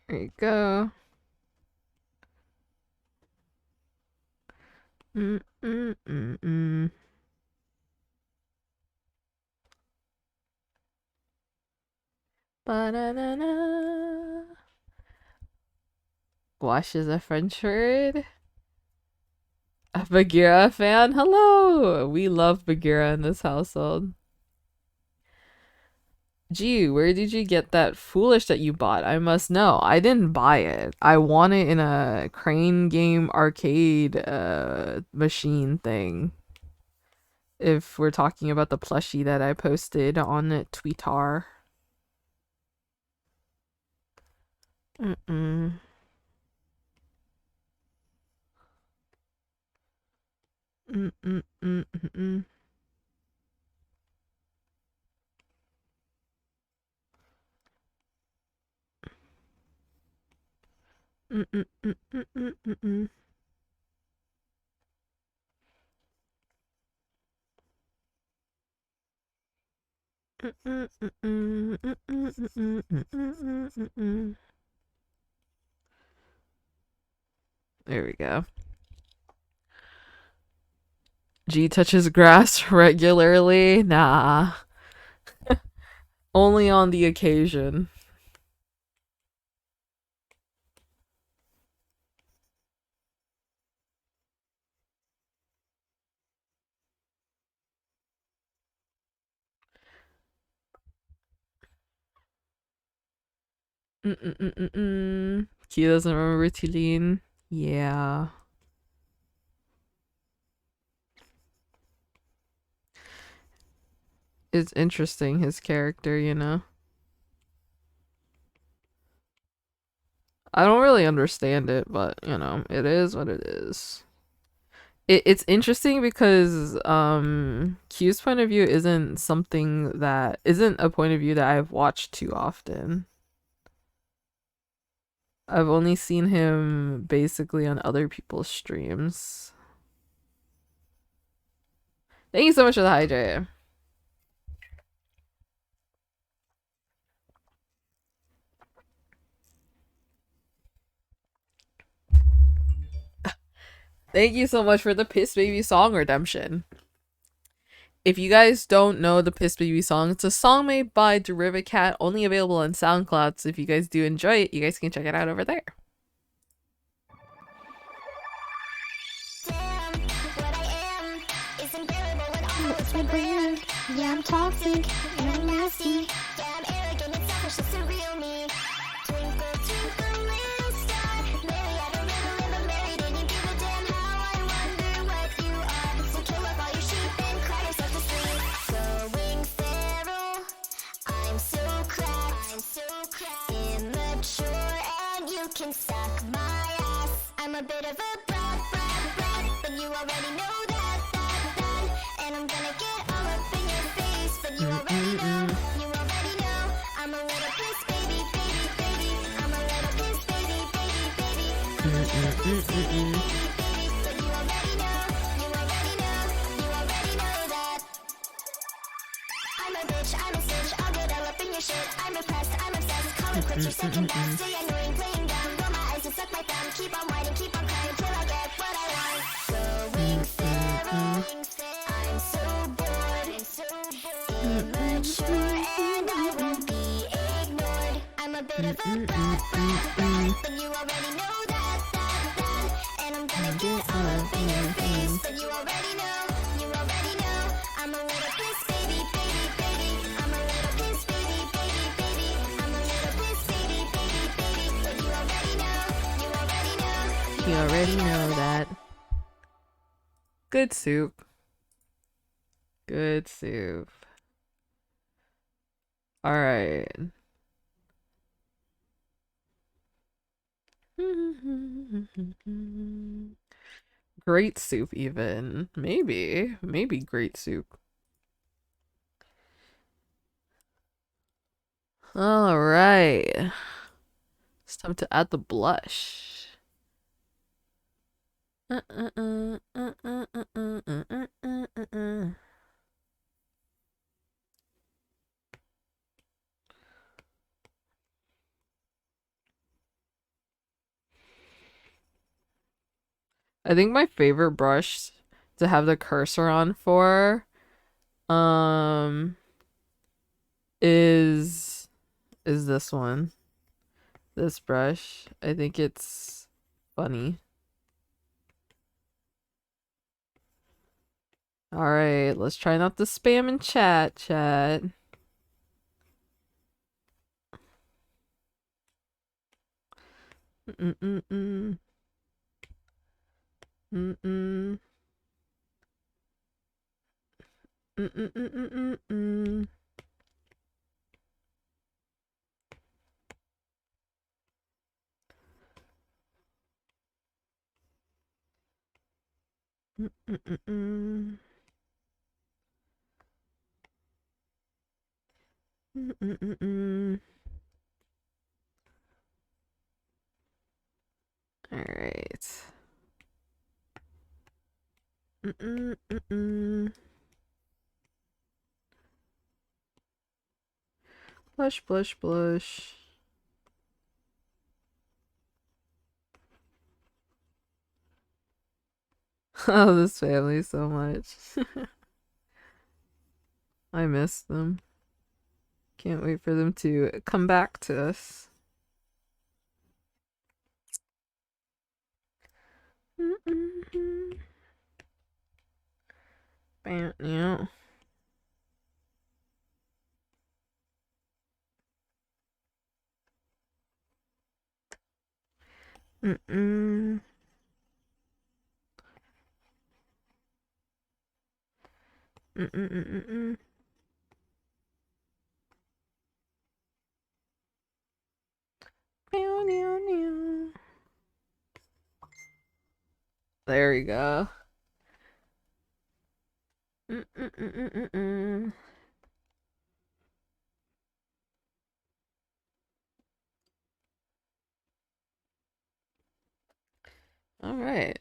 There you go. Ba-na-na-na. Gouache is a French word. A Bagheera fan? Hello! We love Bagheera in this household. Gee, where did you get that foolish that you bought? I must know. I didn't buy it. I won it in a Crane Game arcade machine thing. If we're talking about the plushie that I posted on Twitter. Mm-mm. Mm-mm-mm-mm-mm. Mm-mm-mm-mm-mm-mm. There we go. G touches grass regularly? Nah. Only on the occasion. Q doesn't remember Tulin. Yeah. It's interesting, his character, you know? I don't really understand it, but, you know, it is what it is. It's interesting because Q's point of view isn't something that isn't a point of view that I've watched too often. I've only seen him basically on other people's streams. Thank you so much for the hydrate. Thank you so much for the Piss Baby song redemption. If you guys don't know the Piss Baby song, it's a song made by Derivacat, only available on SoundCloud. So if you guys do enjoy it, you guys can check it out over there. Yeah, I'm toxic and I'm nasty. Yeah, I'm arrogant and selfish, it's a real me. Twinkle, twinkle, little star. Maybe I don't really live, but Mary didn't give a damn how I wonder what you are. So kill up all your sheep and cry yourself to sleep. Going feral, I'm so cracked, immature, and you can suck my ass. I'm a bit of a brat, but you already know that. And I'm gonna get all up in your face, but you already know, I'm a little piss baby, I'm a little piss baby, I'm a little piss baby, but you already know that. I'm a bitch, I'm a stitch, I'll get all up in your shit. I'm repressed, I'm obsessed, call it quits, you're second best. Stay annoying, playing dumb, roll my eyes and suck my thumb. Keep on whining, keep on crying till I get what I want. Going feral, I'm so bored, immature, and I won't be ignored. I'm a bit of a brat, but you already know that. And I'm gonna get all up in your face, but you already know, I'm a little piss baby, I'm a little piss baby, I'm a little piss baby, but you already know, You already know that. Good soup. Good soup. Alright. Great soup, even. Maybe. Maybe great soup. Alright. It's time to add the blush. I think my favorite brush to have the cursor on for um is this one. This brush. I think it's funny. Alright, let's try not to spam in chat. Mm-mm-mm. Mm-mm. Mm-mm-mm-mm-mm. Mm-mm-mm-mm. Mm-mm-mm-mm. All right. Mm-mm-mm-mm. Blush, blush, blush. Oh, this family so much. I miss them. Can't wait for them to come back to us. Mm-mm-mm. Bam, yeah. Mm-mm. Mm-mm-mm-mm. Meow, meow, meow. There we go. Mm-mm-mm-mm-mm. All right.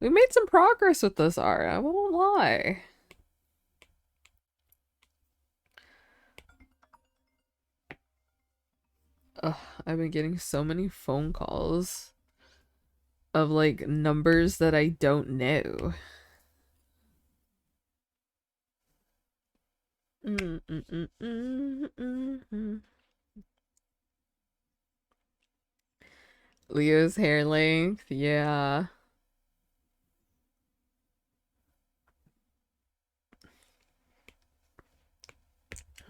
We made some progress with this art, I won't lie. Ugh, I've been getting so many phone calls of like numbers that I don't know. Mm-mm-mm-mm-mm. Leo's hair length, yeah.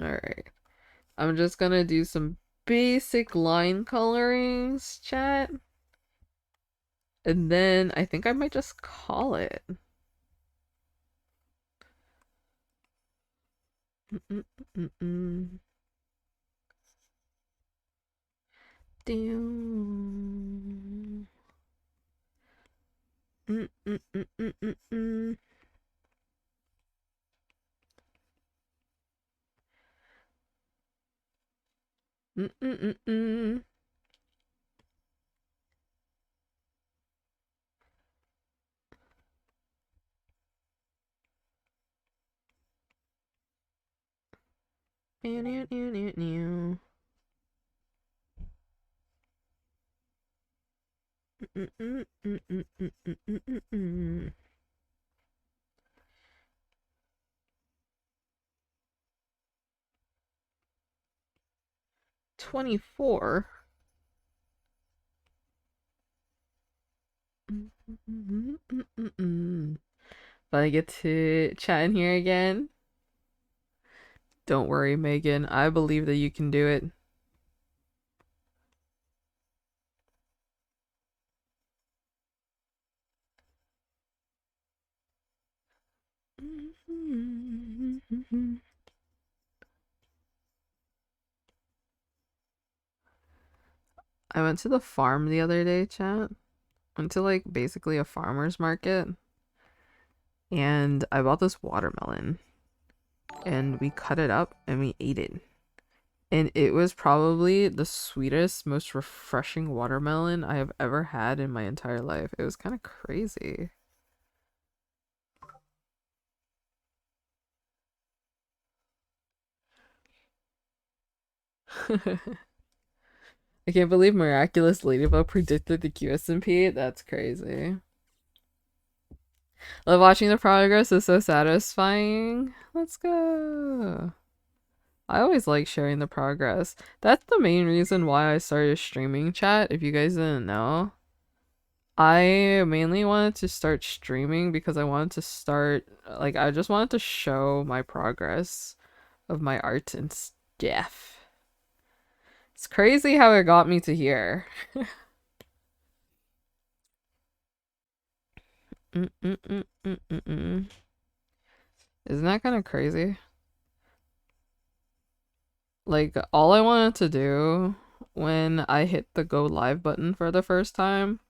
Alright. I'm just gonna do some basic line colorings, chat. And then I think I might just call it. Mm-mm-mm-mm. Damn. Mm-mm-mm-mm-mm. Mm-mm-mm-mm. Meow, meow, meow, meow, meow. Mm-mm-mm-mm-mm-mm-mm-mm. 24. But I get to chat in here again. Don't worry, Megan. I believe that you can do it. I went to the farm the other day, chat. Went to like basically a farmer's market. And I bought this watermelon. And we cut it up and we ate it. And it was probably the sweetest, most refreshing watermelon I have ever had in my entire life. It was kind of crazy. I can't believe Miraculous Ladybug predicted the Qsmp. That's crazy. Love watching the progress is so satisfying. Let's go. I always like sharing the progress. That's the main reason why I started streaming, chat, if you guys didn't know. I mainly wanted to start streaming because I wanted to start, like, I just wanted to show my progress of my art and stuff. It's crazy how it got me to here. Isn't that kind of crazy? Like, all I wanted to do when I hit the go live button for the first time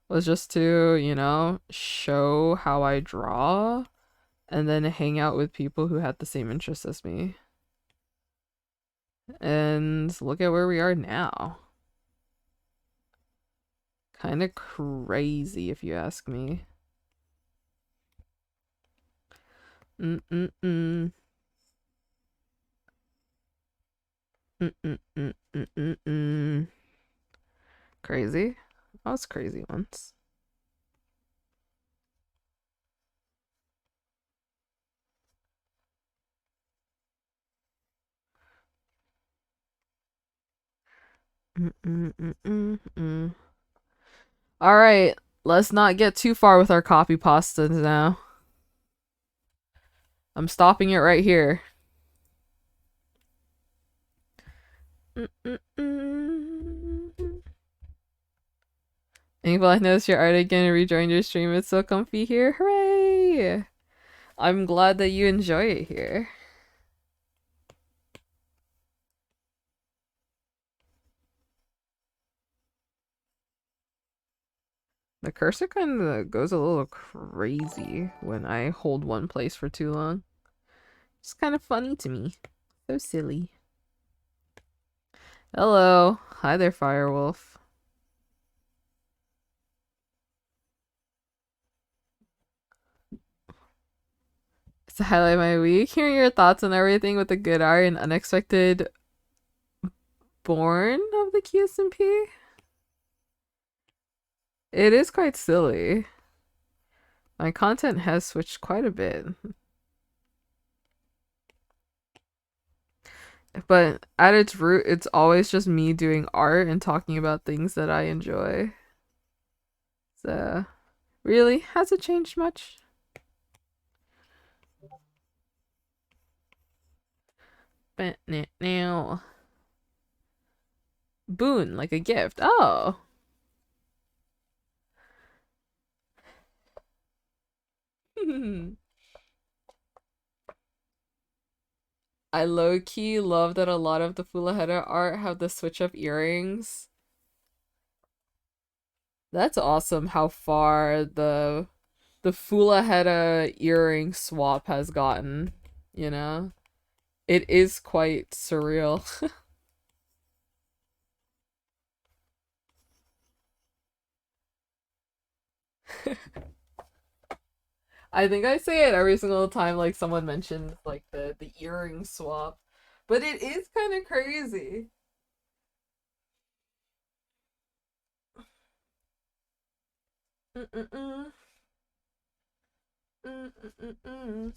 was just to, you know, show how I draw and then hang out with people who had the same interests as me. And look at where we are now. Kind of crazy, if you ask me. Mm-mm-mm. Mm-mm-mm-mm-mm-mm. Crazy? I was crazy once. Mm-mm-mm-mm-mm. All right, let's not get too far with our copy pastas now. I'm stopping it right here. Angel, I noticed your art again and rejoined your stream. It's so comfy here. Hooray! I'm glad that you enjoy it here. The cursor kind of goes a little crazy when I hold one place for too long. It's kind of funny to me. So silly. Hello. Hi there, Firewolf. To highlight my week, hearing your thoughts on everything with the good art and unexpected born of the Qsmp. It is quite silly. My content has switched quite a bit. But at its root, it's always just me doing art and talking about things that I enjoy. So, really, has it changed much? But now, boon, like a gift. Oh. I low-key love that a lot of the Fulaheta art have the switch-up earrings. That's awesome how far the Fulaheta earring swap has gotten, you know? It is quite surreal. I think I say it every single time like someone mentions like the earring swap. But it is kind of crazy. Mm-mm-mm. Mm-mm-mm-mm.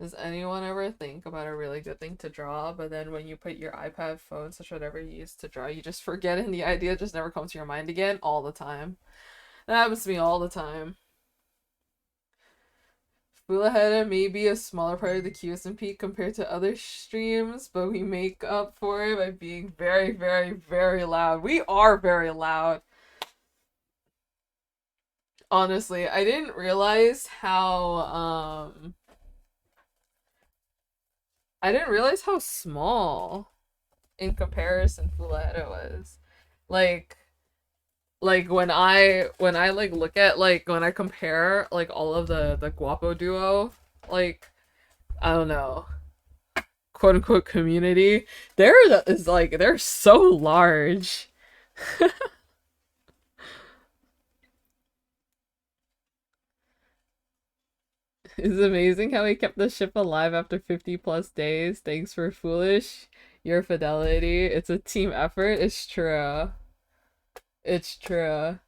Does anyone ever think about a really good thing to draw, but then when you put your iPad, phone, such whatever you use to draw, you just forget and the idea just never comes to your mind again? All the time. That happens to me all the time. Fulaheta may be a smaller part of the Qsmp compared to other streams, but we make up for it by being very, very, very loud. We are very loud. Honestly, I didn't realize how small in comparison Fulaheta was. Like when I like look at like when I compare like all of the Guapo duo, like I don't know, quote unquote community, they're so large. It's amazing how he kept the ship alive after 50 plus days. Thanks for Foolish. Your fidelity. It's a team effort. It's true. It's true.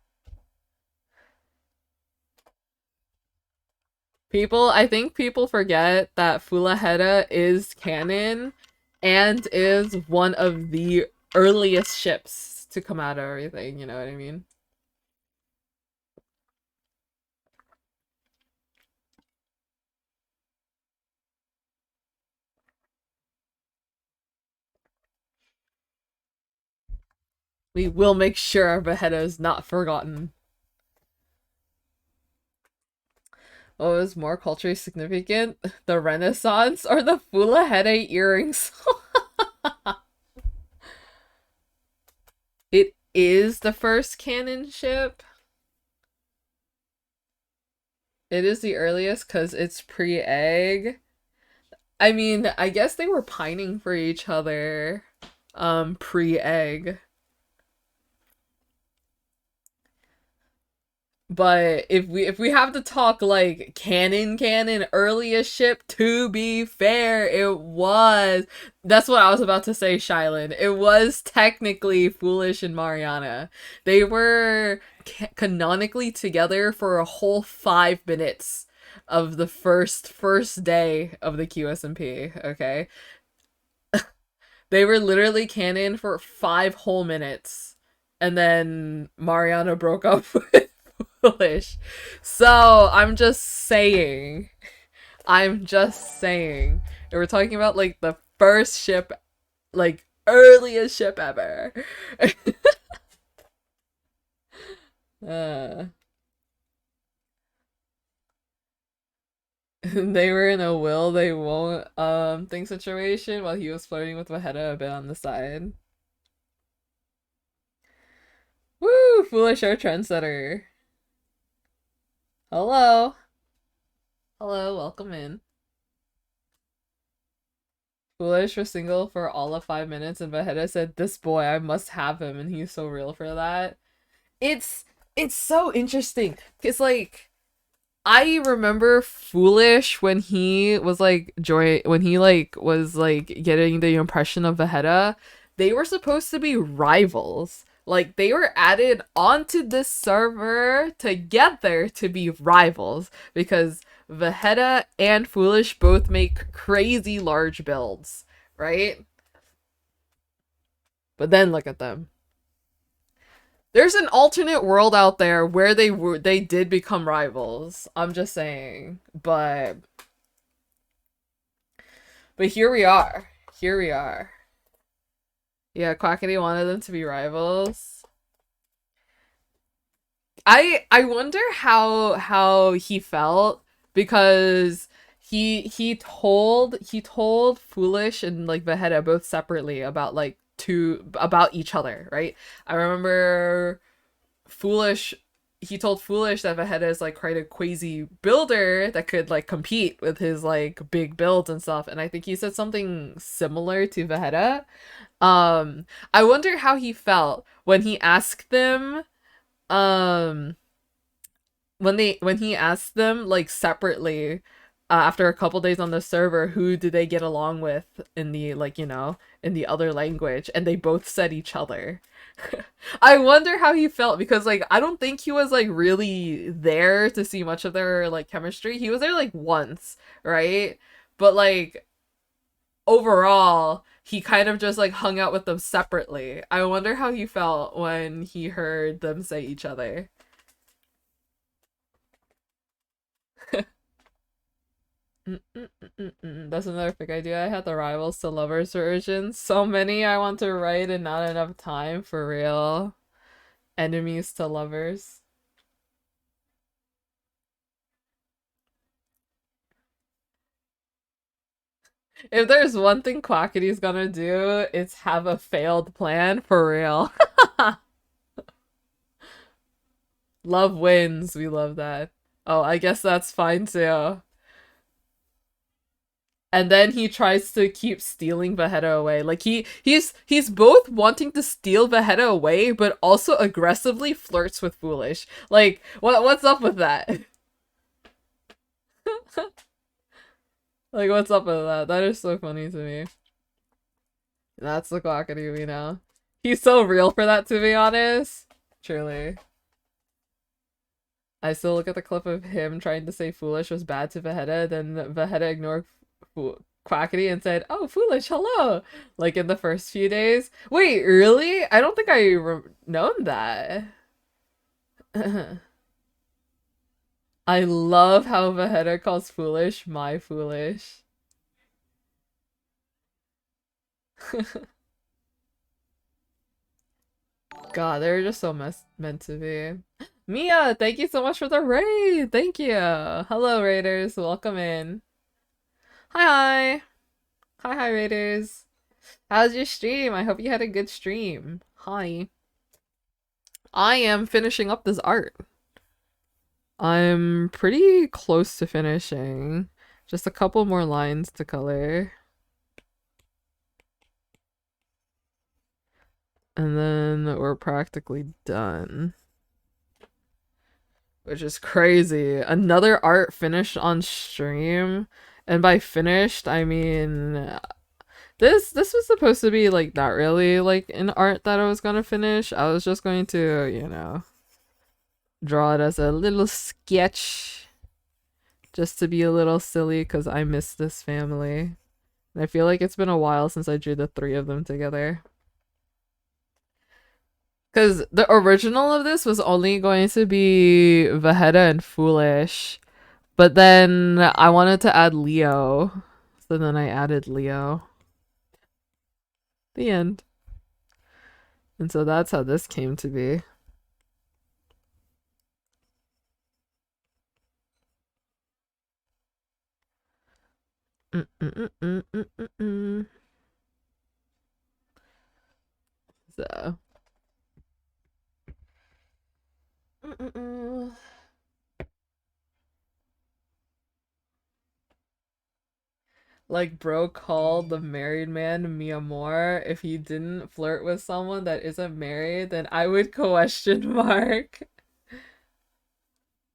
I think people forget that Fulaheta is canon and is one of the earliest ships to come out of everything, you know what I mean? We will make sure Vegeta is not forgotten. What was more culturally significant? The Renaissance or the Fulahede earrings? It is the first canon ship. It is the earliest because it's pre-egg. I mean, I guess they were pining for each other pre-egg. But if we have to talk like canon earliest ship, to be fair, it was, that's what I was about to say, Shylin. It was technically Foolish and Mariana. They were canonically together for a whole 5 minutes of the first day of the Qsmp, okay? They were literally canon for 5 whole minutes. And then Mariana broke up with Foolish. So, I'm just saying. And we're talking about, like, the first ship, like, earliest ship ever. They were in a will they won't thing situation while he was flirting with Vegeta a bit on the side. Woo! Foolish our trendsetter. Hello. Hello, welcome in. Foolish was single for all of 5 minutes and Vegeta said, "This boy, I must have him," and he's so real for that. It's so interesting. It's like, I remember Foolish when he was like was like getting the impression of Vegeta. They were supposed to be rivals. Like, they were added onto this server together to be rivals because Vegeta and Foolish both make crazy large builds, right? But then look at them. There's an alternate world out there where they did become rivals. I'm just saying. But here we are. Here we are. Yeah, Quackity wanted them to be rivals. I wonder how he felt because he told Foolish and like Vegeta both separately about like about each other, right? I remember he told Foolish that Vegeta is like quite a crazy builder that could like compete with his like big builds and stuff, and I think he said something similar to Vegeta. I wonder how he felt when he asked them when he asked them like separately after a couple days on the server, who did they get along with in the like, you know, in the other language, and they both said each other. I wonder how he felt because like I don't think he was like really there to see much of their like chemistry. He was there like once, right? But like overall he kind of just like hung out with them separately. I wonder how he felt when he heard them say each other. That's another big idea. I had the rivals to lovers version. So many I want to write and not enough time, for real. Enemies to lovers. If there's one thing Quackity's gonna do, it's have a failed plan, for real. Love wins. We love that. Oh, I guess that's fine too. And then he tries to keep stealing Vegeta away. Like he's both wanting to steal Vegeta away, but also aggressively flirts with Foolish. Like what's up with that? Like what's up with that? That is so funny to me. That's the Quackity we know. He's so real for that, to be honest. Truly. I still look at the clip of him trying to say Foolish was bad to Vegeta, then Vegeta ignored Quackity and said, "Oh, Foolish, hello," like in the first few days. Wait, really? I don't think I known that. I love how Vegeta calls Foolish my Foolish. God, they were just so meant to be. Mia, thank you so much for the raid. Thank you. Hello, raiders. Welcome in. Hi, hi. Hi, hi, raiders. How's your stream? I hope you had a good stream. Hi. I am finishing up this art. I'm pretty close to finishing. Just a couple more lines to color. And then we're practically done. Which is crazy. Another art finished on stream. And by finished, I mean this was supposed to be like not really like an art that I was gonna finish. I was just going to, you know, draw it as a little sketch just to be a little silly because I miss this family. And I feel like it's been a while since I drew the three of them together. Because the original of this was only going to be Vegeta and Foolish. But then I wanted to add Leo. So then I added Leo. The end. And so that's how this came to be. So. Like bro called the married man mi amor. If he didn't flirt with someone that isn't married, then I would question mark.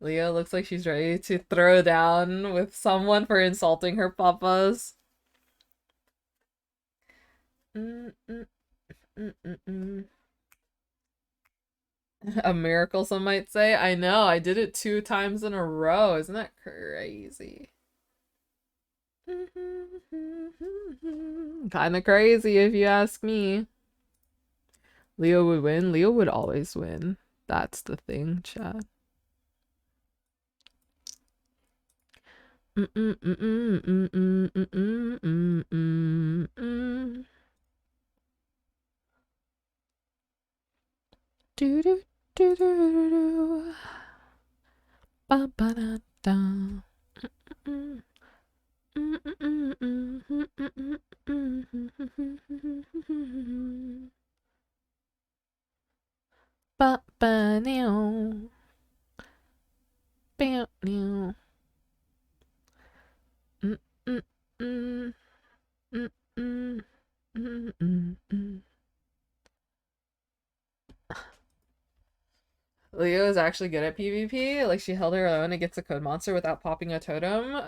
Leo looks like she's ready to throw down with someone for insulting her papas. A miracle, some might say. I know, I did it 2 times in a row. Isn't that crazy? Kinda crazy if you ask me. Leo would win. Leo would always win. That's the thing, chat. Do do do do do. Ba ba da da. Ba ba now. Ba now. Leo is actually good at PvP. Like, she held her own against a code monster without popping a totem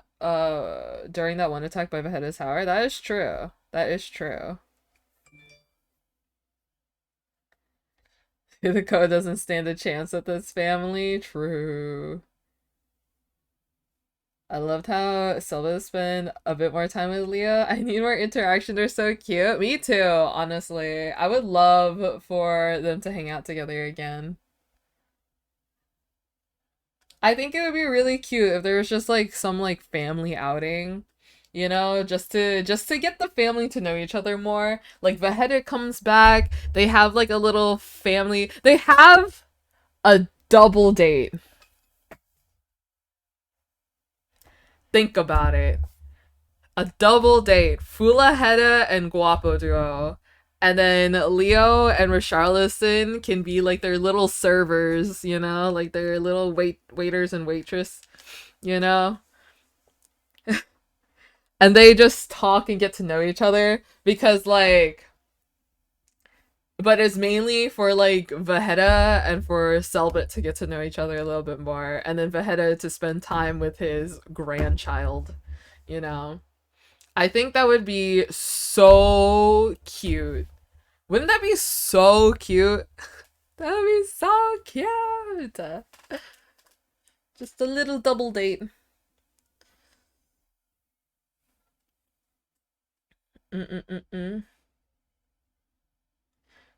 during that one attack by Vegeta's tower. That is true. That is true. The code doesn't stand a chance at this family. True. I loved how Silva spent a bit more time with Leo. I need more interaction. They're so cute. Me too, honestly. I would love for them to hang out together again. I think it would be really cute if there was just like some like family outing, you know, just to get the family to know each other more. Like Vegeta comes back, they have like a little family. They have a double date. Think about it. A double date. Fula Heda and Guapo duo. And then Leo and Richarlison can be like their little servers, you know, like their little waiters and waitress, you know. And they just talk and get to know each other because like, but it's mainly for like Vegeta and for Selbit to get to know each other a little bit more, and then Vegeta to spend time with his grandchild, you know. I think that would be so cute. Wouldn't that be so cute? That would be so cute. Just a little double date.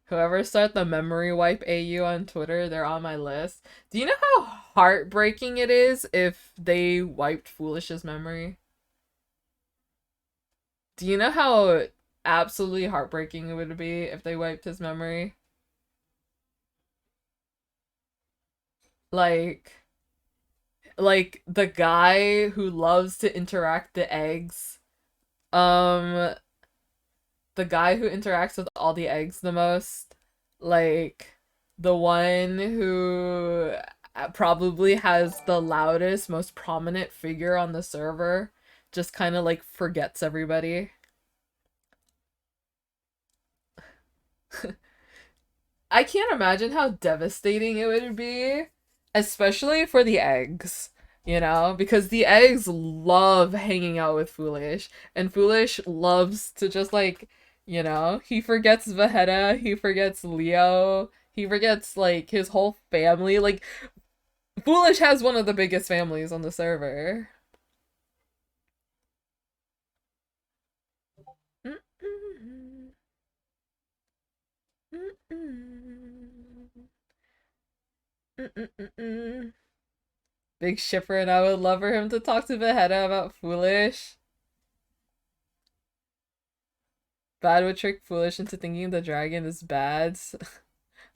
Whoever start the memory wipe AU on Twitter, they're on my list. Do you know how heartbreaking it is if they wiped Foolish's memory? Do you know how absolutely heartbreaking it would be if they wiped his memory? Like the guy who loves to interact the eggs. Um the guy who interacts with all the eggs the most. Like the one who probably has the loudest, most prominent figure on the server, just kind of like forgets everybody. I can't imagine how devastating it would be, especially for the eggs, you know, because the eggs love hanging out with Foolish, and Foolish loves to just like, you know, he forgets Vegeta, he forgets Leo, he forgets like his whole family. Like, Foolish has one of the biggest families on the server. Mm-mm. Mm-mm. Mm-mm-mm-mm. Big shipper, and I would love for him to talk to Vegeta about Foolish. Bad would trick Foolish into thinking the dragon is bad.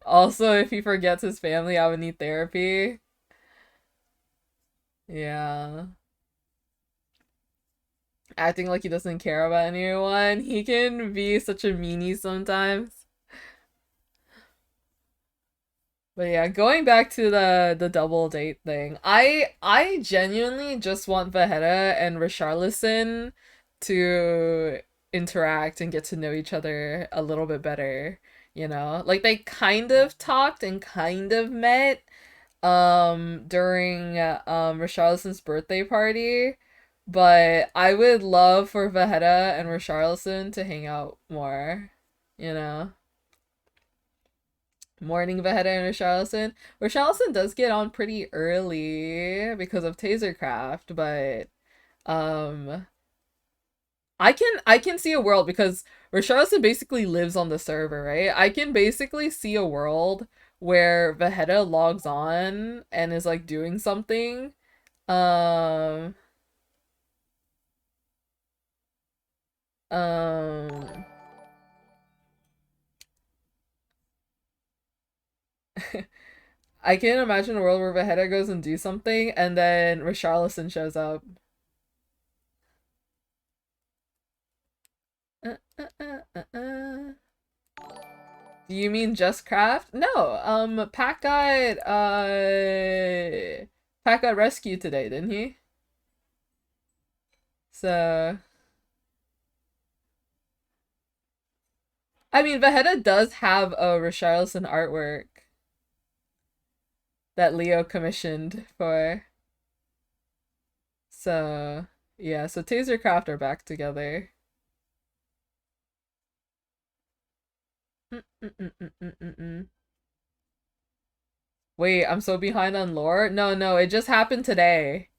Also, if he forgets his family, I would need therapy. Yeah. Acting like he doesn't care about anyone. He can be such a meanie sometimes. But yeah, going back to the double date thing, I genuinely just want Vegeta and Richarlison to interact and get to know each other a little bit better, you know? Like they kind of talked and kind of met during Richarlison's birthday party, but I would love for Vegeta and Richarlison to hang out more, you know? Morning Vegeta and Richarlison. Richarlison does get on pretty early because of Tasercraft, but um I can see a world because Richarlison basically lives on the server, right? I can basically see a world where Vegeta logs on and is like doing something. Um um I can imagine a world where Vegeta goes and do something and then Richarlison shows up. Do you mean just craft? No, Pac got rescued today, didn't he? So I mean Vegeta does have a Richarlison artwork that Leo commissioned for. So yeah, so Tasercraft are back together. Mm-mm-mm-mm-mm-mm. Wait, I'm so behind on lore? No, no, it just happened today.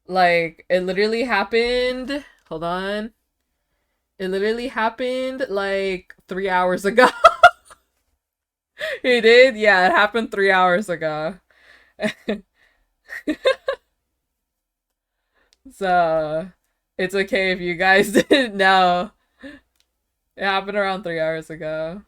Like, it literally happened. Hold on. It literally happened like 3 hours ago. It did? Yeah, it happened 3 hours ago. So, it's okay if you guys didn't know. It happened around 3 hours ago.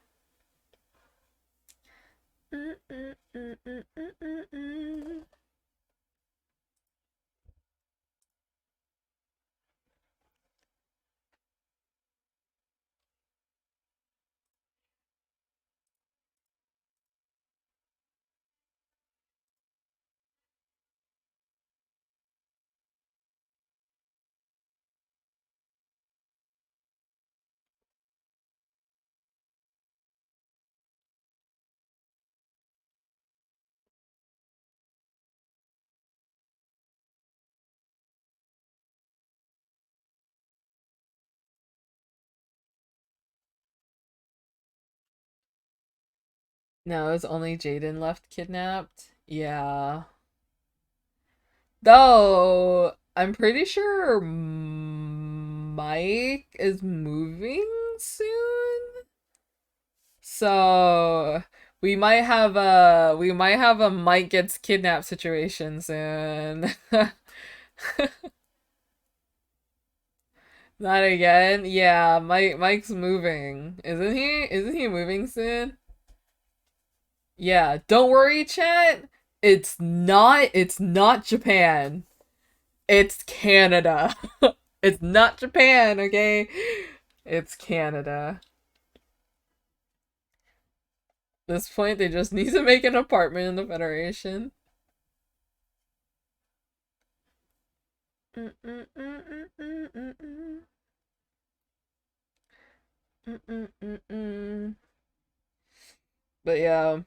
No, it's only Jaden left kidnapped. Yeah. Though, I'm pretty sure Mike is moving soon. So, we might have a Mike gets kidnapped situation soon. Not again. Yeah, Mike's moving. Isn't he? Isn't he moving soon? Yeah, don't worry, chat. It's not Japan. It's Canada. It's not Japan, okay? It's Canada. At this point, they just need to make an apartment in the Federation. But yeah,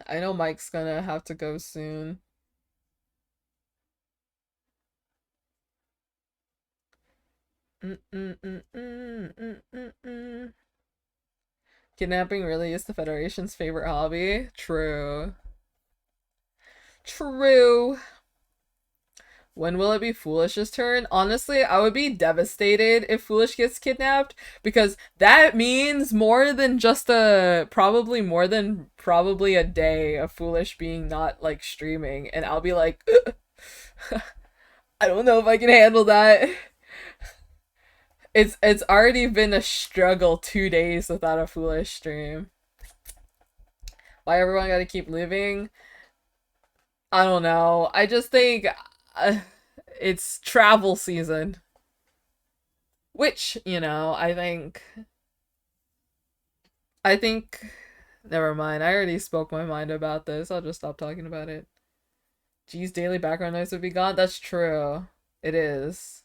I know Mike's gonna have to go soon. Kidnapping really is the Federation's favorite hobby. True. True. When will it be Foolish's turn? Honestly, I would be devastated if Foolish gets kidnapped, because that means more than just probably a day of Foolish being not like streaming, and I'll be like, I don't know if I can handle that. It's already been a struggle 2 days without a Foolish stream. Why everyone gotta keep living? I don't know. I just think it's travel season. Which, I think never mind. I already spoke my mind about this. I'll just stop talking about it. G's daily background noise would be gone. That's true. It is.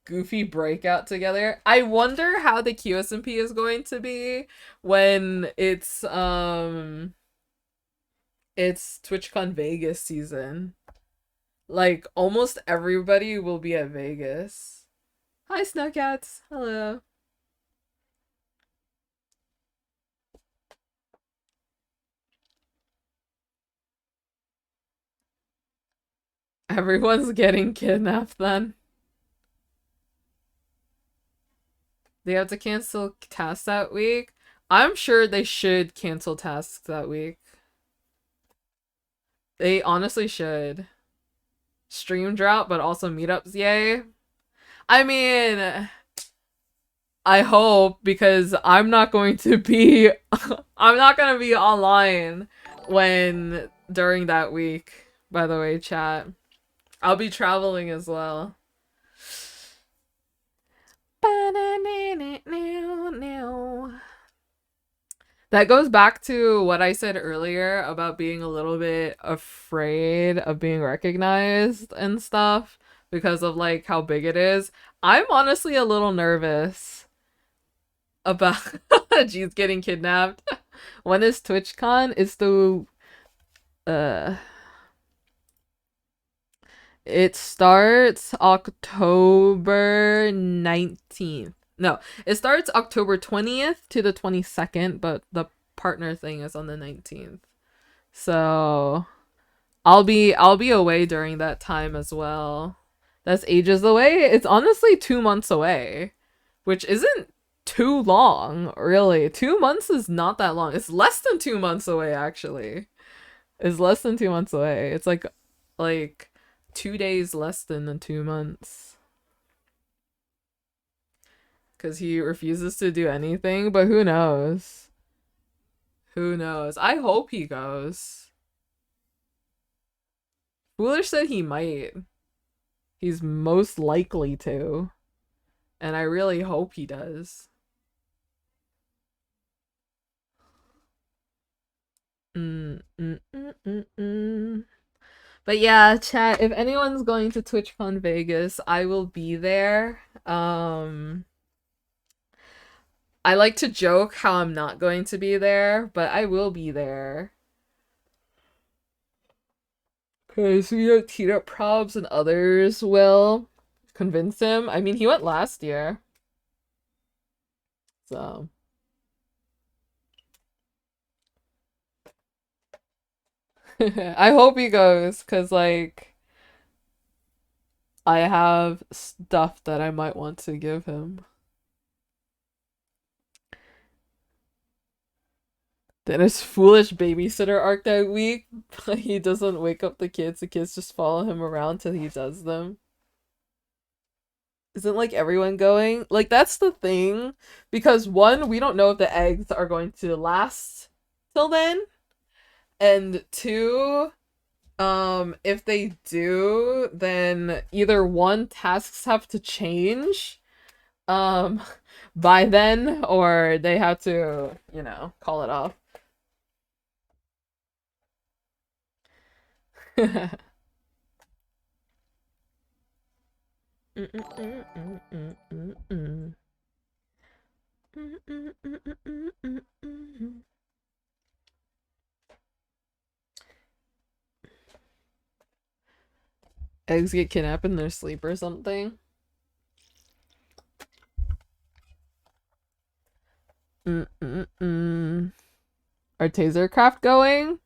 Goofy breakout together. I wonder how the Qsmp is going to be when it's TwitchCon Vegas season. Like, almost everybody will be at Vegas. Hi, Snowcats. Hello. Everyone's getting kidnapped then. They have to cancel tasks that week. I'm sure they should cancel tasks that week. They honestly should. Stream drought, but also meetups, yay. I mean, I hope, because I'm not going to be online during that week, by the way, chat. I'll be traveling as well. That goes back to what I said earlier about being a little bit afraid of being recognized and stuff because of like how big it is. I'm honestly a little nervous about G's getting kidnapped. When is TwitchCon? It starts October 19th. No, it starts October 20th to the 22nd, but the partner thing is on the 19th. So I'll be away during that time as well. That's ages away. It's honestly 2 months away, which isn't too long, really. 2 months is not that long. It's less than 2 months away, actually. It's less than 2 months away. It's like 2 days less than the 2 months. Because he refuses to do anything, but who knows? Who knows? I hope he goes. Foolish said he might. He's most likely to. And I really hope he does. But yeah, chat, if anyone's going to TwitchCon Vegas, I will be there. I like to joke how I'm not going to be there, but I will be there. Because, T-Up Probs and others will convince him. I mean, he went last year. So. I hope he goes, because, like, I have stuff that I might want to give him. Then his foolish babysitter arc that week. He doesn't wake up the kids just follow him around till he does them. Isn't like everyone going? Like, that's the thing. Because one, we don't know if the eggs are going to last till then. And two, if they do, then either one, tasks have to change um by then, or they have to, you know, call it off. Eggs get kidnapped in their sleep or something. Are Tasercraft going?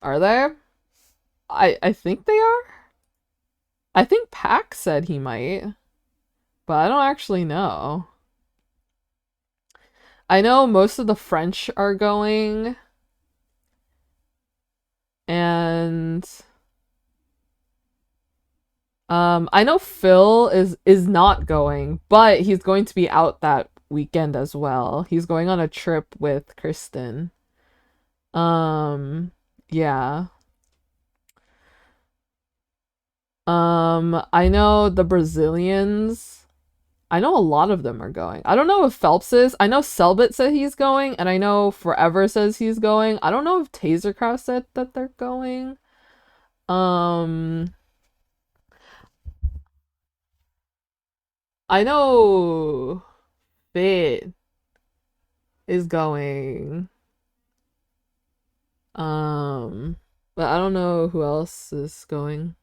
Are they? I think they are. I think Pac said he might, but I don't actually know. I know most of the French are going, and I know Phil is not going, but he's going to be out that weekend as well. He's going on a trip with Kristen. Yeah. I know the Brazilians. I know a lot of them are going. I don't know if Phelps is. I know Selbit said he's going, and I know Forever says he's going. I don't know if Tasercraft said that they're going. I know Fit is going. Um, but I don't know who else is going.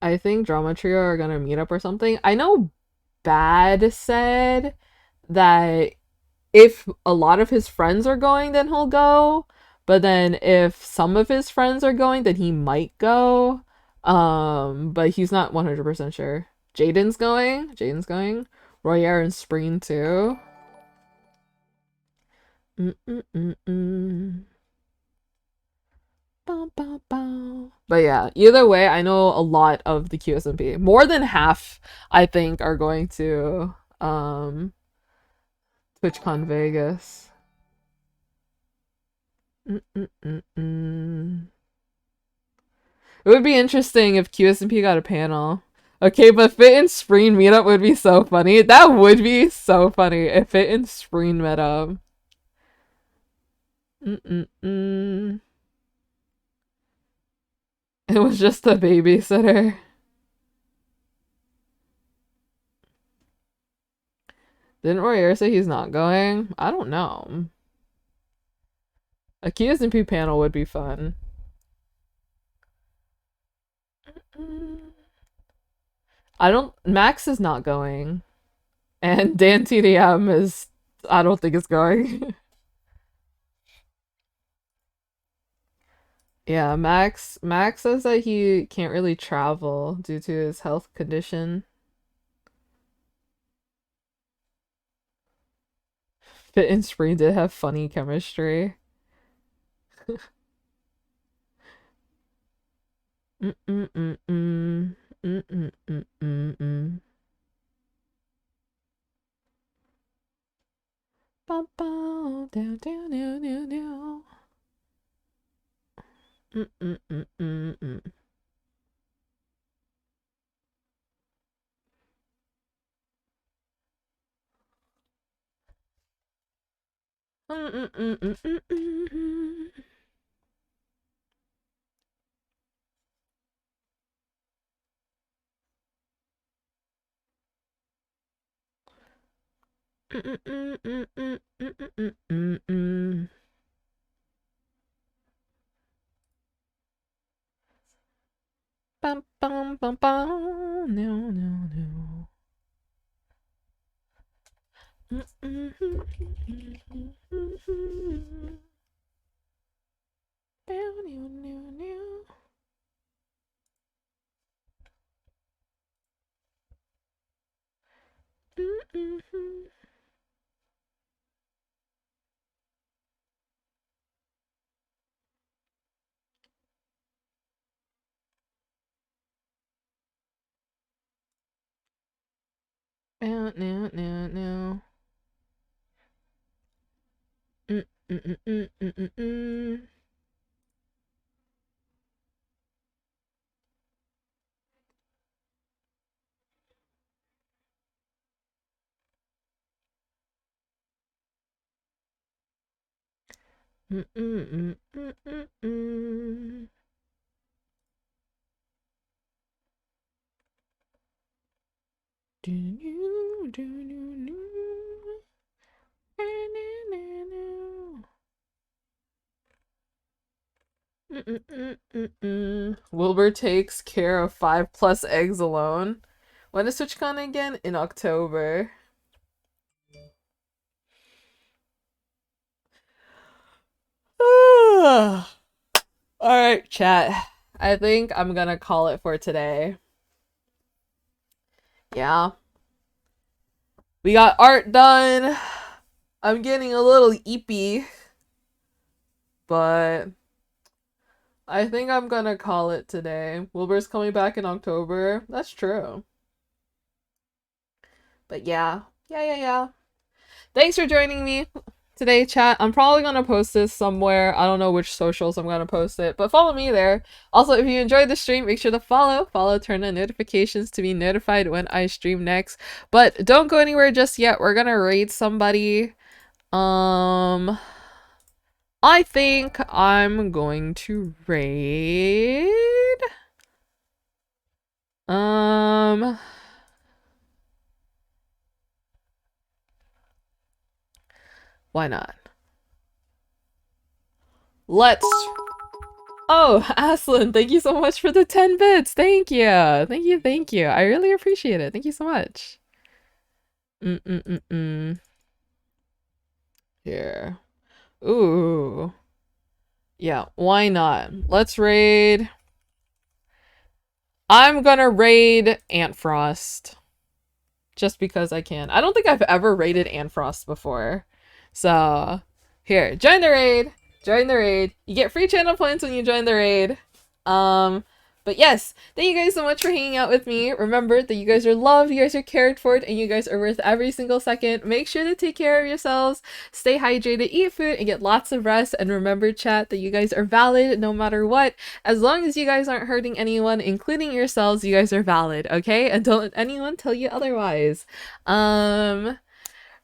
I think Drama Trio are gonna meet up or something. I know Bad said that if a lot of his friends are going, then he'll go. But then if some of his friends are going, then he might go. But he's not 100% sure. Jaden's going. Jaden's going. Royer and Spreen too. But yeah, either way, I know a lot of the Qsmp. More than half, I think, are going to TwitchCon Vegas. It would be interesting if QSMP got a panel. Okay, but Fit and Spreen meetup would be so funny. That would be so funny if Fit and Spreen met up. It was just a babysitter. Didn't Royer say he's not going? I don't know. A QSMP panel would be fun. I don't. Max is not going, and Dan TDM is. I don't think is going. Yeah, Max says that he can't really travel due to his health condition. Fit and Spring did have funny chemistry. Down, down, down, down, down. Bum, bum, bum, bum. No, no, no. No. Wilbur takes care of 5+ eggs alone. When is TwitchCon again? In October. Alright, chat. I think I'm gonna call it for today. Yeah. We got art done. I'm getting a little eepy. But I think I'm gonna call it today. Wilbur's coming back in October. That's true. But yeah. Yeah. Thanks for joining me today, chat. I'm probably gonna post this somewhere. I don't know which socials I'm gonna post it, but follow me there. Also, if you enjoyed the stream, make sure to follow, turn on notifications to be notified when I stream next. But don't go anywhere just yet. We're gonna raid somebody. I think I'm going to raid. Why not? Let's. Oh, Aslan, thank you so much for the 10 bits. Thank you. I really appreciate it. Thank you so much. Here. Ooh. Yeah, why not? Let's raid. I'm gonna raid Antfrost. Just because I can. I don't think I've ever raided Antfrost before. So, here, join the raid. You get free channel points when you join the raid. But yes, thank you guys so much for hanging out with me. Remember that you guys are loved, you guys are cared for, and you guys are worth every single second. Make sure to take care of yourselves, stay hydrated, eat food, and get lots of rest. And remember, chat, that you guys are valid no matter what. As long as you guys aren't hurting anyone, including yourselves, you guys are valid, okay? And don't let anyone tell you otherwise.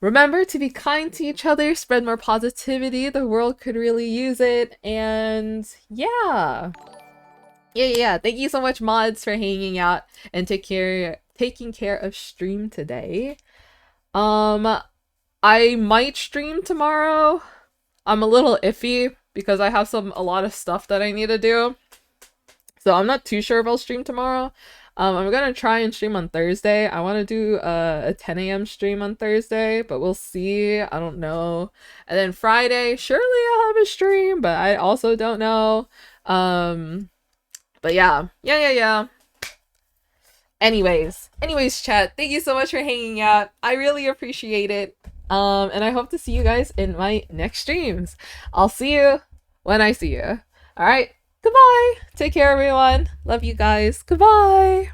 Remember to be kind to each other, spread more positivity. The world could really use it. And yeah. Yeah. Thank you so much, mods, for hanging out and taking care of stream today. I might stream tomorrow. I'm a little iffy because I have a lot of stuff that I need to do. So I'm not too sure if I'll stream tomorrow. I'm gonna try and stream on Thursday. I want to do a 10 a.m. stream on Thursday, but we'll see. I don't know. And then Friday, surely I'll have a stream, but I also don't know. But yeah. Anyways, chat, thank you so much for hanging out. I really appreciate it. And I hope to see you guys in my next streams. I'll see you when I see you. All right. Goodbye. Take care, everyone. Love you guys. Goodbye.